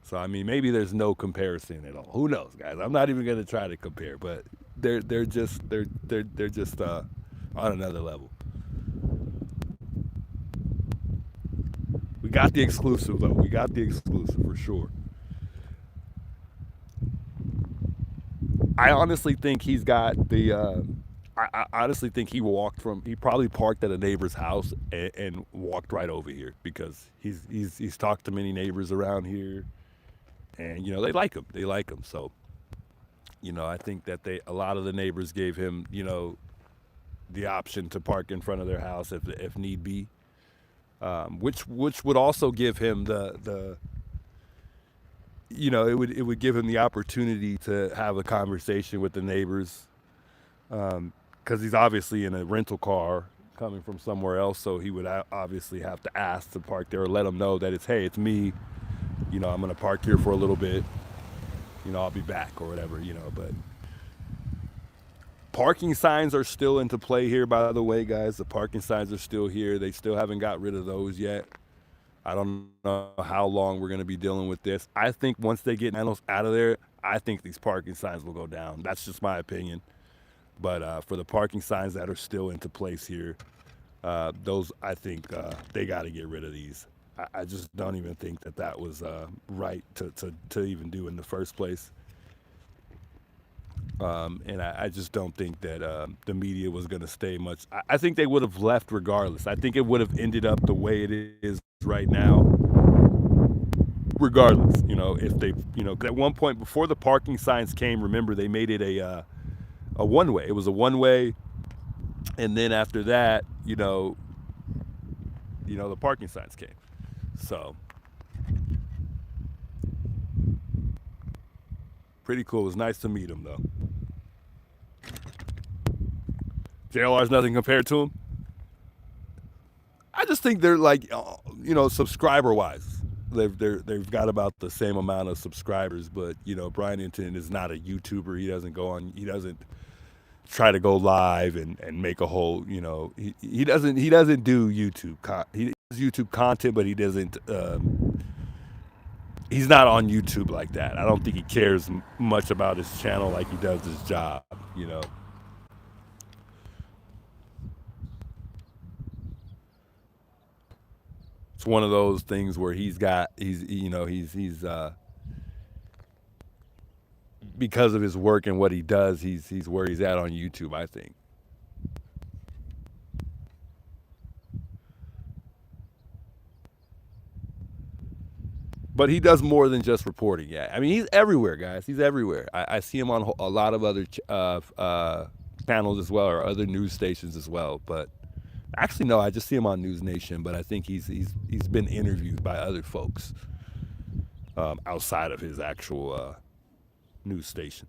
So I mean, maybe there's no comparison at all. Who knows, guys? I'm not even gonna try to compare, but they're just on another level. We got the exclusive though. We got the exclusive for sure. I honestly think he's got the. I honestly think he probably parked at a neighbor's house and walked right over here because he's talked to many neighbors around here. And they like him. They like him. So, I think that a lot of the neighbors gave him, the option to park in front of their house if need be, which would also give him the it would give him the opportunity to have a conversation with the neighbors, because he's obviously in a rental car coming from somewhere else, so he would obviously have to ask to park there or let them know that it's me. I'm gonna park here for a little bit. I'll be back or whatever. But parking signs are still into play here, by the way, guys. The parking signs are still here. They still haven't got rid of those yet. I don't know how long we're going to be dealing with this. I think once they get Nanos out of there, I think these parking signs will go down. That's just my opinion. But for the parking signs that are still into place here, those, I think they got to get rid of these. I just don't even think that was right to even do in the first place. And I just don't think that the media was going to stay much. I think they would have left regardless. I think it would have ended up the way it is right now, regardless. If they, at one point before the parking signs came, remember they made it a one-way. It was a one-way, and then after that, the parking signs came. So pretty cool. It was nice to meet him, though. JLR's nothing compared to him. I just think they're like, subscriber-wise, they've got about the same amount of subscribers. But Brian Hinton is not a YouTuber. He doesn't go on. He doesn't try to go live and make a whole. He doesn't do YouTube. He does YouTube content, but he doesn't. He's not on YouTube like that. I don't think he cares much about his channel like he does his job. It's one of those things where he's because of his work and what he does, he's where he's at on YouTube, I think. But he does more than just reporting. Yeah, I mean, he's everywhere, guys. He's everywhere. I see him on a lot of other panels as well, or other news stations as well. But actually, no, I just see him on News Nation. But I think he's been interviewed by other folks outside of his actual news station.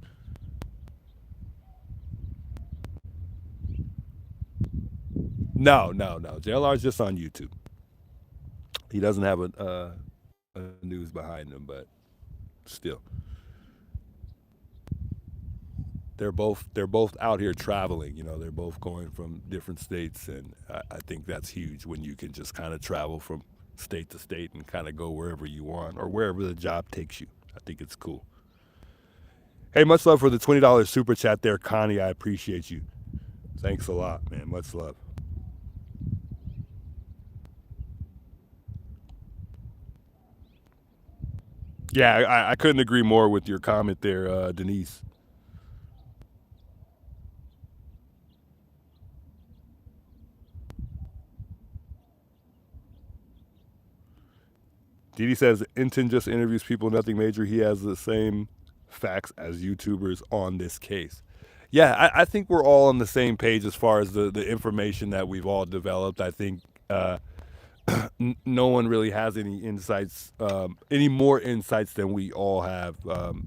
No. JLR's just on YouTube. He doesn't have a news behind him, but still, they're both out here traveling. They're both going from different states, and I think that's huge when you can just kind of travel from state to state and kind of go wherever you want or wherever the job takes you. I think it's cool. Hey, much love for the $20 super chat there, Connie. I appreciate you. Thanks a lot, man. Much love. Yeah, I couldn't agree more with your comment there, Denise. Didi says, Inton just interviews people, nothing major. He has the same facts as YouTubers on this case. Yeah, I think we're all on the same page as far as the information that we've all developed. I think no one really has any insights, any more insights than we all have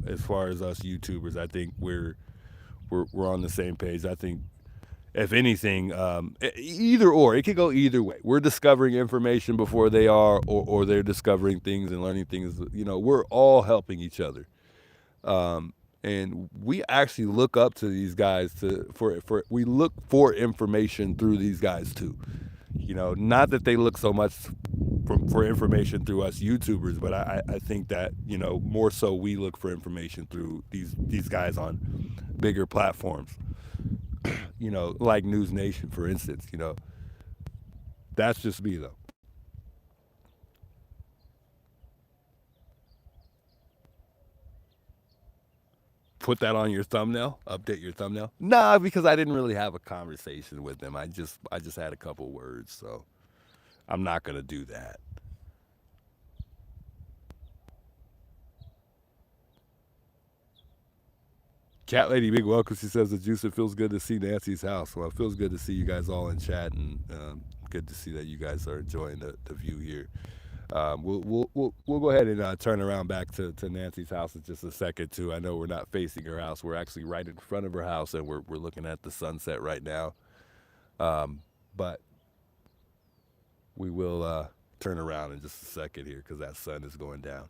as far as us YouTubers. I think we're on the same page. I think, if anything, either or, it could go either way. We're discovering information before they are, or they're discovering things and learning things. We're all helping each other. And we actually look up to these guys we look for information through these guys too. Not that they look so much for information through us YouTubers, but I think that, more so we look for information through these guys on bigger platforms, like News Nation, for instance. That's just me, though. Put that on your thumbnail, update your thumbnail. Nah, because I didn't really have a conversation with them. I just had a couple words, so I'm not gonna do that. Cat Lady, big welcome. She says, the juice, it feels good to see Nancy's house. Well, it feels good to see you guys all in chat, and good to see that you guys are enjoying the view here. We'll go ahead and turn around back to Nancy's house in just a second too. I know we're not facing her house. We're actually right in front of her house, and we're looking at the sunset right now. But we will turn around in just a second here because that sun is going down.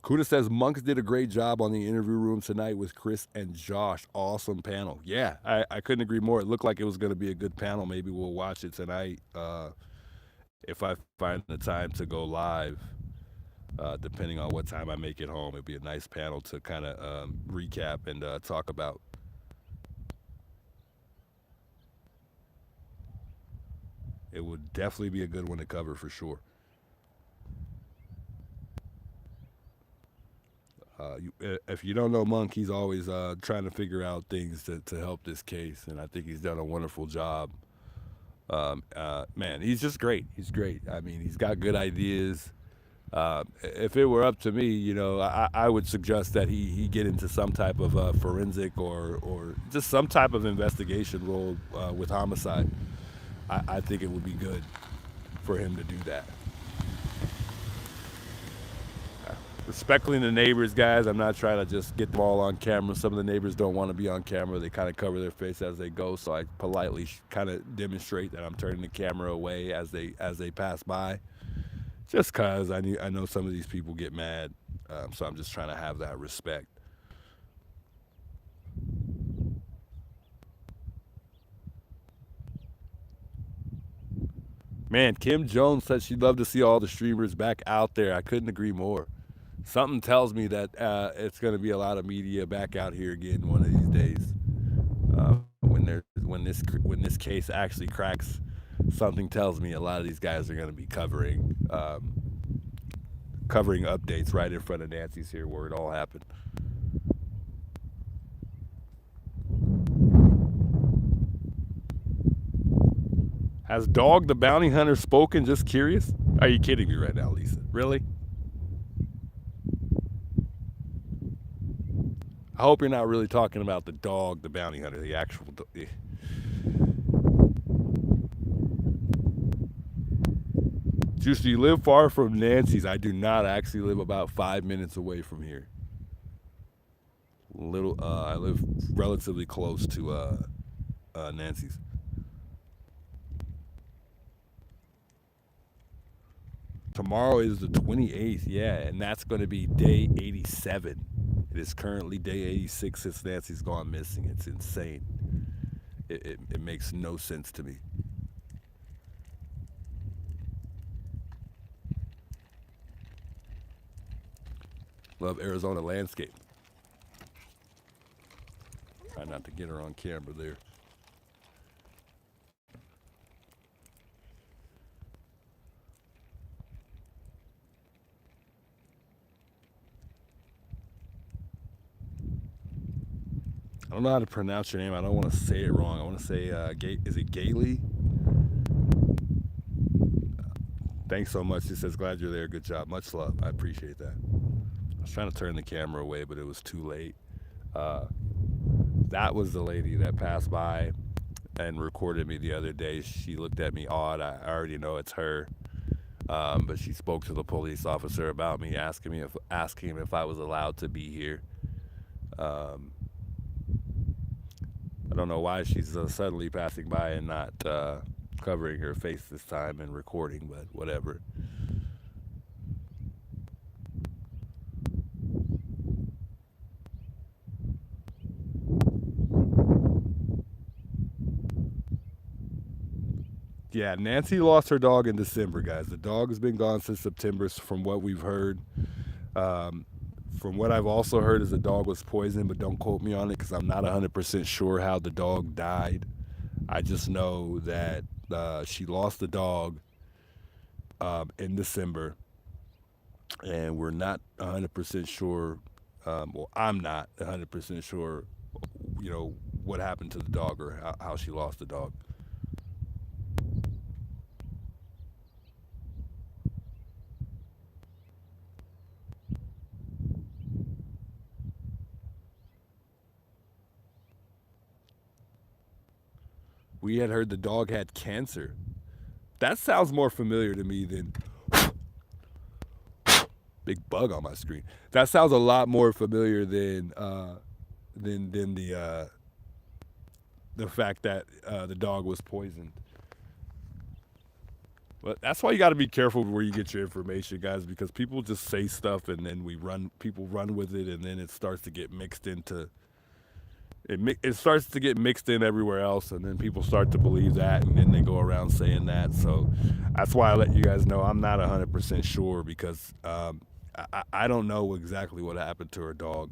Kuda says Monks did a great job on the interview room tonight with Chris and Josh. Awesome panel. Yeah, I couldn't agree more. It looked like it was going to be a good panel. Maybe we'll watch it tonight if I find the time to go live. Depending on what time I make it home, it'd be a nice panel to kind of recap and talk about. It would definitely be a good one to cover for sure. If you don't know Monk, he's always trying to figure out things to help this case, and I think he's done a wonderful job. Man, he's just great. He's great. I mean, he's got good ideas. If it were up to me, you know, I would suggest that he get into some type of forensic or just some type of investigation role with homicide. I think it would be good for him to do that. Respecting the neighbors, guys. I'm not trying to just get them all on camera. Some of the neighbors don't want to be on camera. They kind of cover their face as they go. So I politely kind of demonstrate that I'm turning the camera away as they pass by. Just because I know some of these people get mad. So I'm just trying to have that respect. Man, Kim Jones said she'd love to see all the streamers back out there. I couldn't agree more. Something tells me that it's going to be a lot of media back out here again one of these days. When this case actually cracks, something tells me a lot of these guys are going to be covering updates right in front of Nancy's here where it all happened. Has Dog the Bounty Hunter spoken? Just curious. Are you kidding me right now, Lisa? Really? I hope you're not really talking about the Dog the Bounty Hunter, the actual Juice, do you live far from Nancy's? I do not. I actually live about 5 minutes away from here. I live relatively close to Nancy's. Tomorrow is the 28th, yeah, and that's going to be day 87. It is currently day 86 since Nancy's gone missing. It's insane. It makes no sense to me. Love Arizona landscape. Try not to get her on camera there. I don't know how to pronounce your name. I don't want to say it wrong. I want to say, is it Gailey? Thanks so much. She says, glad you're there. Good job. Much love. I appreciate that. I was trying to turn the camera away, but it was too late. That was the lady that passed by and recorded me the other day. She looked at me odd. I already know it's her. But she spoke to the police officer about me, asking him if I was allowed to be here. I don't know why she's suddenly passing by and not covering her face this time and recording, but whatever. Yeah, Nancy lost her dog in December, guys. The dog has been gone since September, from what we've heard. From what I've also heard is the dog was poisoned, but don't quote me on it because I'm not 100% sure how the dog died. I just know that she lost the dog in December, and we're not 100% sure. Well, I'm not 100% sure, you know, what happened to the dog or how she lost the dog. We had heard the dog had cancer. That sounds more familiar to me than big bug on my screen. That sounds a lot more familiar than the fact that the dog was poisoned. But that's why you got to be careful where you get your information, guys, because people just say stuff and then people run with it, and then it starts to get mixed into it starts to get mixed in everywhere else, and then people start to believe that, and then they go around saying that. So that's why I let you guys know I'm not 100% sure, because I don't know exactly what happened to her dog.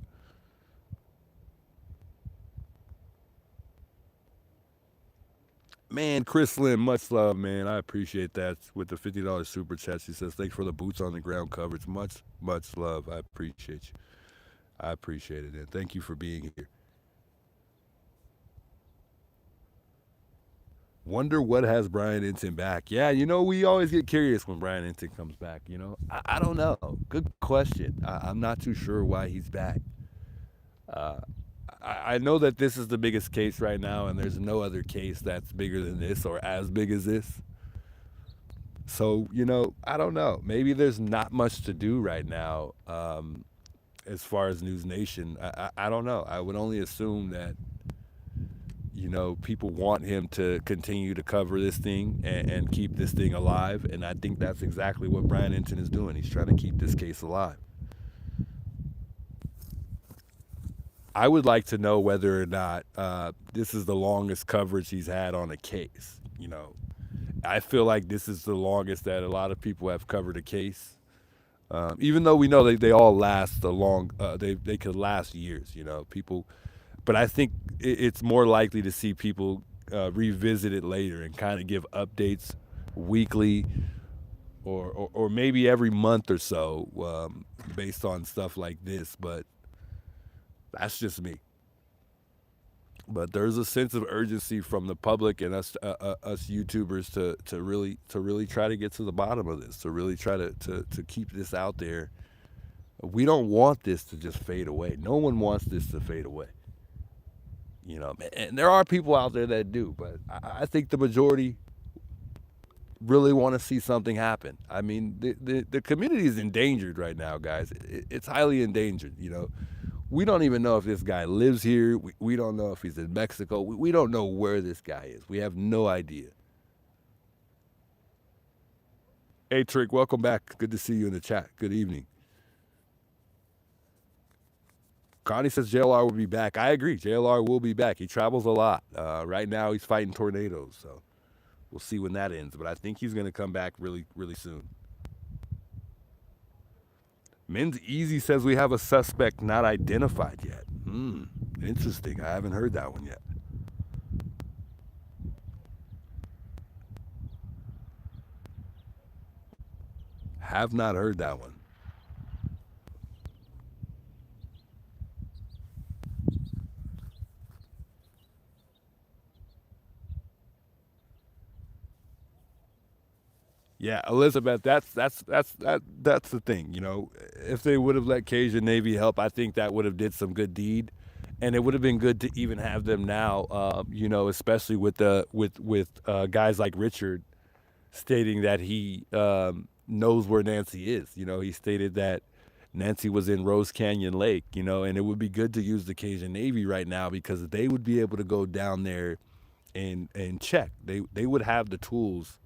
Man, Chris Lynn, much love, man. I appreciate that with the $50 super chat. She says, thanks for the boots on the ground coverage. Much, much love. I appreciate you. I appreciate it, and thank you for being here. Wonder what has Brian Enton back. Yeah, we always get curious when Brian Enton comes back. I don't know. Good question. I'm not too sure why he's back. Uh, I know that this is the biggest case right now, and there's no other case that's bigger than this or as big as this. So, I don't know. Maybe there's not much to do right now as far as News Nation. I don't know. I would only assume that people want him to continue to cover this thing and keep this thing alive. And I think that's exactly what Brian Enton is doing. He's trying to keep this case alive. I would like to know whether or not this is the longest coverage he's had on a case. I feel like this is the longest that a lot of people have covered a case. Even though we know they all last a long, they could last years, people. But I think it's more likely to see people revisit it later and kind of give updates weekly or maybe every month or so based on stuff like this. But that's just me. But there's a sense of urgency from the public and us YouTubers to really try to get to the bottom of this, to really try to keep this out there. We don't want this to just fade away. No one wants this to fade away. And there are people out there that do, but I think the majority really want to see something happen. I mean, the community is endangered right now, guys. It's highly endangered. We don't even know if this guy lives here. We don't know if he's in Mexico. We don't know where this guy is. We have no idea. Hey, Trick, welcome back. Good to see you in the chat. Good evening. Connie says JLR will be back. I agree. JLR will be back. He travels a lot. Right now, he's fighting tornadoes, so we'll see when that ends. But I think he's going to come back really, really soon. Men's Easy says we have a suspect not identified yet. Interesting. I haven't heard that one yet. Have not heard that one. Yeah, Elizabeth, that's the thing. If they would have let Cajun Navy help, I think that would have did some good deed, and it would have been good to even have them now. Especially with guys like Richard stating that he knows where Nancy is. He stated that Nancy was in Rose Canyon Lake. And it would be good to use the Cajun Navy right now because they would be able to go down there and check. They would have the tools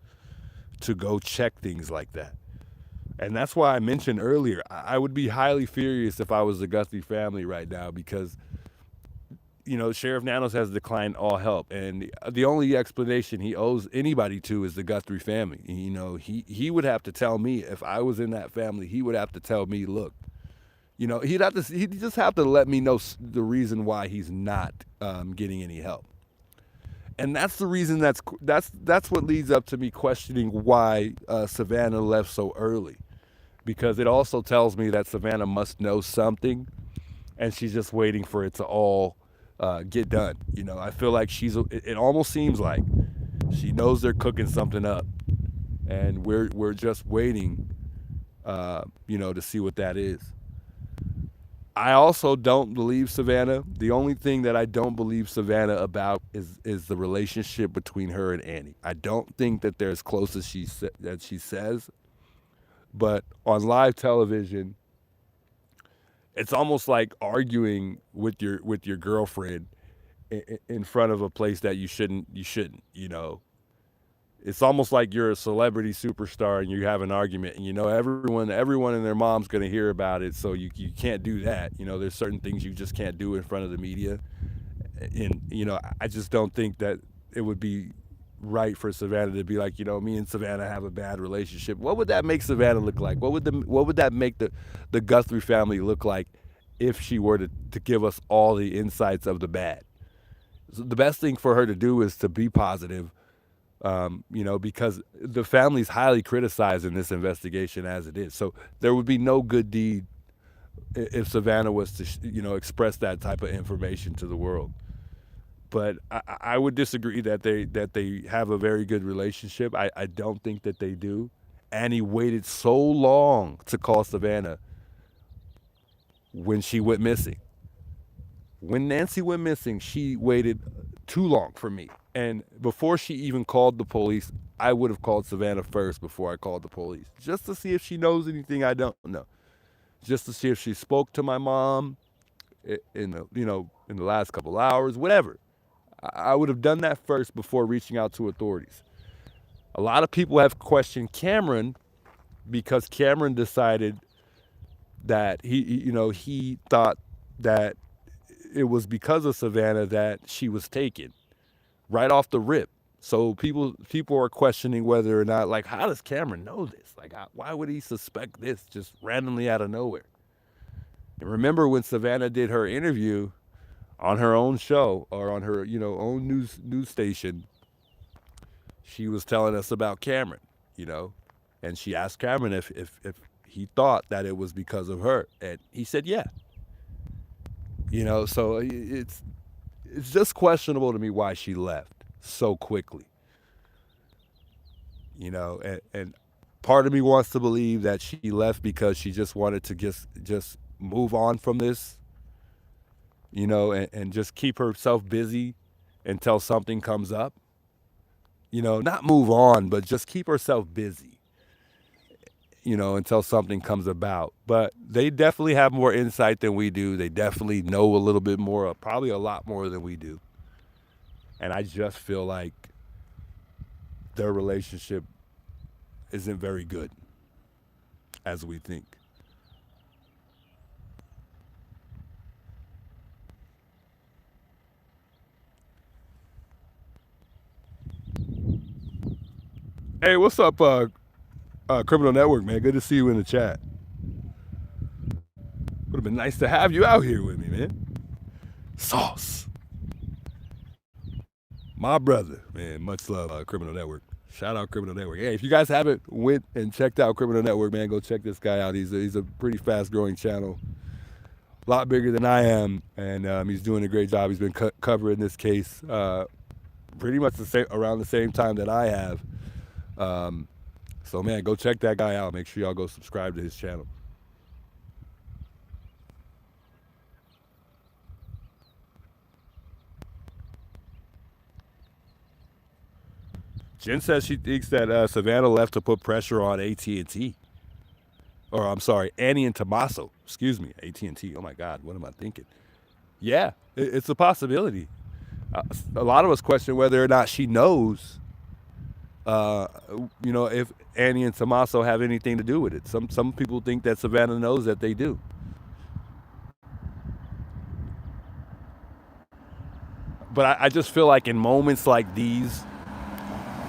to go check things like that. And that's why I mentioned earlier, I would be highly furious if I was the Guthrie family right now because, Sheriff Nanos has declined all help. And the only explanation he owes anybody to is the Guthrie family. He would have to tell me, if I was in that family, he would have to tell me, look, he'd just have to let me know the reason why he's not getting any help. And that's the reason that's what leads up to me questioning why Savannah left so early. Because it also tells me that Savannah must know something and she's just waiting for it to all get done. I feel like it almost seems like she knows they're cooking something up and we're just waiting, to see what that is. I also don't believe Savannah. The only thing that I don't believe Savannah about is the relationship between her and Annie. I don't think that they're as close as she says. But on live television, it's almost like arguing with your girlfriend in front of a place that you shouldn't. it's almost like you're a celebrity superstar and you have an argument, and you know everyone and their mom's going to hear about it, so you can't do that. You know, there's certain things you just can't do in front of the media, and you know, I just don't think that it would be right for Savannah to be like, you know, me and Savannah have a bad relationship. What would that make Savannah look like? What would that make the Guthrie family look like if she were to give us all the insights of the bad? So the best thing for her to do is to be positive, you know, because the family's highly criticized in this investigation as it is. So there would be no good deed if Savannah was to, you know, express that type of information to the world. But I would disagree that they have a very good relationship. I don't think that they do. Annie waited so long to call Savannah when she went missing. When Nancy went missing, she waited too long for me. And before she even called the police, I would have called Savannah first before I called the police, just to see if she knows anything I don't know, just to see if she spoke to my mom in the last couple hours, whatever. I would have done that first before reaching out to authorities. A lot of people have questioned Cameron because Cameron decided that he thought that it was because of Savannah that she was taken right off the rip. So people are questioning whether or not, like, how does Cameron know this? Like, why would he suspect this just randomly out of nowhere? And remember when Savannah did her interview on her own show or on her, own news station, she was telling us about Cameron, and she asked Cameron if he thought that it was because of her, and he said, yeah. So it's just questionable to me why she left so quickly. And part of me wants to believe that she left because she just wanted to just move on from this, and just keep herself busy until something comes up. Not move on, but just keep herself busy, until something comes about. But they definitely have more insight than we do. They definitely know a little bit more, probably a lot more than we do. And I just feel like their relationship isn't very good as we think. Hey, what's up, Criminal Network, man? Good to see you in the chat. Would have been nice to have you out here with me, man. Sauce. My brother, man. Much love, Criminal Network. Shout out Criminal Network. Hey, if you guys haven't went and checked out Criminal Network, man, go check this guy out. He's a pretty fast-growing channel. A lot bigger than I am, and he's doing a great job. He's been covering this case pretty much around the same time that I have. So, man, go check that guy out. Make sure y'all go subscribe to his channel. Jen says she thinks that Savannah left to put pressure on AT&T. Or, I'm sorry, Annie and Tommaso. Excuse me, AT&T. Oh, my God, what am I thinking? Yeah, it's a possibility. A lot of us question whether or not she knows, if Annie and Tommaso have anything to do with it. Some people think that Savannah knows that they do. But I just feel like in moments like these,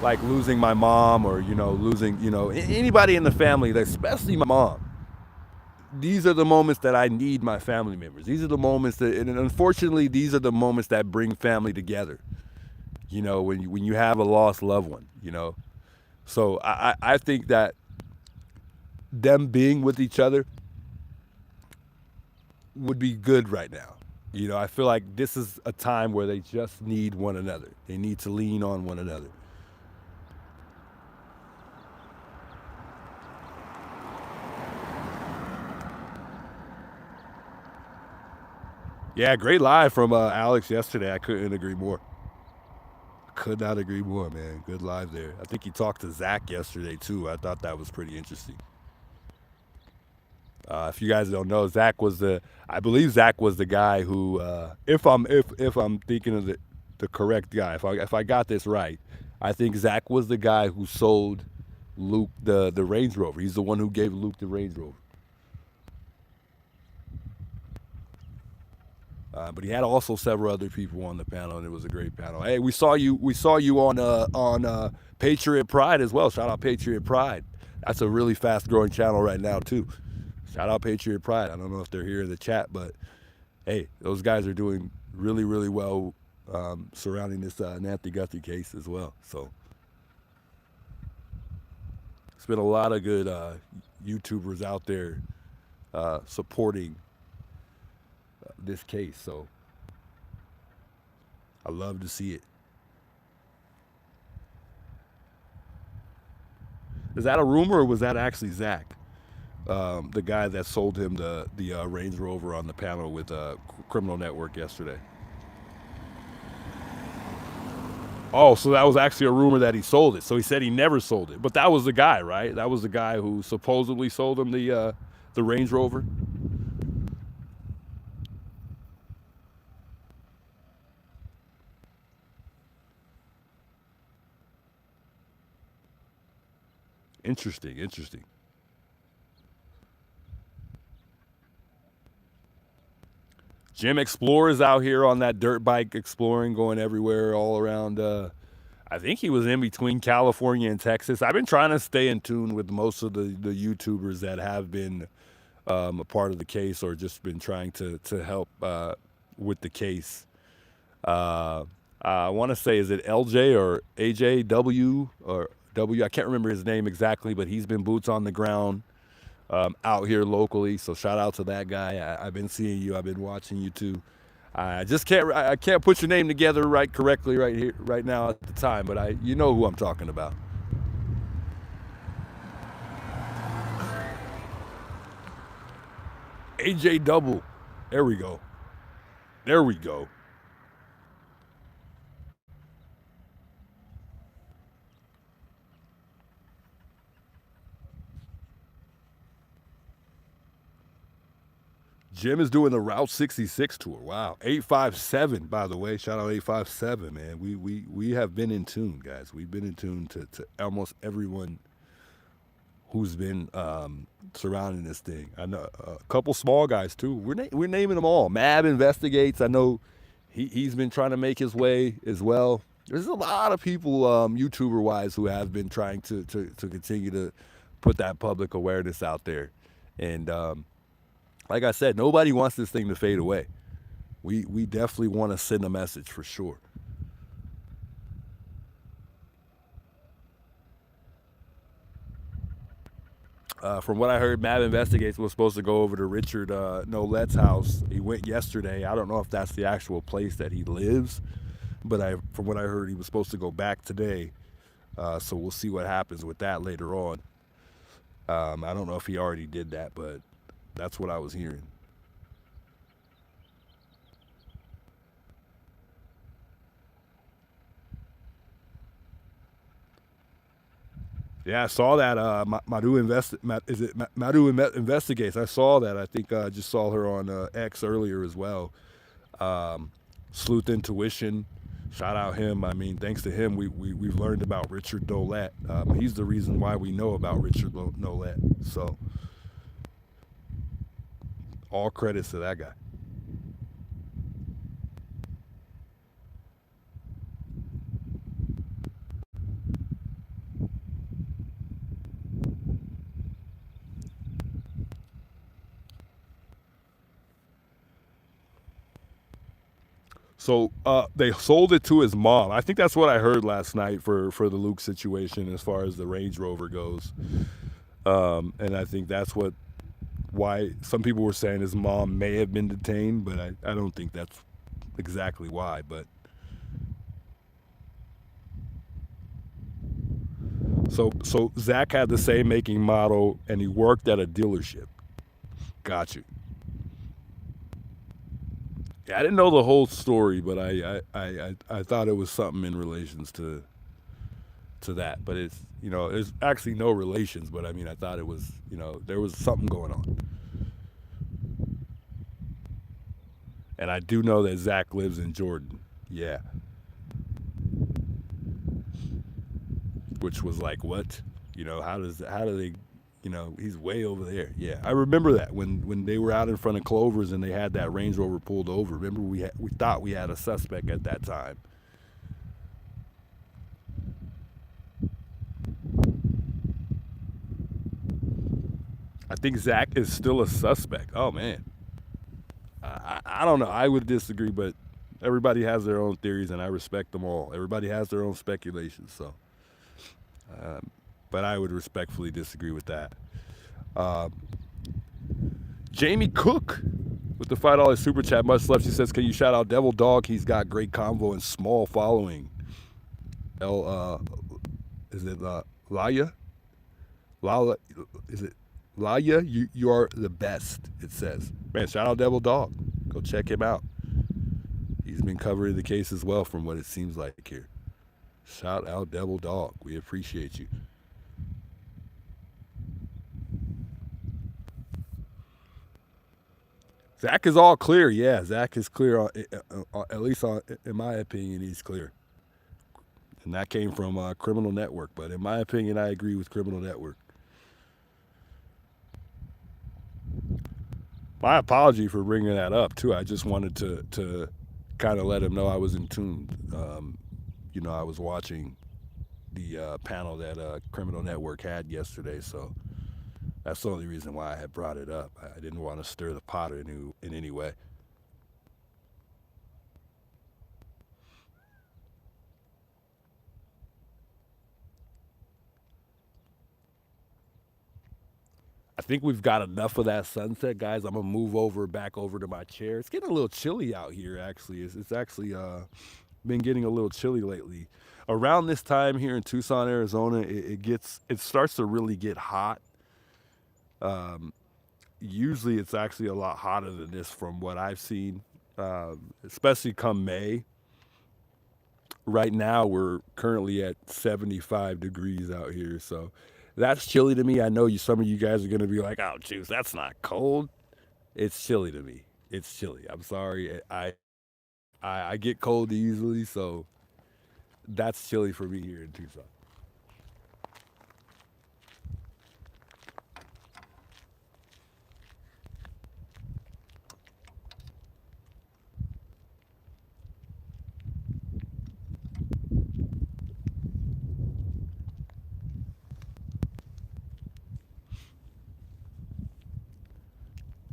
like losing my mom or, losing, anybody in the family, especially my mom, these are the moments that I need my family members. These are the moments that, and unfortunately, these are the moments that bring family together, when you have a lost loved one, So I think that them being with each other would be good right now. I feel like this is a time where they just need one another. They need to lean on one another. Yeah, great live from Alex yesterday. I couldn't agree more. Could not agree more, man. Good live there. I think he talked to Zach yesterday too. I thought that was pretty interesting. If you guys don't know, I believe Zach was the guy who, if I'm thinking of the correct guy, if I got this right, I think Zach was the guy who sold Luke the Range Rover. He's the one who gave Luke the Range Rover. But he had also several other people on the panel, and it was a great panel. Hey, we saw you on Patriot Pride as well. Shout out Patriot Pride. That's a really fast growing channel right now too. Shout out Patriot Pride. I don't know if they're here in the chat, but hey, those guys are doing really, really well surrounding this Nancy Guthrie case as well. So it's been a lot of good YouTubers out there supporting this case. So I love to see it. Is that a rumor or was that actually Zach? The guy that sold him the Range Rover on the panel with Criminal Network yesterday. Oh, so that was actually a rumor that he sold it. So he said he never sold it. But that was the guy, right? That was the guy who supposedly sold him the Range Rover. Interesting, interesting. Jim Explorer's out here on that dirt bike exploring, going everywhere, all around. I think he was in between California and Texas. I've been trying to stay in tune with most of the YouTubers that have been a part of the case or just been trying to help with the case. I want to say, is it LJ or AJW or W? I can't remember his name exactly, but he's been boots on the ground out here locally. So shout out to that guy. I've been seeing you. I've been watching you too. I just can't put your name together correctly right here right now at the time, but you know who I'm talking about. AJ Double. There we go. There we go. Jim is doing the Route 66 tour. Wow. 857, by the way. Shout out 857, man. We have been in tune, guys. We've been in tune to almost everyone who's been surrounding this thing. I know a couple small guys, too. We're naming them all. Mab Investigates. I know he's been trying to make his way as well. There's a lot of people, YouTuber-wise, who have been trying to continue to put that public awareness out there. And like I said, nobody wants this thing to fade away. We definitely want to send a message for sure. From what I heard, Mab Investigates was supposed to go over to Richard Nolette's house. He went yesterday. I don't know if that's the actual place that he lives, but from what I heard, he was supposed to go back today. So we'll see what happens with that later on. I don't know if he already did that, but that's what I was hearing. Yeah, I saw that. Madu Investigates. I saw that. I think I just saw her on X earlier as well. Sleuth Intuition. Shout out him. I mean, thanks to him, we've learned about Richard Nolette. He's the reason why we know about Richard Nolette. So all credits to that guy. So they sold it to his mom. I think that's what I heard last night for the Luke situation as far as the Range Rover goes. And I think that's why some people were saying his mom may have been detained, but I don't think that's exactly why. But so Zach had the same making model, and he worked at a dealership. Got you. Yeah, I didn't know the whole story, but I thought it was something in relations to that. But it's, there's actually no relations, but I mean, I thought it was, there was something going on. And I do know that Zach lives in Jordan. Yeah. which was like, what? You know, how do they, you know, he's way over there. Yeah, I remember that when they were out in front of Clover's and they had that Range Rover pulled over. Remember, we thought we had a suspect at that time. I think Zach is still a suspect. Oh man, I don't know. I would disagree, but everybody has their own theories, and I respect them all. Everybody has their own speculations, so. But I would respectfully disagree with that. Jamie Cook with the $5 super chat. Much love. She says, "Can you shout out Devil Dog? He's got great convo and small following." Is it Laya? Lala? Is it Laya? You are the best. It says. Man, shout out Devil Dog. Go check him out. He's been covering the case as well, from what it seems like here. Shout out Devil Dog. We appreciate you. Zach is all clear. Yeah, Zach is clear. At least in my opinion, he's clear. And that came from Criminal Network. But in my opinion, I agree with Criminal Network. My apology for bringing that up, too. I just wanted to kind of let him know I was in tune. You know, I was watching the panel that Criminal Network had yesterday, so that's the only reason why I had brought it up. I didn't want to stir the pot in any way. I think we've got enough of that sunset, guys. I'm gonna move back over to my chair. It's getting a little chilly out here, actually. It's actually been getting a little chilly lately. Around this time here in Tucson, Arizona, it starts to really get hot. Usually it's actually a lot hotter than this from what I've seen, especially come May. Right now we're currently at 75 degrees out here, so that's chilly to me. I know some of you guys are gonna be like, "Oh, Juice, that's not cold." It's chilly to me. It's chilly. I'm sorry. I get cold easily, so that's chilly for me here in Tucson.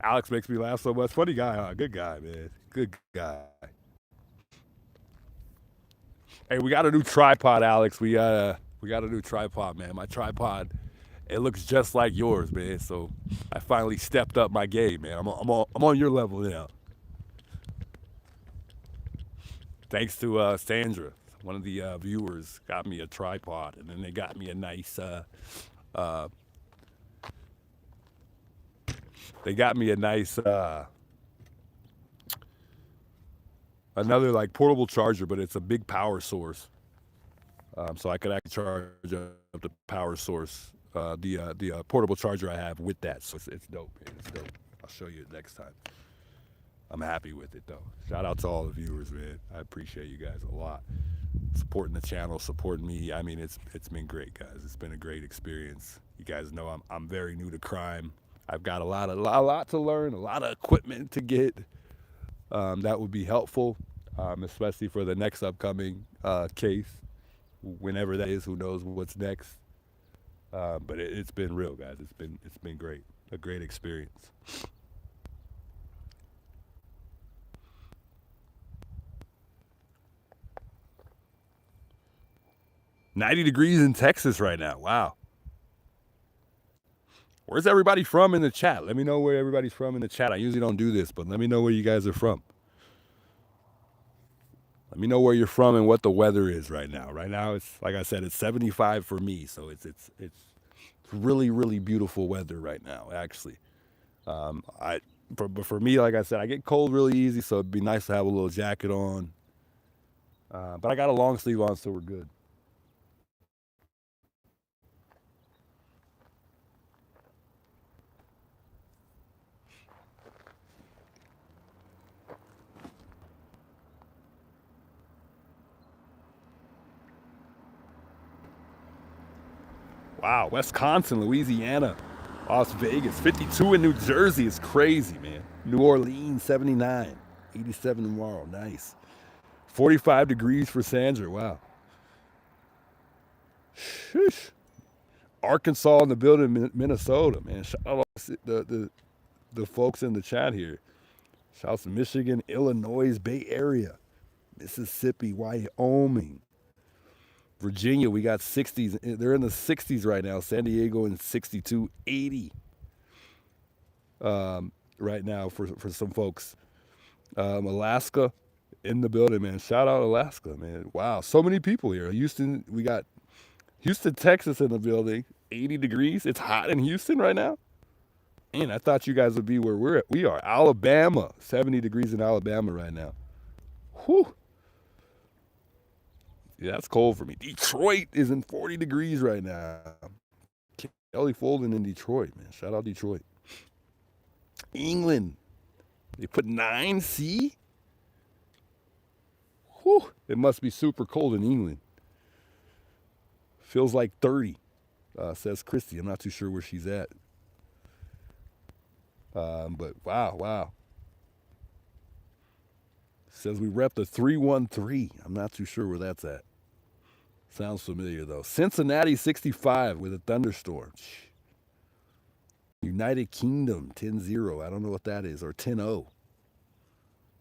Alex makes me laugh so much. Funny guy, huh? Good guy, man. Good guy. Hey, we got a new tripod, Alex. We got a new tripod, man. My tripod, it looks just like yours, man. So I finally stepped up my game, man. I'm on your level now. Thanks to Sandra, one of the viewers, got me a tripod, and then they got me a nice. They got me a nice. Another like portable charger, but it's a big power source, so I could actually charge up the power source, the portable charger I have with that. So it's dope, man. It's dope. I'll show you it next time. I'm happy with it though. Shout out to all the viewers, man. I appreciate you guys a lot, supporting the channel, supporting me. I mean, it's been great, guys. It's been a great experience. You guys know I'm very new to crime. I've got a lot to learn, a lot of equipment to get. That would be helpful, especially for the next upcoming case, whenever that is. Who knows what's next? But it's been real, guys. It's been great, a great experience. $90 degrees in Texas right now. Wow. Where's everybody from in the chat? Let me know where everybody's from in the chat. I usually don't do this, but let me know where you guys are from. Let me know where you're from and what the weather is right now. Right now, it's like I said, it's 75 for me, so it's really, really beautiful weather right now. Actually, but for me, like I said, I get cold really easy, so it'd be nice to have a little jacket on. But I got a long sleeve on, so we're good. Wow, Wisconsin, Louisiana, Las Vegas, 52 in New Jersey. It's crazy, man. New Orleans, 79. 87 tomorrow. Nice. 45 degrees for Sandra. Wow. Sheesh. Arkansas in the building, Minnesota, man. Shout out the folks in the chat here. Shout out to Michigan, Illinois, Bay Area, Mississippi, Wyoming, Virginia. We got 60s. They're in the 60s right now. San Diego in 62, 80 right now for some folks. Alaska in the building, man. Shout out Alaska, man. Wow, so many people here. Houston, we got Houston, Texas in the building. 80 degrees. It's hot in Houston right now. Man, I thought you guys would be where we are. Alabama, 70 degrees in Alabama right now. Whew. Yeah, that's cold for me. Detroit is in 40 degrees right now. Kelly Folden in Detroit, man. Shout out Detroit. England, they put 9C? Whew. It must be super cold in England. Feels like 30, says Christy. I'm not too sure where she's at. But wow. Says we rep the 313. I'm not too sure where that's at. Sounds familiar, though. Cincinnati, 65 with a thunderstorm. United Kingdom, 10-0. I don't know what that is, or 10-0.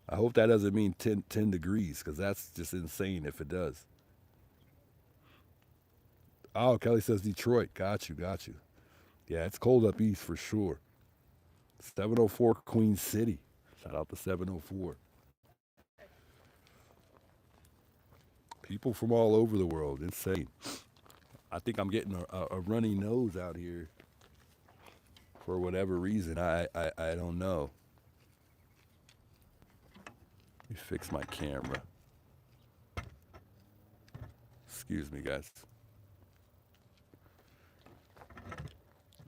I hope that doesn't mean 10 degrees, because that's just insane if it does. Oh, Kelly says Detroit. Got you. Yeah, it's cold up east for sure. 704 Queen City. Shout out to 704. People from all over the world. Insane. I think I'm getting a runny nose out here for whatever reason. I don't know. Let me fix my camera. Excuse me, guys.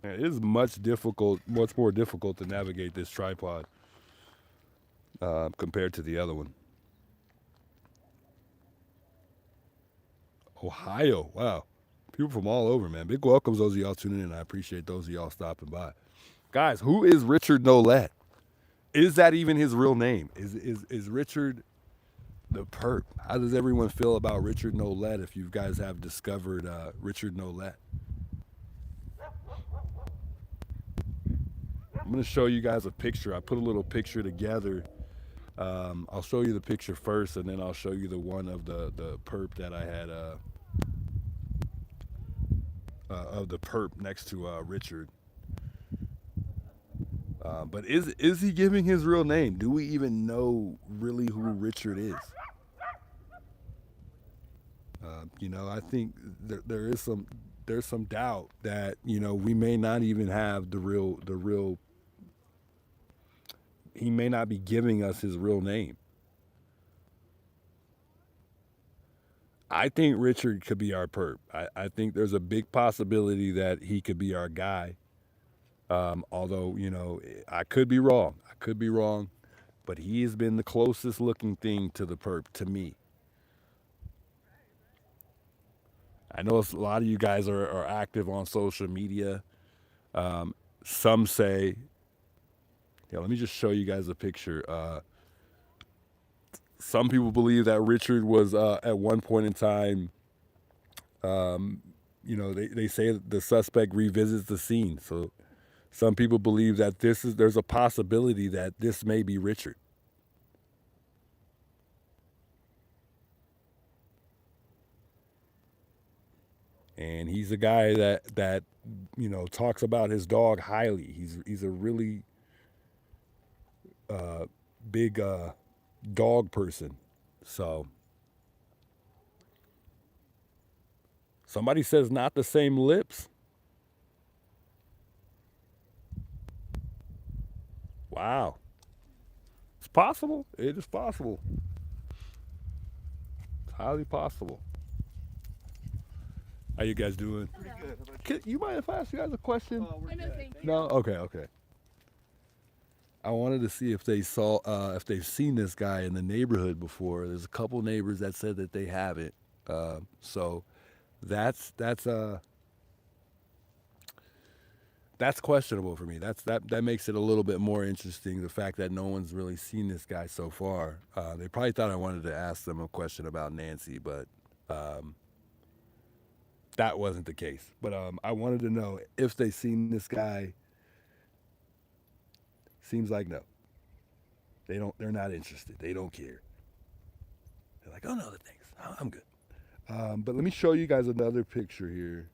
Man, it is much more difficult to navigate this tripod compared to the other one. Ohio, wow. People from all over, man. Big welcomes those of y'all tuning in. I appreciate those of y'all stopping by. Guys, who is Richard Nolette? Is that even his real name? Is Richard the perp? How does everyone feel about Richard Nolette if you guys have discovered Richard Nolette? I'm going to show you guys a picture. I put a little picture together. I'll show you the picture first, and then I'll show you the one of the perp that I had of the perp next to Richard. But is he giving his real name? Do we even know really who Richard is? I think there's some doubt that we may not even have the real. He may not be giving us his real name. I think Richard could be our perp. I think there's a big possibility that he could be our guy. Although, I could be wrong. But he has been the closest looking thing to the perp to me. I know a lot of you guys are active on social media. Some say, let me just show you guys a picture. Some people believe that Richard was at one point in time, they say that the suspect revisits the scene. So some people believe that there's a possibility that this may be Richard. And he's a guy that talks about his dog highly. He's a really big dog person. So somebody says not the same lips. Wow. It's possible. It is possible. It's highly possible. How you guys doing? Pretty good. You mind if I ask you guys a question? Oh, we're good. No? Okay. I wanted to see if they saw, if they've seen this guy in the neighborhood before. There's a couple neighbors that said that they haven't. So that's That's questionable for me. That makes it a little bit more interesting. The fact that no one's really seen this guy so far. They probably thought I wanted to ask them a question about Nancy, but that wasn't the case. But I wanted to know if they seen this guy. Seems like no. They don't. They're not interested. They don't care. They're like, oh no, thanks. I'm good. But let me show you guys another picture here,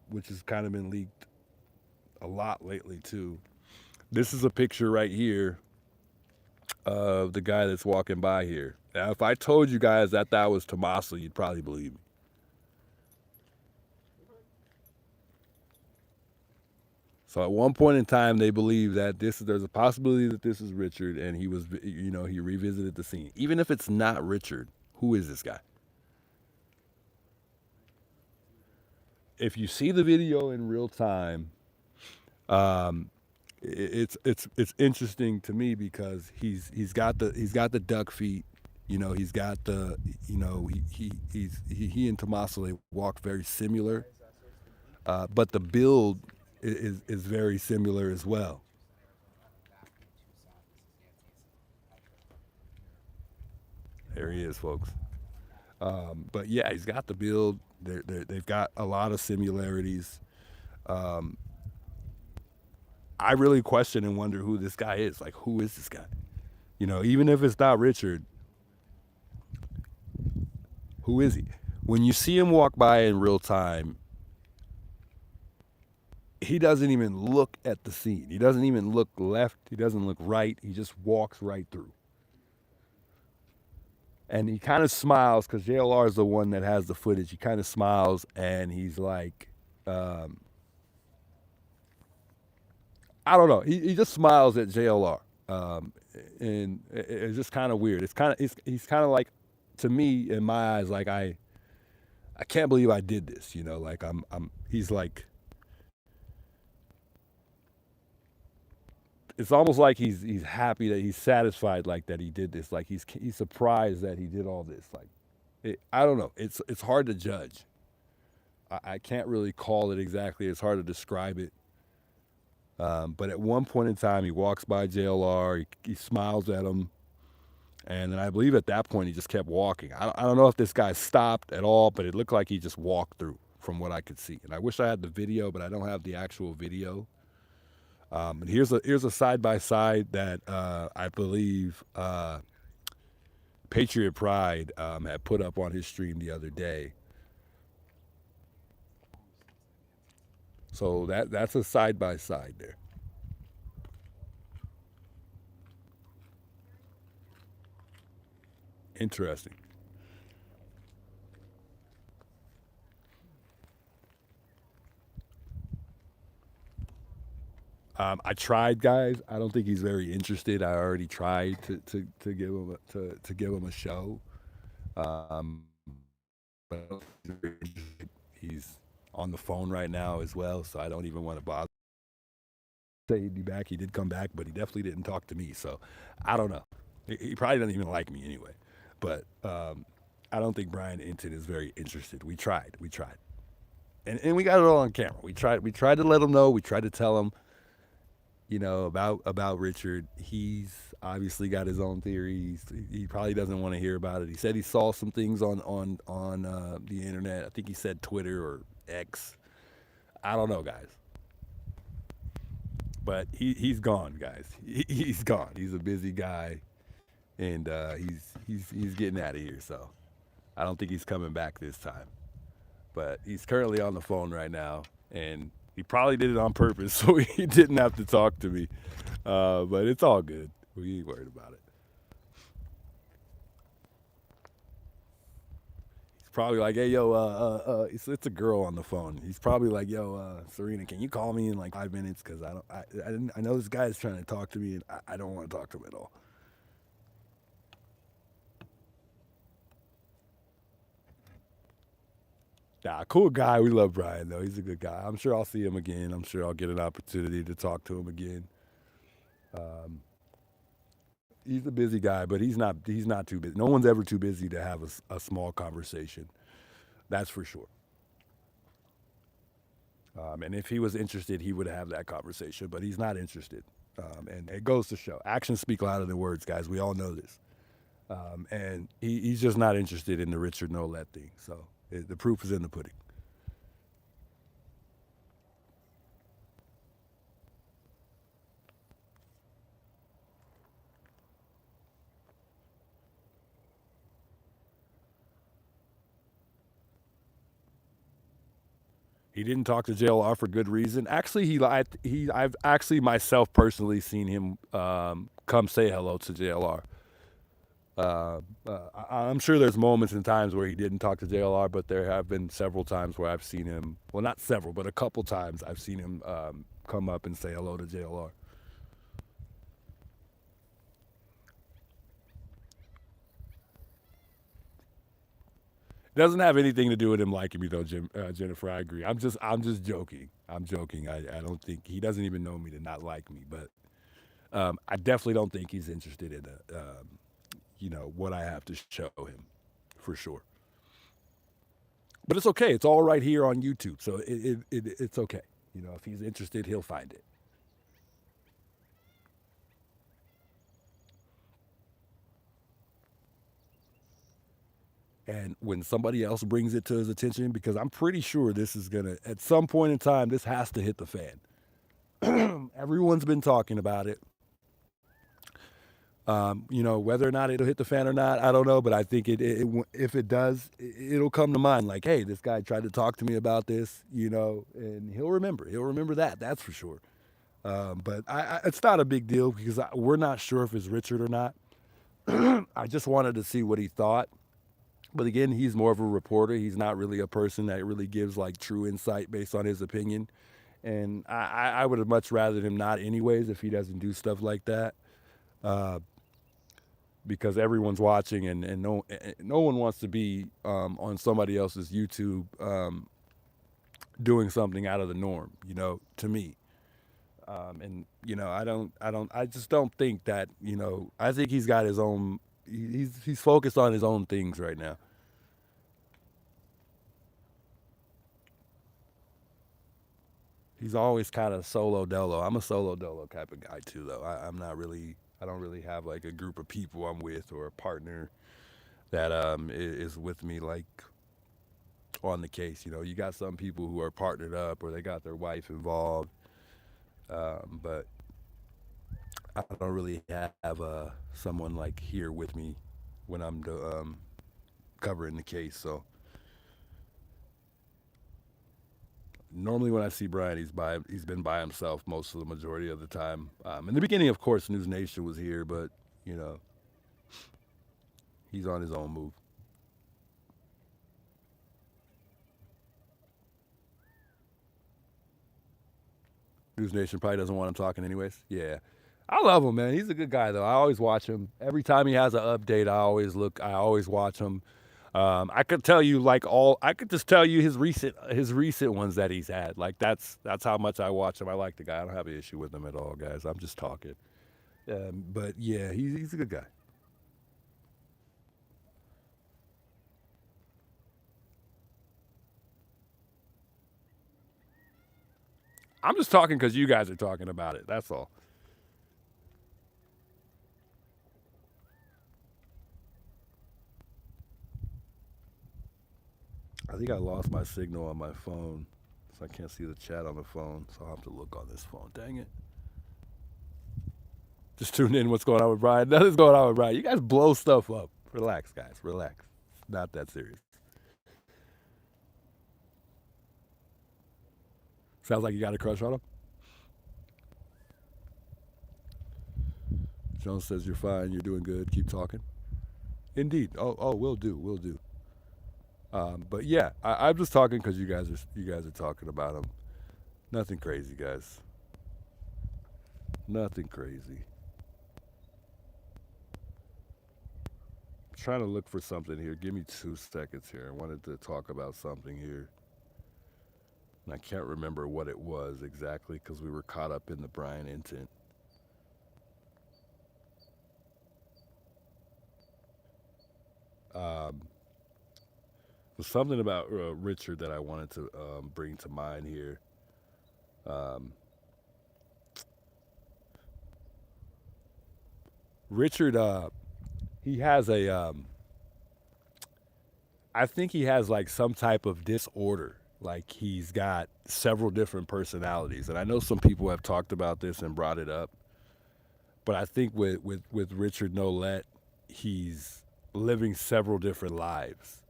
which has kind of been leaked a lot lately too. This is a picture right here of the guy that's walking by here. Now, if I told you guys that that was Tommaso, you'd probably believe me. So at one point in time, they believe that there's a possibility that this is Richard, and he was, he revisited the scene. Even if it's not Richard, who is this guy? If you see the video in real time, it's interesting to me because he's got the duck feet, he's got the he and Tommaso, they walk very similar, but the build is very similar as well. There he is, folks. But yeah, he's got the build. They've got a lot of similarities. I really question and wonder who this guy is. Like, who is this guy? Even if it's not Richard, who is he? When you see him walk by in real time, he doesn't even look at the scene. He doesn't even look left. He doesn't look right. He just walks right through. And he kind of smiles because JLR is the one that has the footage. He kind of smiles and he's like, I don't know. He just smiles at JLR. And it's just kind of weird. He's kind of like, to me, in my eyes, like I can't believe I did this, like he's like, it's almost like he's happy, that he's satisfied, like that he did this, like he's surprised that he did all this. Like, I don't know. It's hard to judge. I can't really call it exactly. It's hard to describe it. But at one point in time, he walks by JLR. He smiles at him, and then I believe at that point he just kept walking. I don't know if this guy stopped at all, but it looked like he just walked through, from what I could see. And I wish I had the video, but I don't have the actual video. And here's a side by side that I believe Patriot Pride had put up on his stream the other day. So that's a side by side there. Interesting. I tried, guys. I don't think he's very interested. I already tried to give him to give him a show, but he's on the phone right now as well, so I don't even want to bother. Say he'd be back. He did come back, but he definitely didn't talk to me. So I don't know. He probably doesn't even like me anyway. But I don't think Brian Inton is very interested. We tried, and we got it all on camera. We tried to let him know. We tried to tell him, about Richard. He's obviously got his own theories. He probably doesn't want to hear about it. He said he saw some things on the internet. I think he said Twitter or X. I don't know, guys. But he's gone, guys. He's gone. He's a busy guy, and he's getting out of here. So I don't think he's coming back this time. But he's currently on the phone right now, and he probably did it on purpose so he didn't have to talk to me. But it's all good. We ain't worried about it. He's probably like, hey, yo, it's a girl on the phone. He's probably like, yo, Serena, can you call me in like 5 minutes? Because I know this guy's trying to talk to me, and I don't want to talk to him at all. Nah, cool guy. We love Brian, though. He's a good guy. I'm sure I'll see him again. I'm sure I'll get an opportunity to talk to him again. He's a busy guy, but he's not too busy. No one's ever too busy to have a small conversation. That's for sure. And if he was interested, he would have that conversation, but he's not interested. And it goes to show actions speak louder than words, guys. We all know this. And he's just not interested in the Richard Nolette thing. So the proof is in the pudding. He didn't talk to JLR for good reason. Actually, he lied. I've actually myself personally seen him come say hello to JLR. I'm sure there's moments and times where he didn't talk to JLR, but there have been several times where I've seen him. Well, not several, but a couple times I've seen him come up and say hello to JLR. Doesn't have anything to do with him liking me though, Jennifer. I agree. I'm just joking. I'm joking. I don't think he doesn't even know me to not like me, but I definitely don't think he's interested in what I have to show him, for sure. But it's okay. It's all right here on YouTube, so it's okay. If he's interested, he'll find it. And when somebody else brings it to his attention, because I'm pretty sure this is gonna, at some point in time, this has to hit the fan. Everyone's been talking about it. Whether or not it'll hit the fan or not, I don't know. But I think if it does, it'll come to mind. Like, hey, this guy tried to talk to me about this, and he'll remember. He'll remember that. That's for sure. But it's not a big deal because we're not sure if it's Richard or not. I just wanted to see what he thought. But again, he's more of a reporter. He's not really a person that really gives like true insight based on his opinion. And I would have much rather him not anyways if he doesn't do stuff like that. Because everyone's watching and no one wants to be on somebody else's YouTube doing something out of the norm, to me. I just don't think that, I think he's got his own, he's focused on his own things right now. He's always kind of solo dolo. I'm a solo dolo type of guy too, though. I don't really have like a group of people I'm with or a partner that is with me like on the case. You got some people who are partnered up or they got their wife involved, but I don't really have someone like here with me when I'm covering the case. So normally when I see Brian, he's been by himself most of the majority of the time. In the beginning, of course, News Nation was here, but he's on his own move. News Nation probably doesn't want him talking anyways. Yeah. I love him, man. He's a good guy, though. I always watch him. Every time he has an update, I always watch him. I could tell you I could just tell you his recent ones that he's had. Like that's how much I watch him. I like the guy. I don't have an issue with him at all, guys. I'm just talking. But yeah, he's a good guy. I'm just talking because you guys are talking about it. That's all. I think I lost my signal on my phone, so I can't see the chat on the phone. So I'll have to look on this phone. Dang it. Just tune in. What's going on with Brian? Nothing's going on with Brian. You guys blow stuff up. Relax, guys. Relax. It's not that serious. Sounds like you got a crush on him. Jones says you're fine. You're doing good. Keep talking. Indeed. Oh, we'll do. We'll do. But yeah, I'm just talking because you guys are talking about him. Nothing crazy, guys. Nothing crazy. I'm trying to look for something here. Give me 2 seconds here. I wanted to talk about something here. And I can't remember what it was exactly because we were caught up in the Brian incident. There's something about Richard that I wanted to bring to mind here. Um, Richard, he has a, I think he has like some type of disorder. Like he's got several different personalities, and I know some people have talked about this and brought it up. But I think with Richard Nolette, he's living several different lives.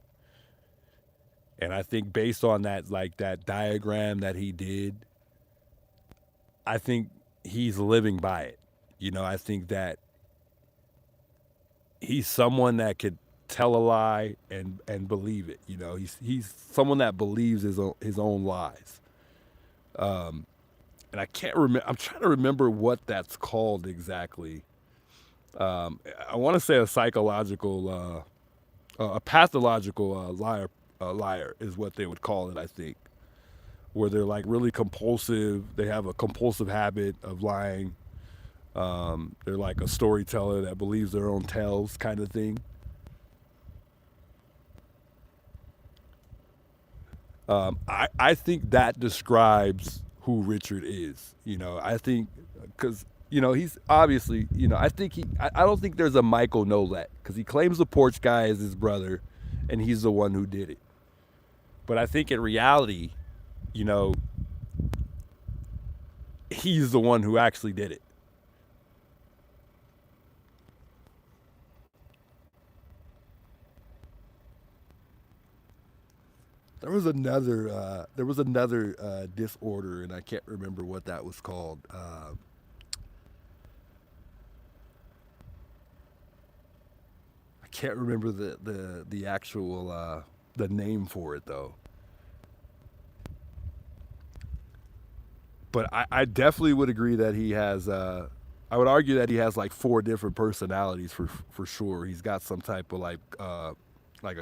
And I think based on that, like that diagram that he did, I think he's living by it. I think that he's someone that could tell a lie and believe it. He's someone that believes his own lies. And I can't remember. I'm trying to remember what that's called exactly. I want to say a psychological, a pathological liar is what they would call it. I think where they're like really compulsive. They have a compulsive habit of lying. They're like a storyteller that believes their own tales, kind of thing. I think that describes who Richard is. I think because he's obviously I think I don't think there's a Michael Nolette because he claims the porch guy is his brother, and he's the one who did it. But I think in reality, you know, he's the one who actually did it. There was another disorder, and I can't remember what that was called. I can't remember the actual the name for it though. But I definitely would agree that he has. I would argue that he has like four different personalities for sure. He's got some type of like a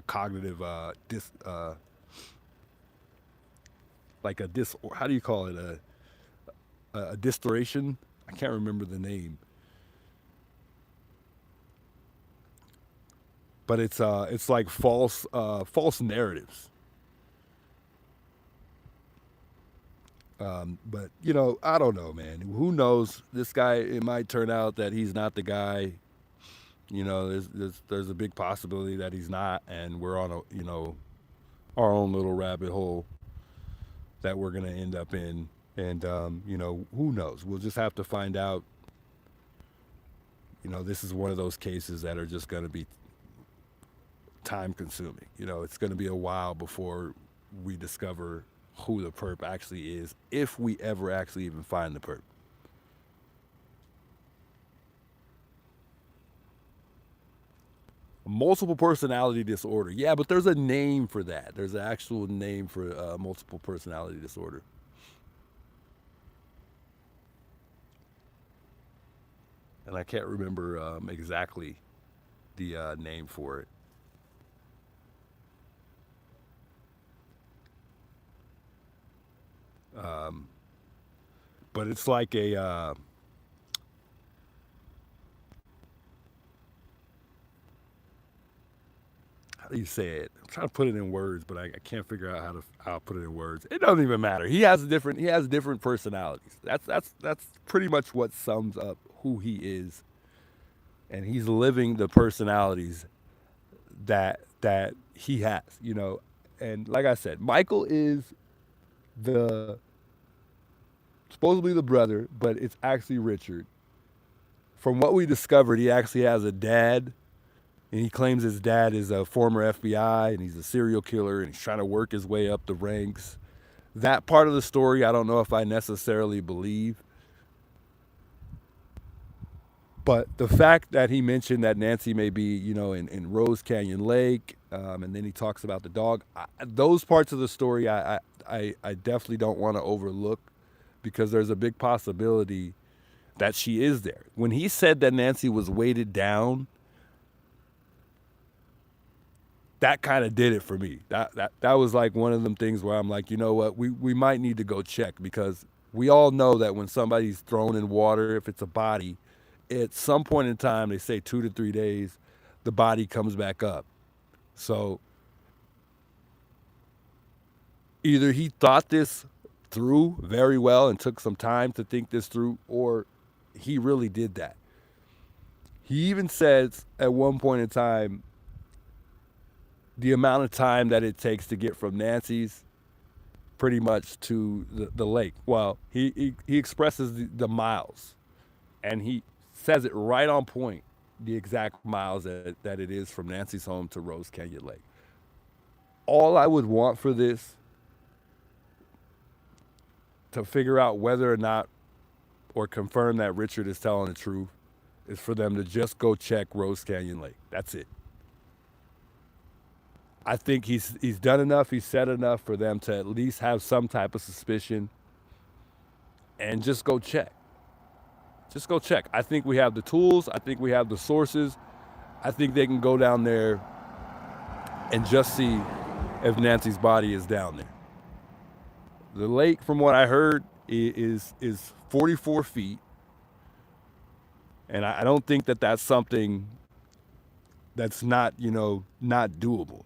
cognitive like a dis how do you call it a distortion. I can't remember the name, but it's like false narratives. But I don't know, man. Who knows? This guy, it might turn out that he's not the guy. There's a big possibility that he's not, and we're on a our own little rabbit hole that we're gonna end up in. And who knows? We'll just have to find out. This is one of those cases that are just gonna be time consuming. It's gonna be a while before we discover who the perp actually is, if we ever actually even find the perp. Multiple personality disorder. Yeah, but there's a name for that. There's an actual name for multiple personality disorder. And I can't remember exactly the name for it. But it's like a how do you say it? I'm trying to put it in words, but I can't figure out how to put it in words. It doesn't even matter. He has different personalities. That's pretty much what sums up who he is, and he's living the personalities that he has. And like I said, Michael is the supposedly the brother, but it's actually Richard. From what we discovered, he actually has a dad, and he claims his dad is a former FBI and he's a serial killer and he's trying to work his way up the ranks. That part of the story, I don't know if I necessarily believe. But the fact that he mentioned that Nancy may be, in Rose Canyon Lake, and then he talks about the dog, those parts of the story I definitely don't want to overlook because there's a big possibility that she is there. When he said that Nancy was weighted down, that kind of did it for me. That was like one of them things where I'm like, you know what, we might need to go check because we all know that when somebody's thrown in water, if it's a body, at some point in time, they say 2 to 3 days, the body comes back up. So either he thought this through very well and took some time to think this through, or he really did that. He even says at one point in time the amount of time that it takes to get from Nancy's pretty much to the lake. Well, he expresses the miles, and he says it right on point, the exact miles that it is from Nancy's home to Rose Canyon Lake. All I would want for this, to figure out whether or not or confirm that Richard is telling the truth, is for them to just go check Rose Canyon Lake. That's it. I think he's done enough, he's said enough for them to at least have some type of suspicion and just go check. Just go check. I think we have the tools. I think we have the sources. I think they can go down there and just see if Nancy's body is down there. The lake, from what I heard, is 44 feet. And I don't think that that's something that's not, not doable.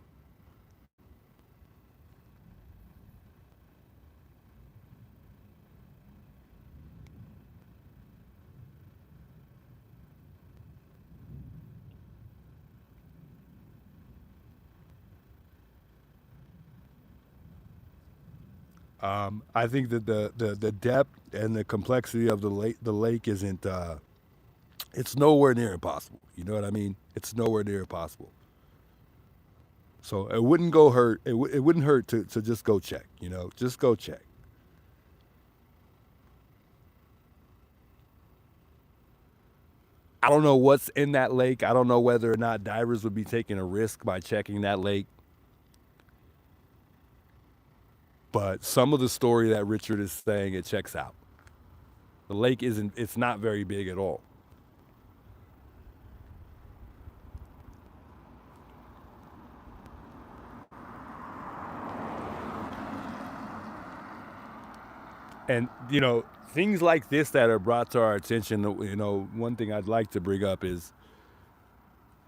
I think that the depth and the complexity of the lake isn't. It's nowhere near impossible. You know what I mean? It's nowhere near impossible. So it wouldn't go hurt. It wouldn't hurt to just go check. Just go check. I don't know what's in that lake. I don't know whether or not divers would be taking a risk by checking that lake. But some of the story that Richard is saying, it checks out. The lake it's not very big at all. And, things like this that are brought to our attention, one thing I'd like to bring up is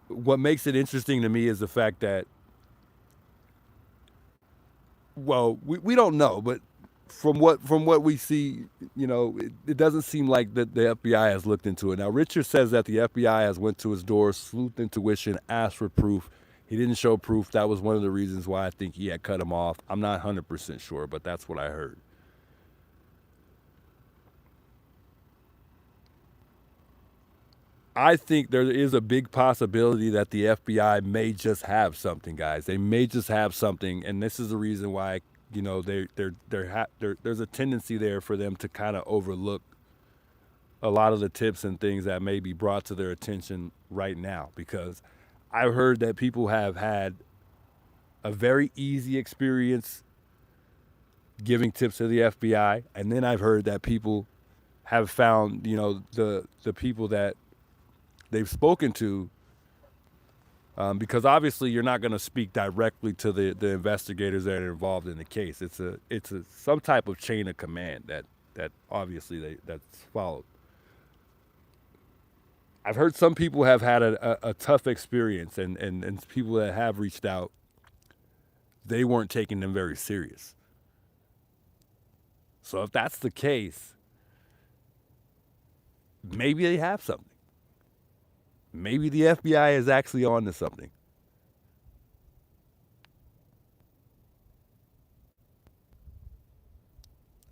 what makes it interesting to me is the fact that, well, we don't know, but from what we see, it doesn't seem like that the FBI has looked into it. Now, Richard says that the FBI has went to his door, sleuthed intuition, asked for proof. He didn't show proof. That was one of the reasons why I think he had cut him off. I'm not 100% sure, but that's what I heard. I think there is a big possibility that the FBI may just have something, guys. They may just have something, and this is the reason why, there's a tendency there for them to kind of overlook a lot of the tips and things that may be brought to their attention right now. Because I've heard that people have had a very easy experience giving tips to the FBI, and then I've heard that people have found, the people that they've spoken to, because obviously you're not going to speak directly to the investigators that are involved in the case. It's some type of chain of command that obviously that's followed. I've heard some people have had a tough experience, and people that have reached out, they weren't taking them very serious. So if that's the case, maybe they have something. Maybe the FBI is actually on to something.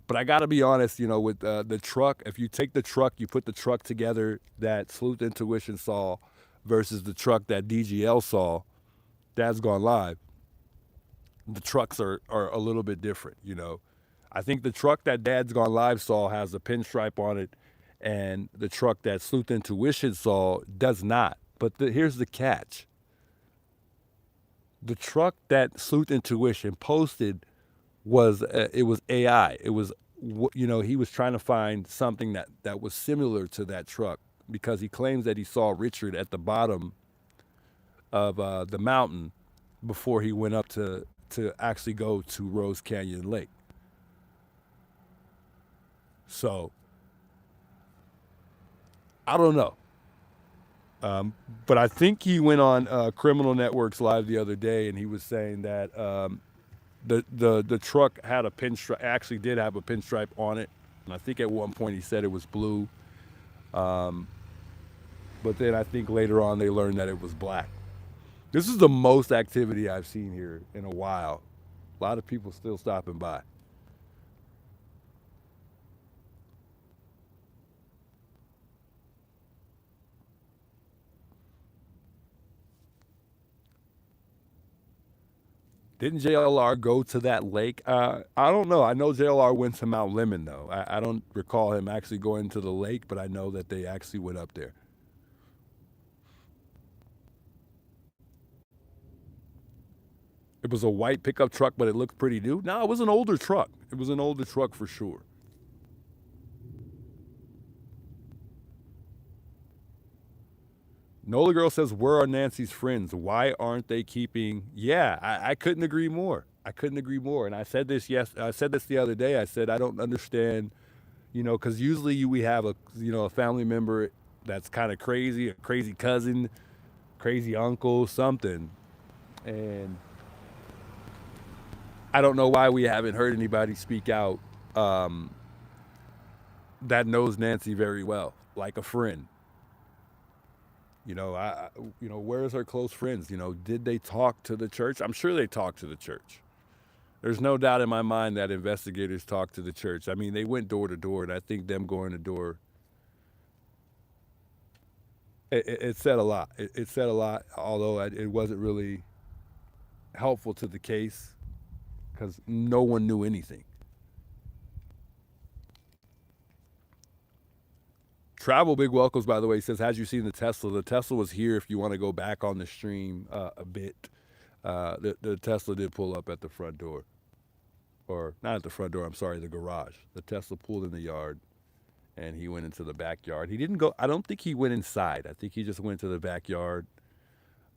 But I got to be honest, with the truck, if you take the truck, you put the truck together that Sleuth Intuition saw versus the truck that DGL saw, Dad's Gone Live, the trucks are a little bit different, I think the truck that Dad's Gone Live saw has a pinstripe on it, and the truck that Sleuth Intuition saw does not. But here's the catch. The truck that Sleuth Intuition posted was AI. It was, he was trying to find something that was similar to that truck, because he claims that he saw Richard at the bottom of the mountain before he went up to actually go to Rose Canyon Lake. So I don't know. But I think he went on Criminal Networks Live the other day, and he was saying that the truck had a pinstripe. Actually, did have a pinstripe on it, and I think at one point he said it was blue. But then I think later on they learned that it was black. This is the most activity I've seen here in a while. A lot of people still stopping by. Didn't JLR go to that lake? I don't know. I know JLR went to Mount Lemon, though. I don't recall him actually going to the lake, but I know that they actually went up there. It was a white pickup truck, but it looked pretty new. No, it was an older truck. It was an older truck for sure. Nola Girl says, where are Nancy's friends? Why aren't they keeping? Yeah, I couldn't agree more. I couldn't agree more. And I said this I said this the other day. I said I don't understand, because usually we have a family member that's kind of crazy, a crazy cousin, crazy uncle, something, and I don't know why we haven't heard anybody speak out that knows Nancy very well, like a friend. Where's her close friends? Did they talk to the church? I'm sure they talked to the church. There's no doubt in my mind that investigators talked to the church. I mean, they went door to door, and I think them going to door, it said a lot. It said a lot, although it wasn't really helpful to the case because no one knew anything. Travel Big Welcomes, by the way, says, has you seen the Tesla? The Tesla was here if you want to go back on the stream a bit. The Tesla did pull up at the front door. Or not at the front door, I'm sorry, the garage. The Tesla pulled in the yard, and he went into the backyard. He didn't go, I don't think he went inside. I think he just went to the backyard.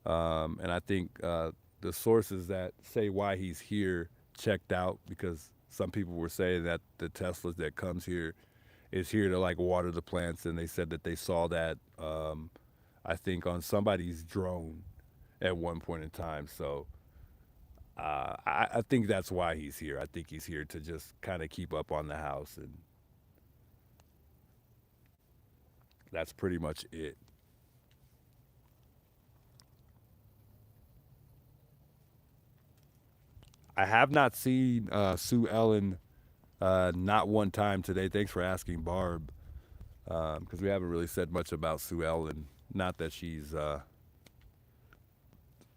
And I think the sources that say why he's here checked out, because some people were saying that the Tesla that comes here is here to like water the plants, and they said that they saw that I think on somebody's drone at one point in time. So I think that's why he's here. I think he's here to just kind of keep up on the house, and that's pretty much it. I have not seen Sue Ellen not one time today. Thanks for asking, Barb, because we haven't really said much about Sue Ellen. Not that she's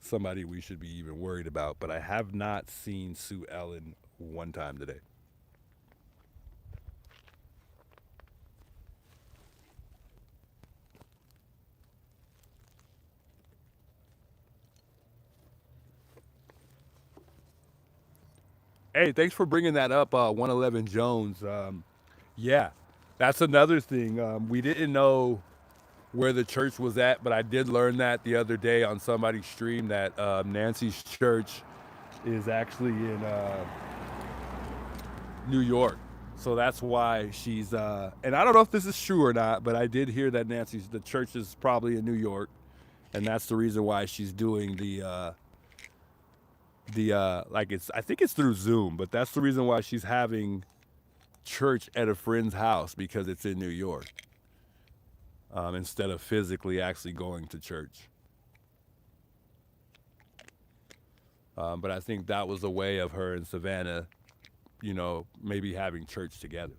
somebody we should be even worried about, but I have not seen Sue Ellen one time today. Hey, thanks for bringing that up, 111 Jones. Yeah, that's another thing. We didn't know where the church was at, but I did learn that the other day on somebody's stream that Nancy's church is actually in New York. So that's why she's, and I don't know if this is true or not, but I did hear that the church is probably in New York, and that's the reason why she's doing I think it's through Zoom, but that's the reason why she's having church at a friend's house, because it's in New York, instead of physically actually going to church. But I think that was a way of her and Savannah, maybe having church together.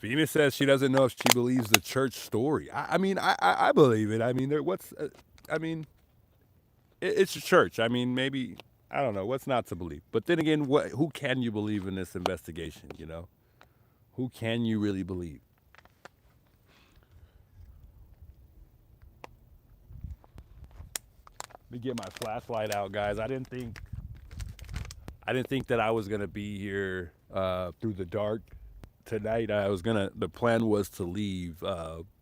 Venus says she doesn't know if she believes the church story. I mean, I believe it. I mean, it's a church. I mean, maybe, I don't know, what's not to believe. But then again, who can you believe in this investigation, Who can you really believe? Let me get my flashlight out, guys. I didn't think that I was going to be here through the dark tonight. The plan was to leave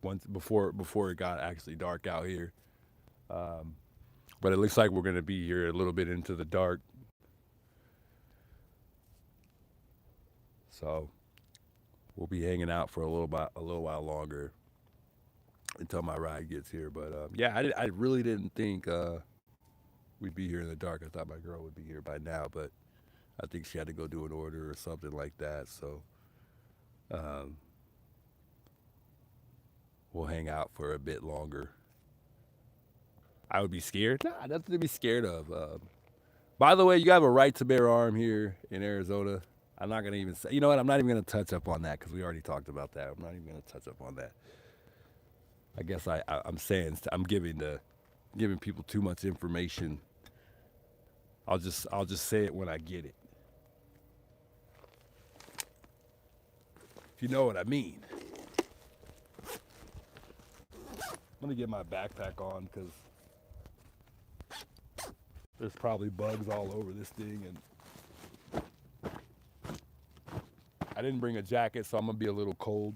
once before it got actually dark out here. But it looks like we're going to be here a little bit into the dark. So we'll be hanging out for a little while longer until my ride gets here. But yeah, I really didn't think we'd be here in the dark. I thought my girl would be here by now, but I think she had to go do an order or something like that. So um, we'll hang out for a bit longer. I would be scared. Nah, nothing to be scared of. By the way, you have a right to bear arm here in Arizona. I'm not gonna even say. You know what? I'm not even gonna touch up on that because we already talked about that. I'm not even gonna touch up on that. I guess I'm saying I'm giving people too much information. I'll just say it when I get it. If you know what I mean. I'm gonna get my backpack on because there's probably bugs all over this thing, and I didn't bring a jacket, so I'm gonna be a little cold.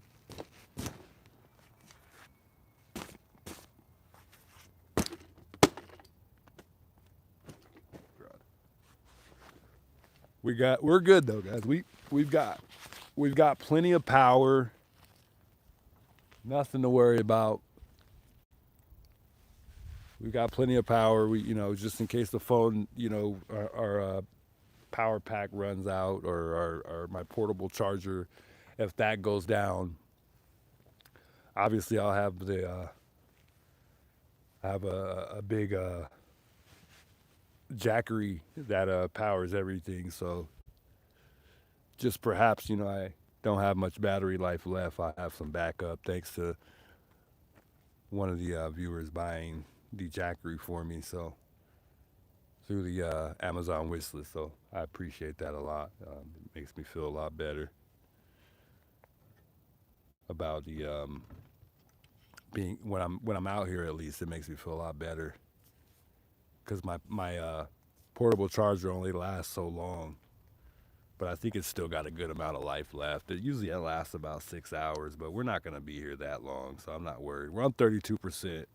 We're good though, guys. We've got plenty of power. Nothing to worry about. We've got plenty of power. Just in case the phone, our power pack runs out, or our my portable charger, if that goes down. Obviously, I'll have a big jackery that powers everything. So just perhaps, I don't have much battery life left. I have some backup thanks to one of the viewers buying the jackery for me. So through the Amazon wish list. So I appreciate that a lot. It makes me feel a lot better about the being when I'm out here. At least it makes me feel a lot better because my portable charger only lasts so long, but I think it's still got a good amount of life left. It usually lasts about 6 hours, but we're not going to be here that long, so I'm not worried. We're on 32%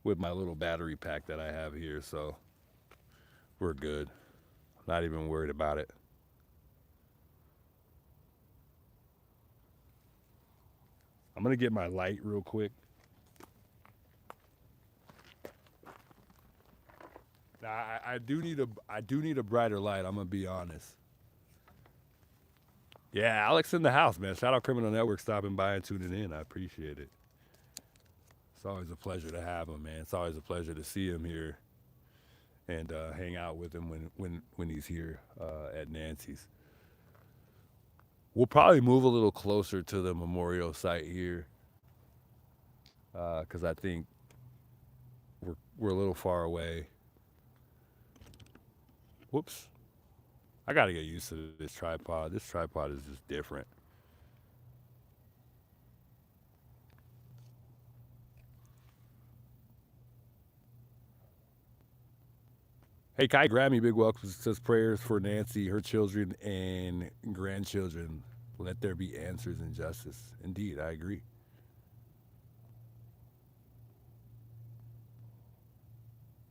with my little battery pack that I have here, so we're good. Not even worried about it. I'm going to get my light real quick. Now, I do need a brighter light. I'm gonna be honest. Yeah, Alex in the house, man. Shout out Criminal Network stopping by and tuning in. I appreciate it. It's always a pleasure to have him, man. It's always a pleasure to see him here and hang out with him when he's here at Nancy's. We'll probably move a little closer to the memorial site here because I think we're a little far away. Whoops. I gotta get used to this tripod. This tripod is just different. Hey, Kai Grammy, big welcome. Says prayers for Nancy, her children, and grandchildren. Let there be answers and justice. Indeed, I agree.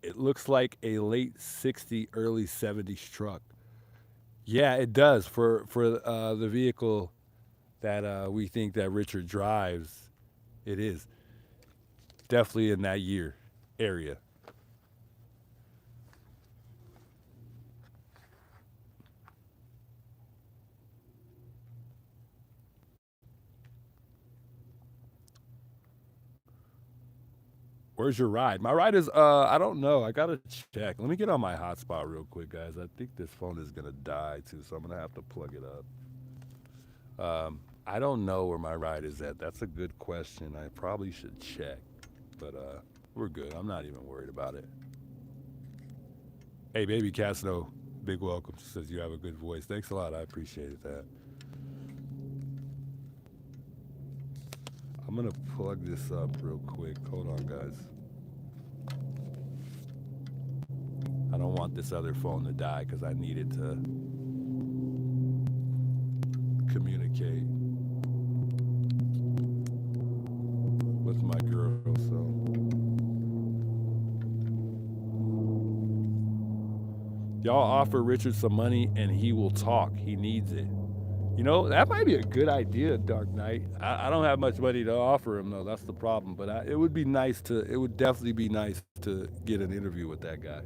It looks like a late 60s, early 70s truck. Yeah, it does for the vehicle that we think that Richard drives. It is definitely in that year area. Where's your ride? My ride is I don't know. I gotta check. Let me get on my hotspot real quick, guys. I think this phone is gonna die too, so I'm gonna have to plug it up. I don't know where my ride is at. That's a good question. I probably should check, but we're good. I'm not even worried about it. Hey, baby Casino, big welcome. She says you have a good voice. Thanks a lot. I appreciate that. I'm gonna plug this up real quick. Hold on, guys. I don't want this other phone to die because I need it to communicate with my girl. So Y'all offer Richard some money and he will talk. He needs it. You know, that might be a good idea, Dark Knight. I don't have much money to offer him, though. That's the problem. But it would be nice to, it would definitely be nice to get an interview with that guy.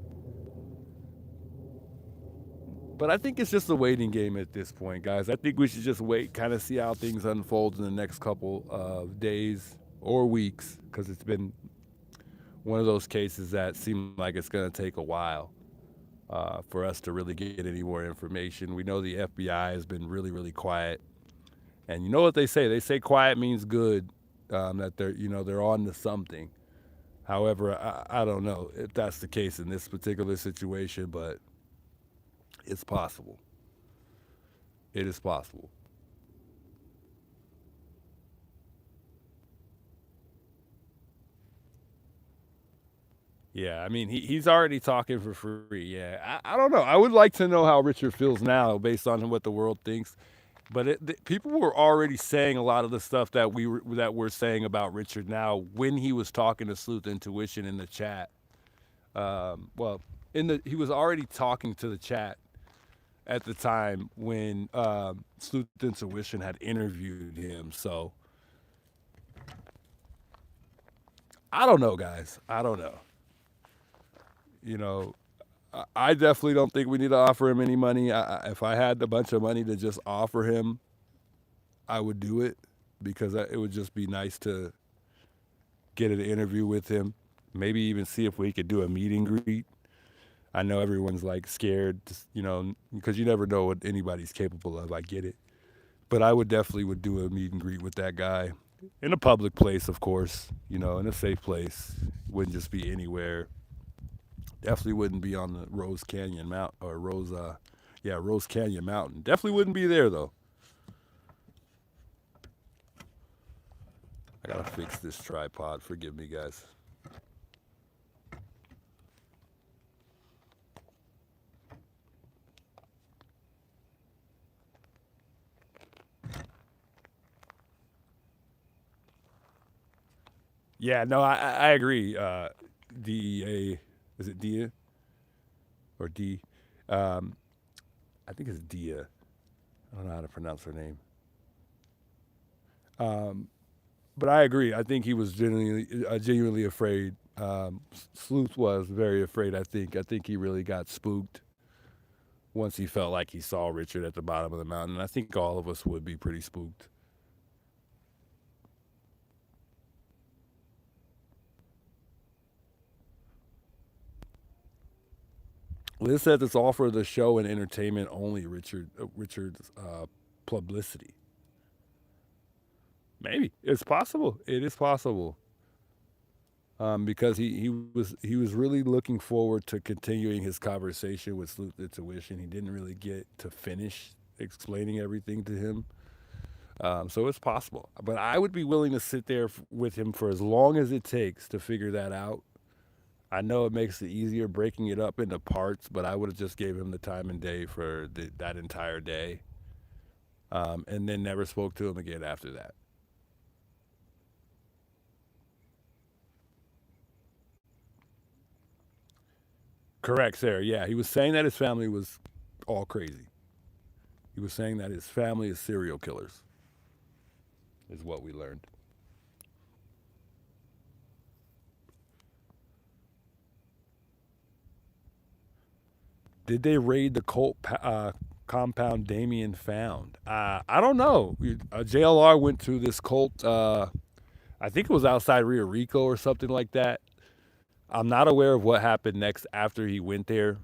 But I think it's just a waiting game at this point, guys. I think we should just wait, kind of see how things unfold in the next couple of days or weeks, because it's been one of those cases that seem like it's going to take a while for us to really get any more information. We know the FBI has been really, really quiet, and you know what they say? They say quiet means good. That they're on to something. However, I don't know if that's the case in this particular situation, but it's possible. It is possible. Yeah, I mean, he's already talking for free. Yeah, I don't know. I would like to know how Richard feels now based on what the world thinks. But people were already saying a lot of the stuff that we're saying about Richard now when he was talking to Sleuth Intuition in the chat. Well, he was already talking to the chat at the time when Sleuth Intuition had interviewed him. So I don't know, guys. I don't know. You know, I definitely don't think we need to offer him any money. If I had a bunch of money to just offer him, I would do it because it would just be nice to get an interview with him. Maybe even see if we could do a meet and greet. I know everyone's like scared, you know, because you never know what anybody's capable of. I get it. But I would definitely do a meet and greet with that guy in a public place, of course, you know, in a safe place. Wouldn't just be anywhere. Definitely wouldn't be on the Rose Canyon Rose Canyon Mountain. Definitely wouldn't be there though. I gotta fix this tripod. Forgive me, guys. Yeah, no, I agree. DEA, is it Dia or D? I think it's Dia. I don't know how to pronounce her name. But I agree. I think he was genuinely afraid. Sleuth was very afraid. I think he really got spooked once he felt like he saw Richard at the bottom of the mountain. And I think all of us would be pretty spooked. Liz says it's all for the show and entertainment only. Richard's publicity. Maybe it's possible. It is possible. Because he was really looking forward to continuing his conversation with Sleuth Intuition. He didn't really get to finish explaining everything to him. So it's possible. But I would be willing to sit there with him for as long as it takes to figure that out. I know it makes it easier breaking it up into parts, but I would have just gave him the time and day for that entire day, and then never spoke to him again after that. Correct, Sarah. Yeah, he was saying that his family was all crazy. He was saying that his family is serial killers, is what we learned. Did they raid the cult compound Damien found? I don't know. JLR went to this cult, I think it was outside Rio Rico or something like that. I'm not aware of what happened next after he went there.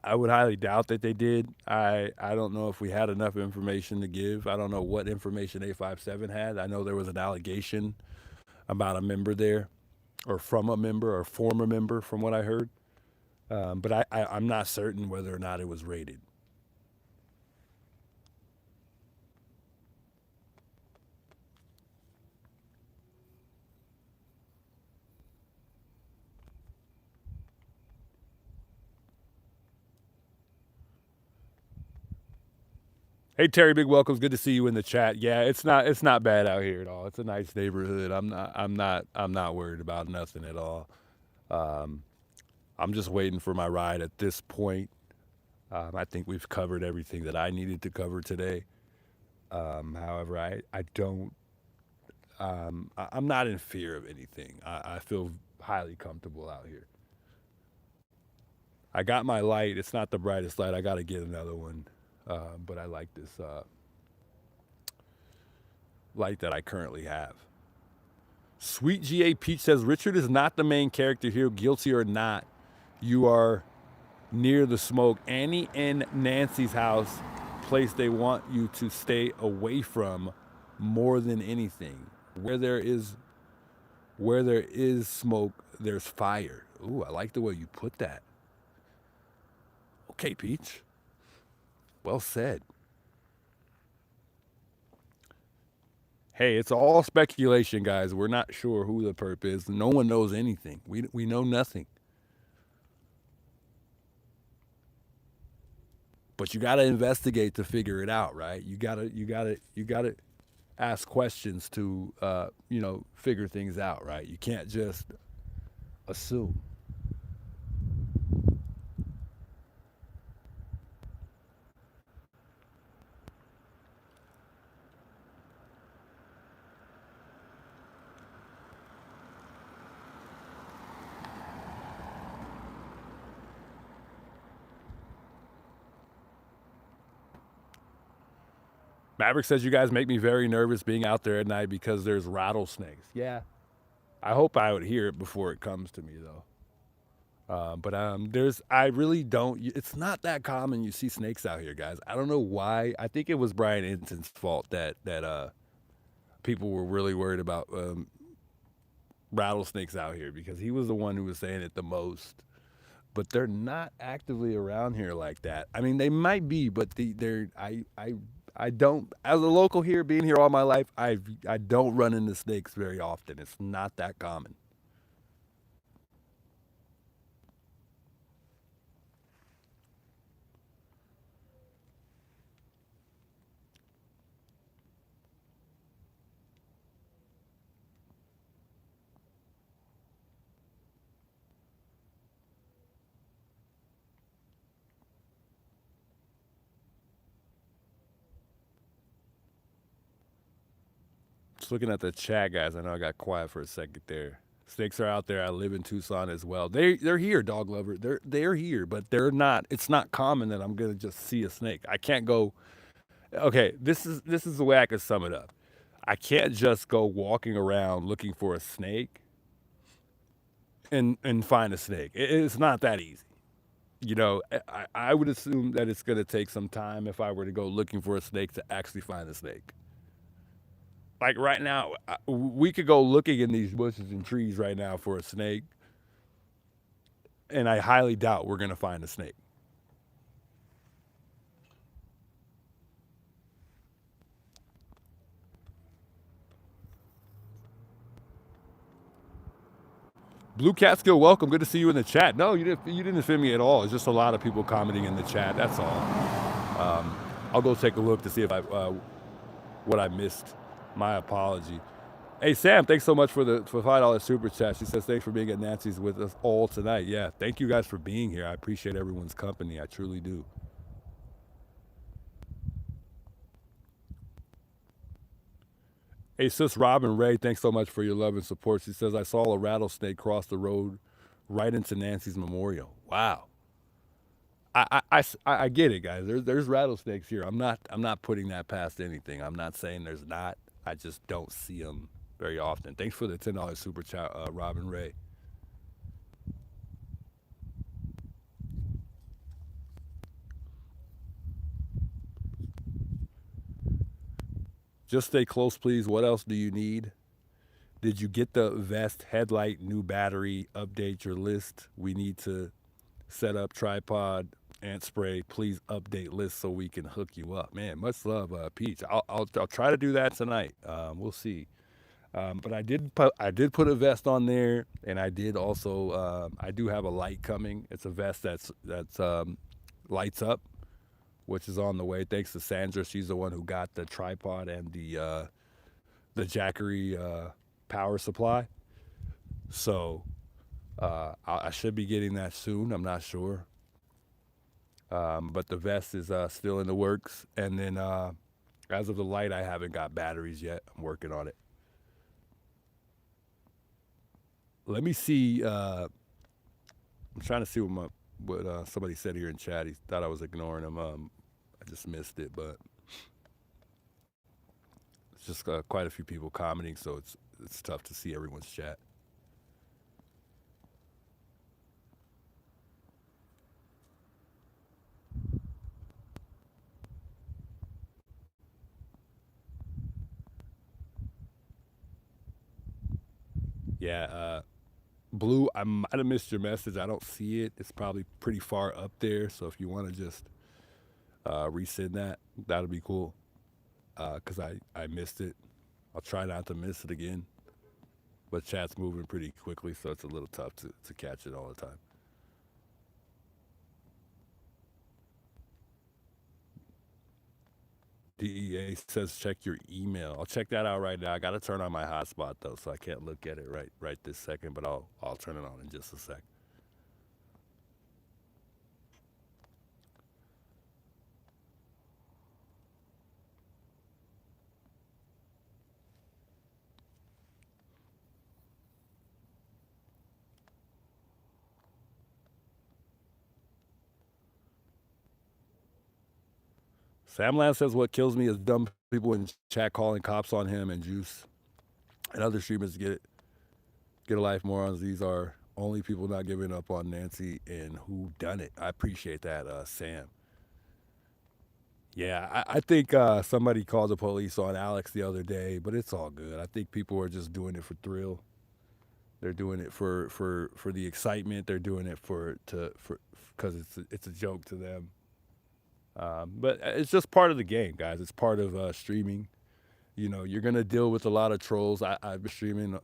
I would highly doubt that they did. I don't know if we had enough information to give. I don't know what information A57 had. I know there was an allegation about a member there, or from a member, or former member, from what I heard. But I'm not certain whether or not it was raided. Hey Terry, big welcomes. Good to see you in the chat. Yeah, it's not bad out here at all. It's a nice neighborhood. I'm not worried about nothing at all. I'm I'm just waiting for my ride at this point. I think we've covered everything that I needed to cover today. However, I don't, I'm not in fear of anything. I feel highly comfortable out here. I got my light. It's not the brightest light. I got to get another one. But I like this light that I currently have. Sweet GA Peach says, Richard is not the main character here, guilty or not. You are near the smoke. Annie and Nancy's house, place they want you to stay away from more than anything. Where there is smoke, there's fire. Ooh, I like the way you put that. Okay, Peach. Well said. Hey, it's all speculation, guys. We're not sure who the perp is. No one knows anything. We know nothing. But you got to investigate to figure it out, right? You got to ask questions to figure things out, right? You can't just assume. Maverick says, you guys make me very nervous being out there at night because there's rattlesnakes. Yeah. I hope I would hear it before it comes to me, though. I really don't, it's not that common you see snakes out here, guys. I don't know why. I think it was Brian Ensign's fault that people were really worried about rattlesnakes out here because he was the one who was saying it the most. But they're not actively around here like that. I mean, they might be, but I don't, as a local here, being here all my life, I don't run into snakes very often. It's not that common. Just looking at the chat, guys. I know I got quiet for a second there. Snakes are out there. I live in Tucson as well. They're here, dog lover. They're here, but they're not. It's not common that I'm gonna just see a snake. I can't go. Okay, this is the way I could sum it up. I can't just go walking around looking for a snake and find a snake. It's not that easy. I would assume that it's gonna take some time if I were to go looking for a snake to actually find a snake. Like right now, we could go looking in these bushes and trees right now for a snake, and I highly doubt we're going to find a snake. Blue Catskill, welcome. Good to see you in the chat. No, you didn't offend me at all. It's just a lot of people commenting in the chat. That's all. I'll go take a look to see if what I missed. My apology. Hey, Sam, thanks so much for $5 super chat. She says, thanks for being at Nancy's with us all tonight. Yeah, thank you guys for being here. I appreciate everyone's company. I truly do. Hey, sis Robin Ray, thanks so much for your love and support. She says, I saw a rattlesnake cross the road right into Nancy's memorial. Wow. I get it, guys. There's rattlesnakes here. I'm not putting that past anything. I'm not saying there's not. I just don't see them very often. Thanks for the $10 super chat, Robin Ray. Just stay close, please. What else do you need? Did you get the vest, headlight, new battery, update your list? We need to set up tripod, ant spray. Please update list so we can hook you up. Man, much love, Peach. I'll try to do that tonight. We'll see. But I did put a vest on there, and I did also I do have a light coming. It's a vest that's lights up, which is on the way. Thanks to Sandra. She's the one who got the tripod and the Jackery power supply. So I should be getting that soon. I'm not sure. But the vest is still in the works. And then as of the light, I haven't got batteries yet. I'm working on it. Let me see. I'm trying to see what somebody said here in chat. He thought I was ignoring him. I just missed it, but it's just quite a few people commenting, so it's tough to see everyone's chat. Yeah, Blue, I might have missed your message. I don't see it. It's probably pretty far up there. So if you want to just resend that, that'll be cool. Because I missed it. I'll try not to miss it again. But chat's moving pretty quickly, so it's a little tough to catch it all the time. DEA says check your email. I'll check that out right now. I got to turn on my hotspot though, so I can't look at it right this second. But I'll turn it on in just a sec. Samland says what kills me is dumb people in chat calling cops on him and Juice and other streamers get a life morons. These are only people not giving up on Nancy and who done it. I appreciate that, Sam. Yeah, I think somebody called the police on Alex the other day, but it's all good. I think people are just doing it for thrill. They're doing it for the excitement. They're doing it for because it's a joke to them. But it's just part of the game, guys. It's part of streaming. You know, you're gonna deal with a lot of trolls. I've been streaming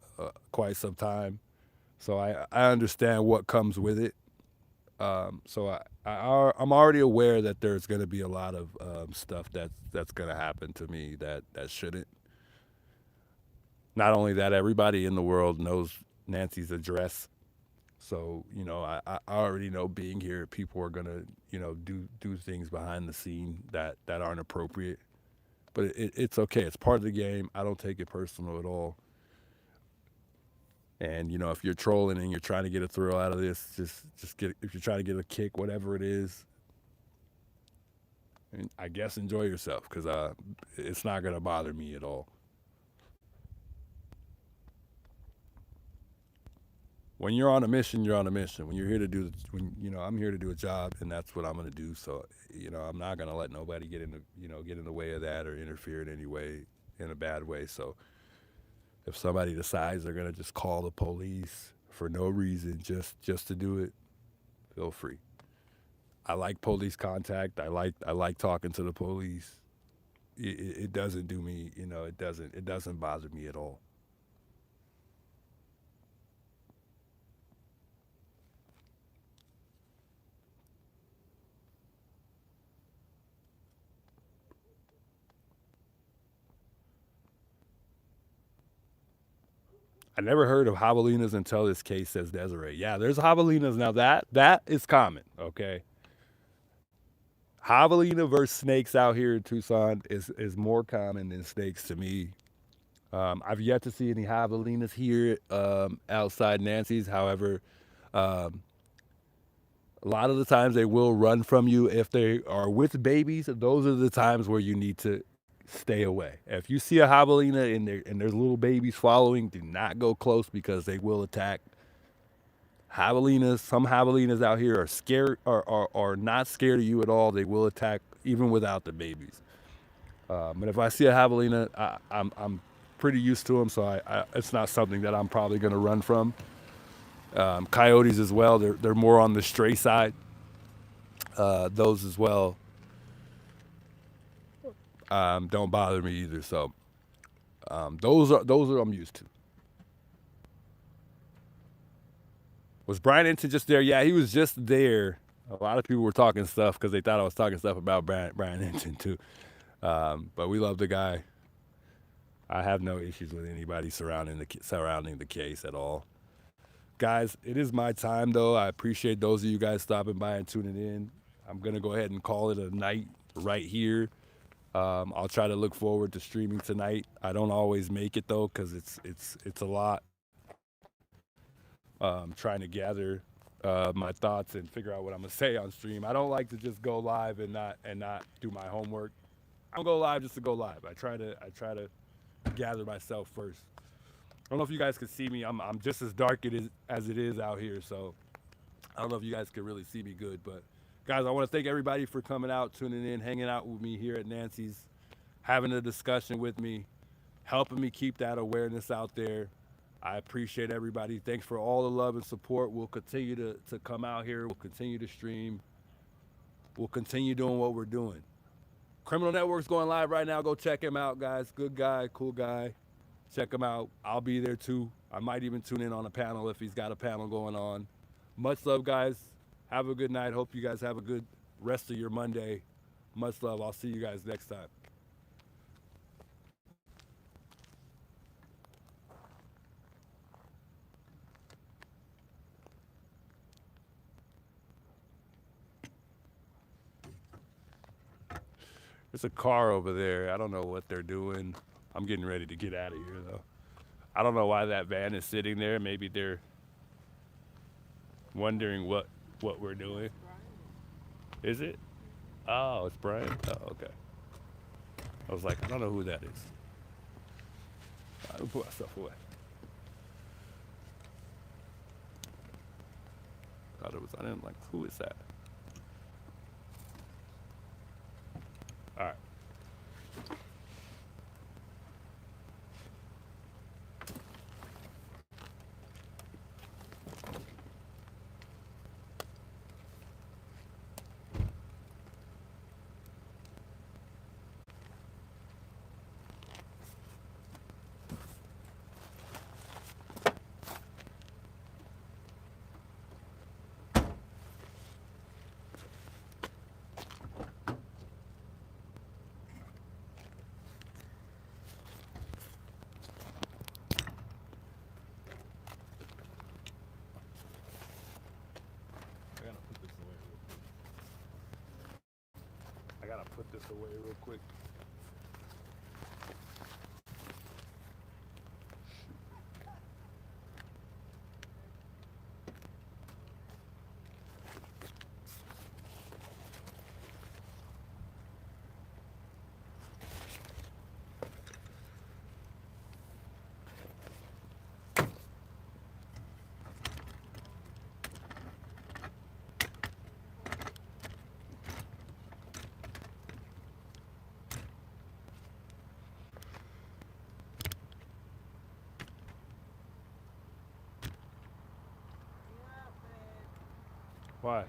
quite some time, so I understand what comes with it. So I'm already aware that there's gonna be a lot of stuff that's gonna happen to me that shouldn't. Not only that, everybody in the world knows Nancy's address. So, you know, I already know being here, people are gonna, you know, do things behind the scene that aren't appropriate. But it's okay. It's part of the game. I don't take it personal at all. And you know, if you're trolling and you're trying to get a thrill out of this, just get. If you're trying to get a kick, whatever it is, and I guess enjoy yourself because it's not gonna bother me at all. When you're on a mission, you're on a mission. When you're here to do, when you know, I'm here to do a job, and that's what I'm gonna do. So, you know, I'm not gonna let nobody get in the way of that or interfere in any way, in a bad way. So, if somebody decides they're gonna just call the police for no reason, just to do it, feel free. I like police contact. I like talking to the police. It doesn't do me, you know, it doesn't bother me at all. I never heard of javelinas until this case, says Desiree. Yeah, there's javelinas now. That is common. Okay, javelina versus snakes out here in Tucson is more common than snakes to me. I've yet to see any javelinas here outside Nancy's. However, um, a lot of the times they will run from you if they are with babies. Those are the times where you need to stay away. If you see a javelina and there's little babies following, do not go close because they will attack. Javelinas, some javelinas out here are scared, are not scared of you at all. They will attack even without the babies. But if I see a javelina, I'm pretty used to them, so it's not something that I'm probably going to run from. Coyotes as well. They're more on the stray side. Those as well don't bother me either. So those are I'm used to. Was Brian Ensign just there? Yeah, he was just there. A lot of people were talking stuff because they thought I was talking stuff about Brian Ensign too. But we love the guy. I have no issues with anybody surrounding the case at all. Guys, it is my time though. I appreciate those of you guys stopping by and tuning in. I'm gonna go ahead and call it a night right here. I'll try to look forward to streaming tonight. I don't always make it though, cause it's a lot. Trying to gather my thoughts and figure out what I'm gonna say on stream. I don't like to just go live and not do my homework. I don't go live just to go live. I try to gather myself first. I don't know if you guys can see me. I'm just as dark as it is out here, so I don't know if you guys can really see me good. But guys, I want to thank everybody for coming out, tuning in, hanging out with me here at Nancy's, having a discussion with me, helping me keep that awareness out there. I appreciate everybody. Thanks for all the love and support. We'll continue to come out here. We'll continue to stream. We'll continue doing what we're doing. Criminal Network's going live right now. Go check him out, guys. Good guy, cool guy. Check him out. I'll be there too. I might even tune in on a panel if he's got a panel going on. Much love, guys. Have a good night. Hope you guys have a good rest of your Monday. Much love. I'll see you guys next time. There's a car over there. I don't know what they're doing. I'm getting ready to get out of here, though. I don't know why that van is sitting there. Maybe they're wondering what we're doing. Is it? Oh, it's Brian? Oh, okay. I was like, I don't know who that is. I'll put myself away. I didn't like, who is that? All right. I gotta put this away real quick. Why?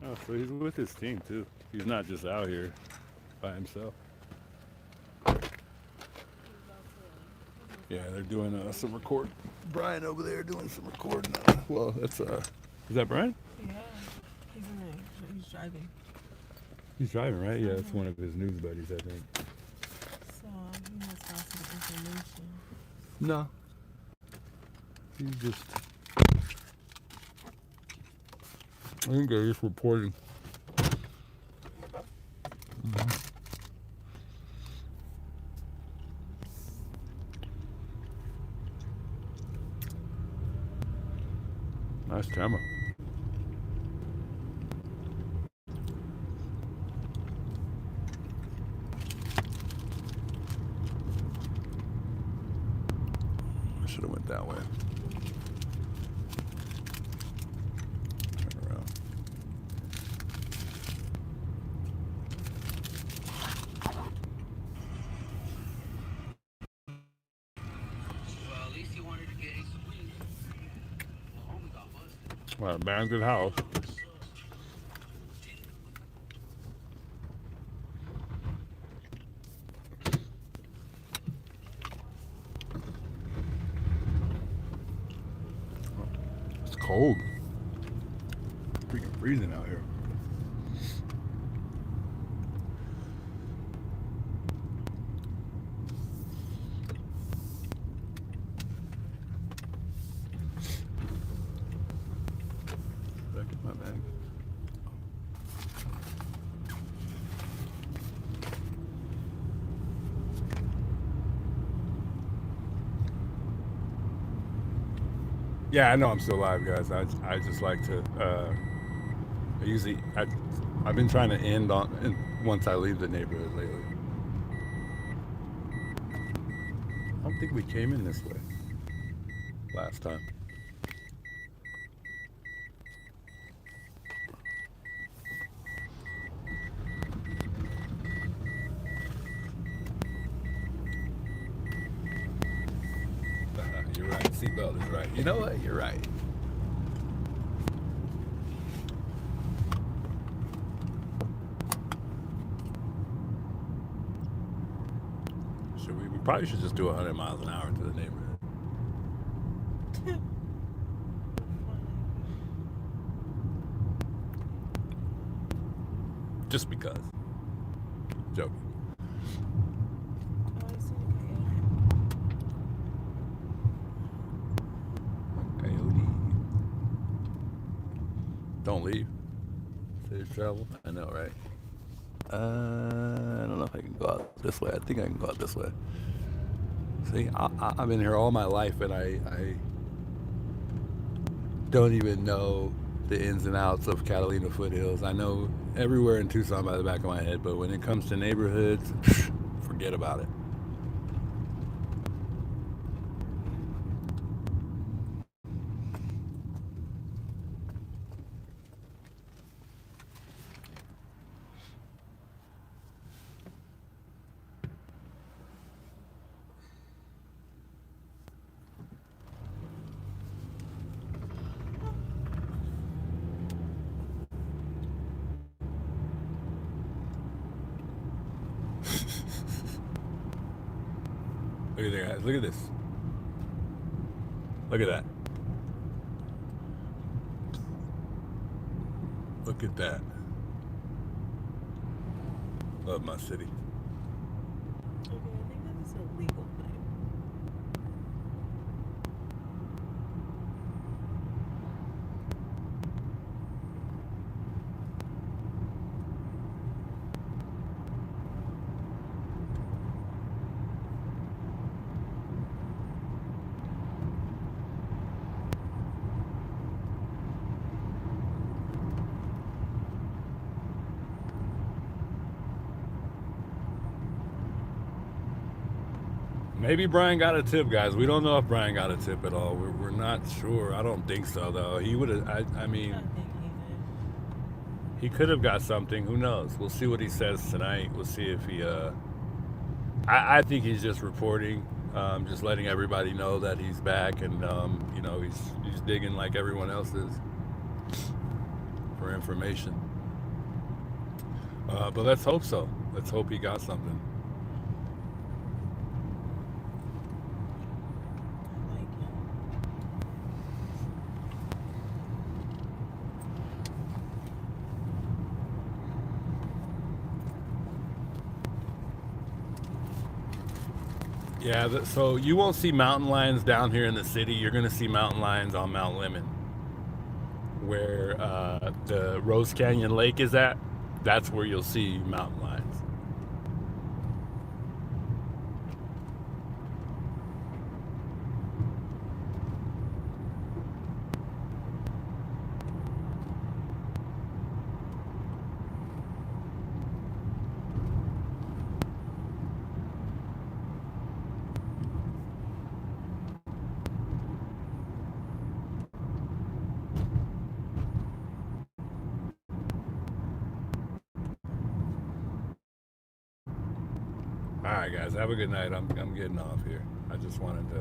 Oh, so he's with his team too. He's not just out here by himself. Yeah, they're doing some record. Brian over there doing some recording. Well, that's is that Brian? Yeah, he's in there. He's driving. He's driving, right? Yeah, it's one of his news buddies, I think. So he must have some information. No. He's just I think they're just reporting. Nice camera. I should have went that way. Turn around. Well, at least he wanted to get his sweet. The homie got busted. Well, abandoned house. It's cold. Freaking freezing out here. Did I get my bag? Yeah, I know I'm still alive, guys. I just like to. I've been trying to end on once I leave the neighborhood lately. I don't think we came in this way last time. You're right. Seatbelt is right. You know what? You're right. We probably should just do 100 miles an hour to the neighborhood. Just because. Joking. Coyote. Don't leave. Safe travel. I know, right? I don't know if I can go out this way. I think I can go out this way. See, I've been here all my life, and I don't even know the ins and outs of Catalina foothills. I know everywhere in Tucson by the back of my head, but when it comes to neighborhoods, forget about it. Look at that, guys. Look at this. Look at that. Look at that. Love my city. Okay, I think that is a legal thing. Maybe Brian got a tip, guys. We don't know if Brian got a tip at all. We're not sure. I don't think so, though. He would have, I mean, I think he he could have got something. Who knows? We'll see what he says tonight. We'll see if he, I think he's just reporting, just letting everybody know that he's back, and, you know, he's digging like everyone else is for information. But let's hope so. Let's hope he got something. like him. Yeah, so you won't see mountain lions down here in the city. You're going to see mountain lions on Mount Lemon, where the Rose Canyon Lake is at, that's where you'll see mountain lions. All right, guys, have a good night. I'm getting off here. I just wanted to